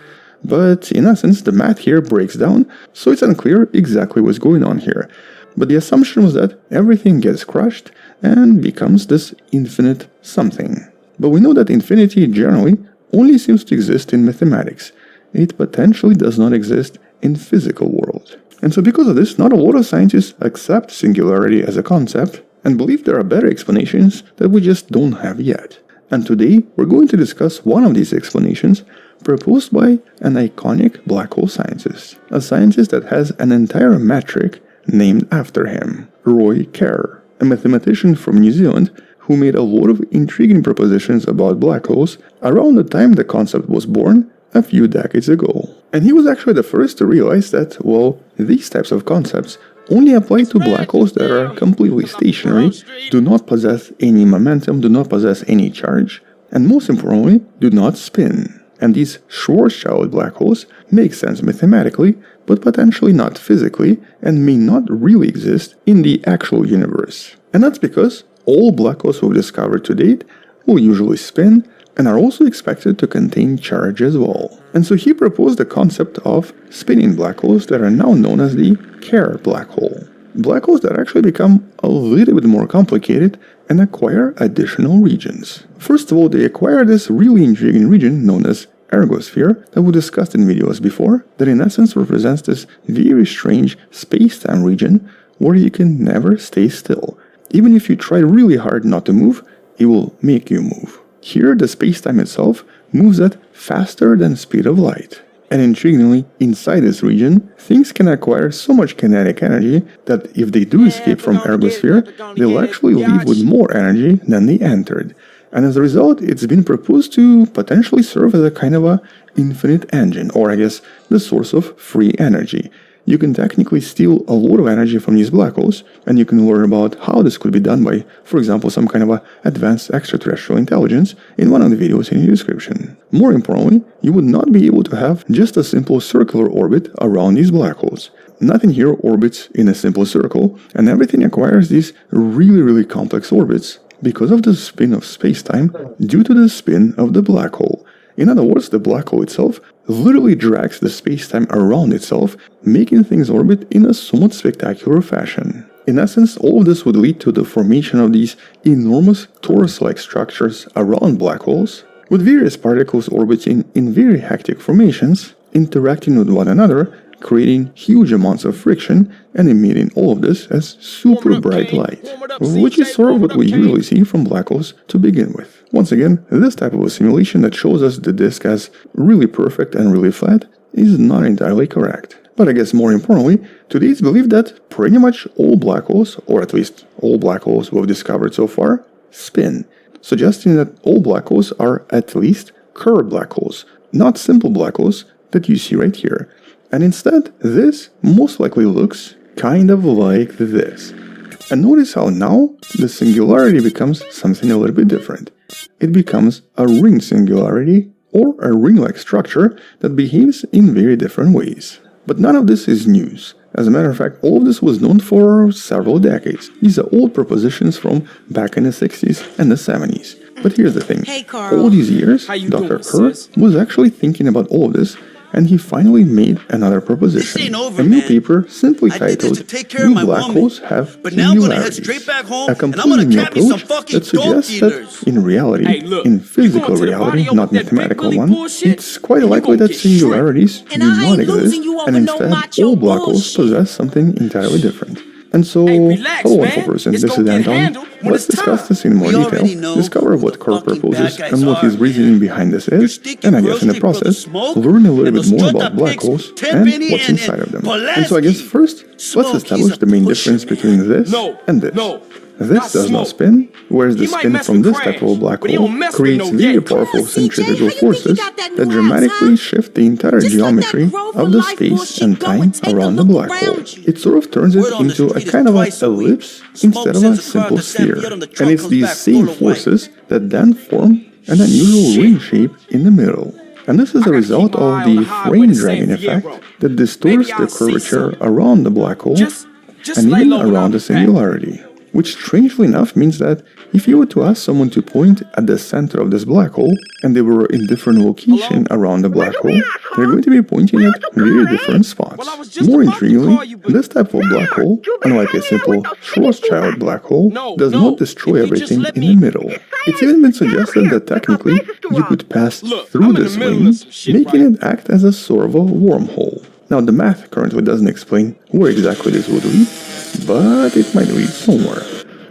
But in essence, the math here breaks down, so it's unclear exactly what's going on here. But the assumption was that everything gets crushed and becomes this infinite something. But we know that infinity generally only seems to exist in mathematics. It potentially does not exist in physical world. And so because of this, not a lot of scientists accept singularity as a concept and believe there are better explanations that we just don't have yet. And today, we're going to discuss one of these explanations proposed by an iconic black hole scientist, a scientist that has an entire metric named after him, Roy Kerr, a mathematician from New Zealand who made a lot of intriguing propositions about black holes around the time the concept was born a few decades ago. And he was actually the first to realize that, well, these types of concepts only apply to black holes that are completely stationary, do not possess any momentum, do not possess any charge, and most importantly, do not spin. And these Schwarzschild black holes make sense mathematically, but potentially not physically, and may not really exist in the actual universe. And that's because all black holes we've discovered to date will usually spin, and are also expected to contain charge as well. And so he proposed the concept of spinning black holes that are now known as the Kerr black hole. Black holes that actually become a little bit more complicated and acquire additional regions. First of all, they acquire this really intriguing region known as ergosphere that we discussed in videos before, that in essence represents this very strange space-time region where you can never stay still. Even if you try really hard not to move, it will make you move. Here, the spacetime itself moves at faster than the speed of light. And intriguingly, inside this region, things can acquire so much kinetic energy that if they do escape from ergosphere, they'll actually leave with more energy than they entered. And as a result, it's been proposed to potentially serve as a kind of a infinite engine, or I guess the source of free energy. You can technically steal a lot of energy from these black holes, and you can learn about how this could be done by, for example, some kind of a advanced extraterrestrial intelligence in one of the videos in the description. More importantly, you would not be able to have just a simple circular orbit around these black holes. Nothing here orbits in a simple circle, and everything acquires these really complex orbits because of the spin of spacetime due to the spin of the black hole. In other words, the black hole itself literally drags the spacetime around itself, making things orbit in a somewhat spectacular fashion. In essence, all of this would lead to the formation of these enormous torus-like structures around black holes, with various particles orbiting in very hectic formations, interacting with one another, creating huge amounts of friction and emitting all of this as super bright light, which is sort of what we usually see from black holes to begin with. Once again, this type of a simulation that shows us the disk as really perfect and really flat is not entirely correct. But I guess more importantly, today it's believed that pretty much all black holes, or at least all black holes we've discovered so far, spin, suggesting that all black holes are at least curved black holes, not simple black holes that you see right here. And instead, this most likely looks kind of like this. And notice how now the singularity becomes something a little bit different. It becomes a ring singularity, or a ring-like structure that behaves in very different ways. But none of this is news. As a matter of fact, all of this was known for several decades. These are old propositions from back in the 60s and the 70s. But here's the thing. Hey, KRULL. All these years, Dr. KRULL was actually thinking about all of this, and he finally made another proposition. A new paper simply titled "New Black Holes Have Singularities." A completely new approach that suggests that in reality, in physical reality, not mathematical one, it's quite likely that singularities do not exist, and instead all black holes possess something entirely different. And so, hello wonderful person, this is Anton. Let's discuss this in more detail, discover what KRULL proposes and what his reasoning behind this is, and I guess in the process, learn a little bit more about black holes and what's inside of them. And so I guess first, let's establish the main difference between this and this. This does not spin, whereas the spin from this type of black hole creates very powerful centrifugal forces that dramatically shift the entire geometry of the space and time around the black hole. It sort of turns it into a kind of an ellipse instead of a simple sphere. And it's these same forces that then form an unusual ring shape in the middle. And this is a result of the frame dragging effect that distorts the curvature around the black hole and even around the singularity. Which strangely enough means that if you were to ask someone to point at the center of this black hole and they were in different location around the black hole, they're going to be pointing at very different spots. More intriguingly, this type of black hole, unlike a simple Schwarzschild black hole, does not destroy everything in the middle. It's even been suggested that technically you could pass through this ring, making it act as a sort of a wormhole. Now the math currently doesn't explain where exactly this would lead, but it might lead somewhere.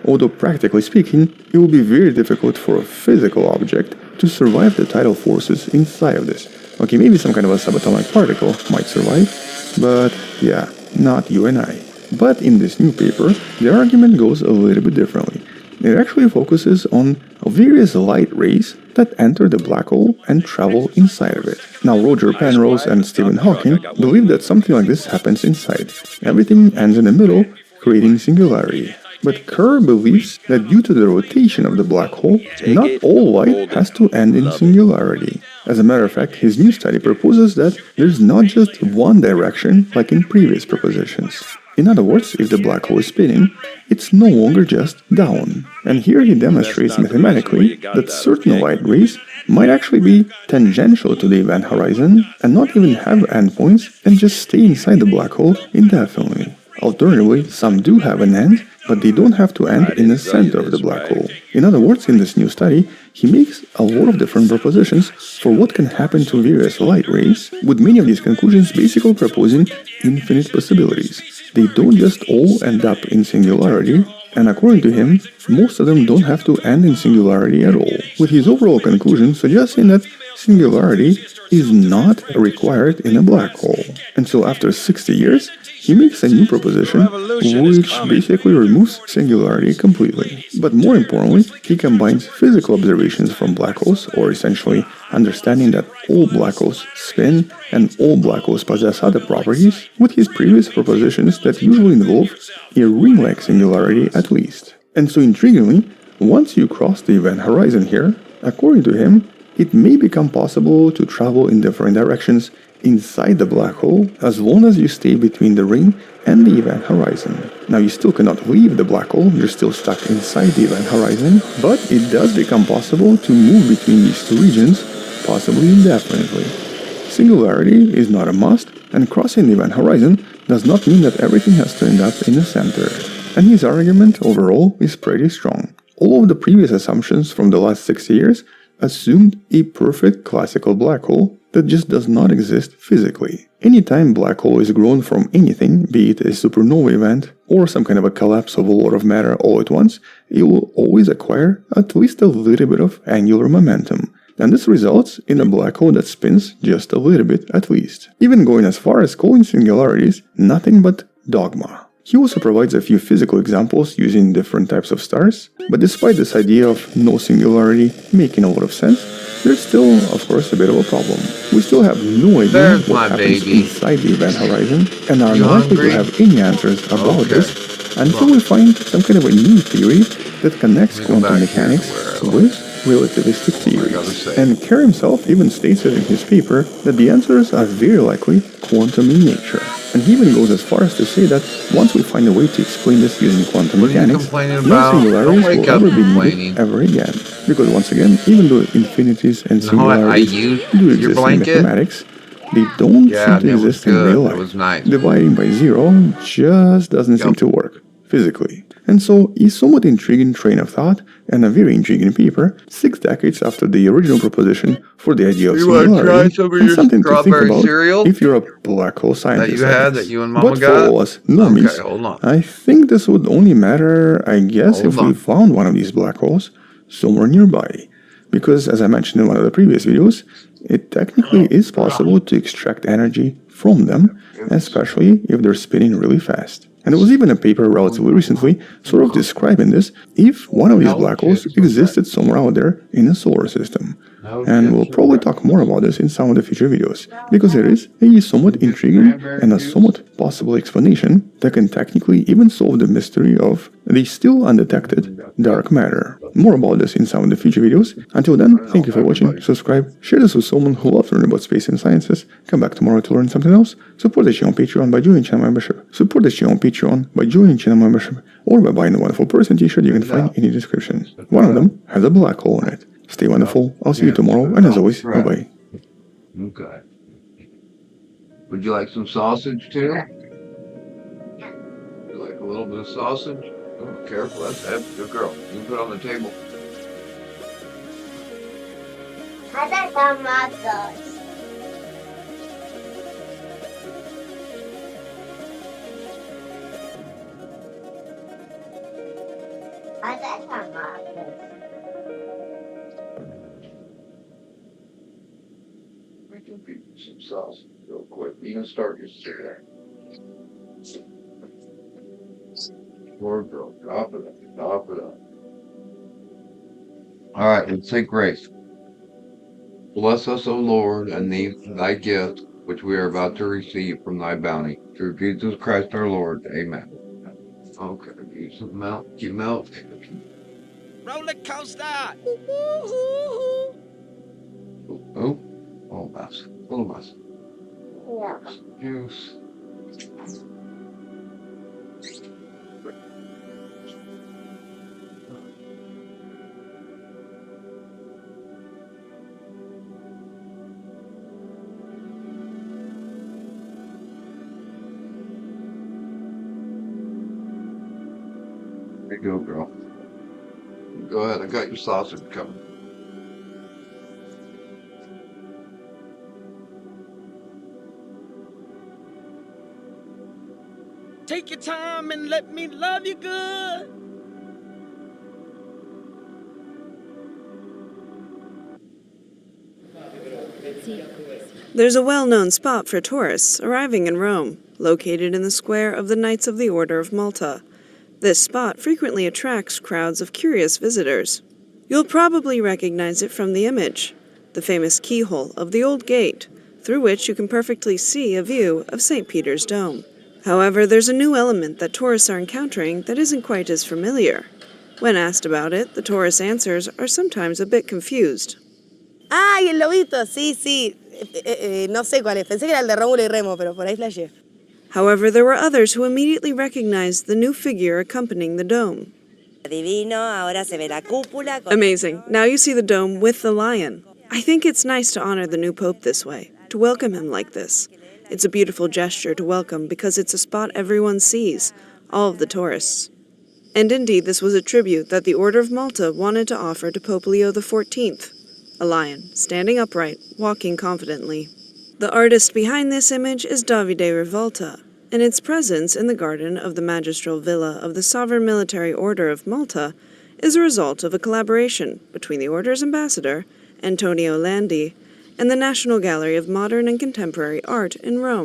Although practically speaking, it will be very difficult for a physical object to survive the tidal forces inside of this. Okay, maybe some kind of a subatomic particle might survive, but yeah, not you and I. But in this new paper, the argument goes a little bit differently. It actually focuses on various light rays that enter the black hole and travel inside of it. Now, Roger Penrose and Stephen Hawking believe that something like this happens inside. Everything ends in the middle, creating singularity. But KRULL believes that due to the rotation of the black hole, not all light has to end in singularity. As a matter of fact, his new study proposes that there's not just one direction like in previous propositions. In other words, if the black hole is spinning, it's no longer just down. And here he demonstrates mathematically that certain light rays might actually be tangential to the event horizon and not even have endpoints and just stay inside the black hole indefinitely. Alternatively, some do have an end, but they don't have to end in the center of the black hole. In other words, in this new study, he makes a lot of different propositions for what can happen to various light rays, with many of these conclusions basically proposing infinite possibilities. They don't just all end up in singularity, and according to him, most of them don't have to end in singularity at all, with his overall conclusion suggesting that singularity is not required in a black hole. And so after 60 years, he makes a new proposition which basically removes singularity completely. But more importantly, he combines physical observations from black holes, or essentially understanding that all black holes spin and all black holes possess other properties, with his previous propositions that usually involve a ring-like singularity at least. And so intriguingly, once you cross the event horizon here, according to him, it may become possible to travel in different directions inside the black hole as long as you stay between the ring and the event horizon. Now you still cannot leave the black hole, you're still stuck inside the event horizon, but it does become possible to move between these two regions, possibly indefinitely. Singularity is not a must, and crossing the event horizon does not mean that everything has to end up in the center. And his argument overall is pretty strong. All of the previous assumptions from the last 60 years assumed a perfect classical black hole that just does not exist physically. Anytime black hole is grown from anything, be it a supernova event or some kind of a collapse of a lot of matter all at once, it will always acquire at least a little bit of angular momentum. And this results in a black hole that spins just a little bit at least. Even going as far as calling singularities nothing but dogma. He also provides a few physical examples using different types of stars, but despite this idea of no singularity making a lot of sense, there's still, of course, a bit of a problem. We still have no idea what happens inside the event horizon, and are not likely to have any answers about this until we find some kind of a new theory that connects quantum mechanics with relativistic theories. And Kerr himself even states it in his paper that the answers are very likely quantum in nature. And he even goes as far as to say that once we find a way to explain this using quantum mechanics, no singularities will ever be needed ever again. Because once again, even though infinities and singularities do exist in mathematics, they don't seem to exist in real life. Dividing by zero just doesn't seem to work physically. And so, a somewhat intriguing train of thought and a very intriguing paper, 6 decades after the original proposition for the idea of singularity, and something to think about if you're a black hole scientist. But for all us normies, I think this would only matter, I guess, if we found one of these black holes somewhere nearby. Because, as I mentioned in one of the previous videos, it technically is possible to extract energy from them, especially if they're spinning really fast. And there was even a paper relatively recently sort of describing this if one of these black holes existed somewhere out there in the solar system. And we'll probably talk more about this in some of the future videos, because there is a somewhat intriguing and a somewhat possible explanation that can technically even solve the mystery of the still undetected dark matter. More about this in some of the future videos. Until then, thank you for watching, subscribe, share this with someone who loves learning about space and sciences, come back tomorrow to learn something else, support the channel on Patreon by joining channel membership, support the channel on Patreon by joining channel membership, or by buying the Wonderful Person t-shirt you can find in the description. One of them has a black hole in it. Stay wonderful, I'll see you tomorrow, and as always, bye-bye. Okay. Would you like some sausage too? You like a little bit of sausage? Oh, careful, that's heavy. Good girl. You can put it on the table. I got tomatoes. I got tomatoes. We can beat some sausage real quick. You can start your cereal. Poor girl, drop it up, drop it up. All right, let's say grace. Bless us, O Lord, and thy gift, which we are about to receive from thy bounty. Through Jesus Christ our Lord. Amen. Okay, use some milk. You milk. Roller coaster! Oh, oh, mouse. Little mouse. Yeah. Juice. There you go, girl. Go ahead, I got your sausage coming. Take your time and let me love you good. There's a well-known spot for tourists arriving in Rome, located in the square of the Knights of the Order of Malta. This spot frequently attracts crowds of curious visitors. You'll probably recognize it from the image, the famous keyhole of the old gate, through which you can perfectly see a view of St. Peter's Dome. However, there's a new element that tourists are encountering that isn't quite as familiar. When asked about it, the tourists' answers are sometimes a bit confused. Ah, y el lobito, sí, sí. No sé cuál es. Pensé que era el de Rómulo y Remo, pero por ahí flashé. However, there were others who immediately recognized the new figure accompanying the dome. Divino, ahora se ve la cúpula. Amazing. Now you see the dome with the lion. I think it's nice to honor the new pope this way, to welcome him like this. It's a beautiful gesture to welcome because it's a spot everyone sees, all of the tourists. And indeed, this was a tribute that the Order of Malta wanted to offer to Pope Leo XIV. a lion, standing upright, walking confidently. The artist behind this image is Davide Rivolta, and its presence in the garden of the magistral villa of the Sovereign Military Order of Malta is a result of a collaboration between the Order's ambassador, Antonio Landi, and the National Gallery of Modern and Contemporary Art in Rome.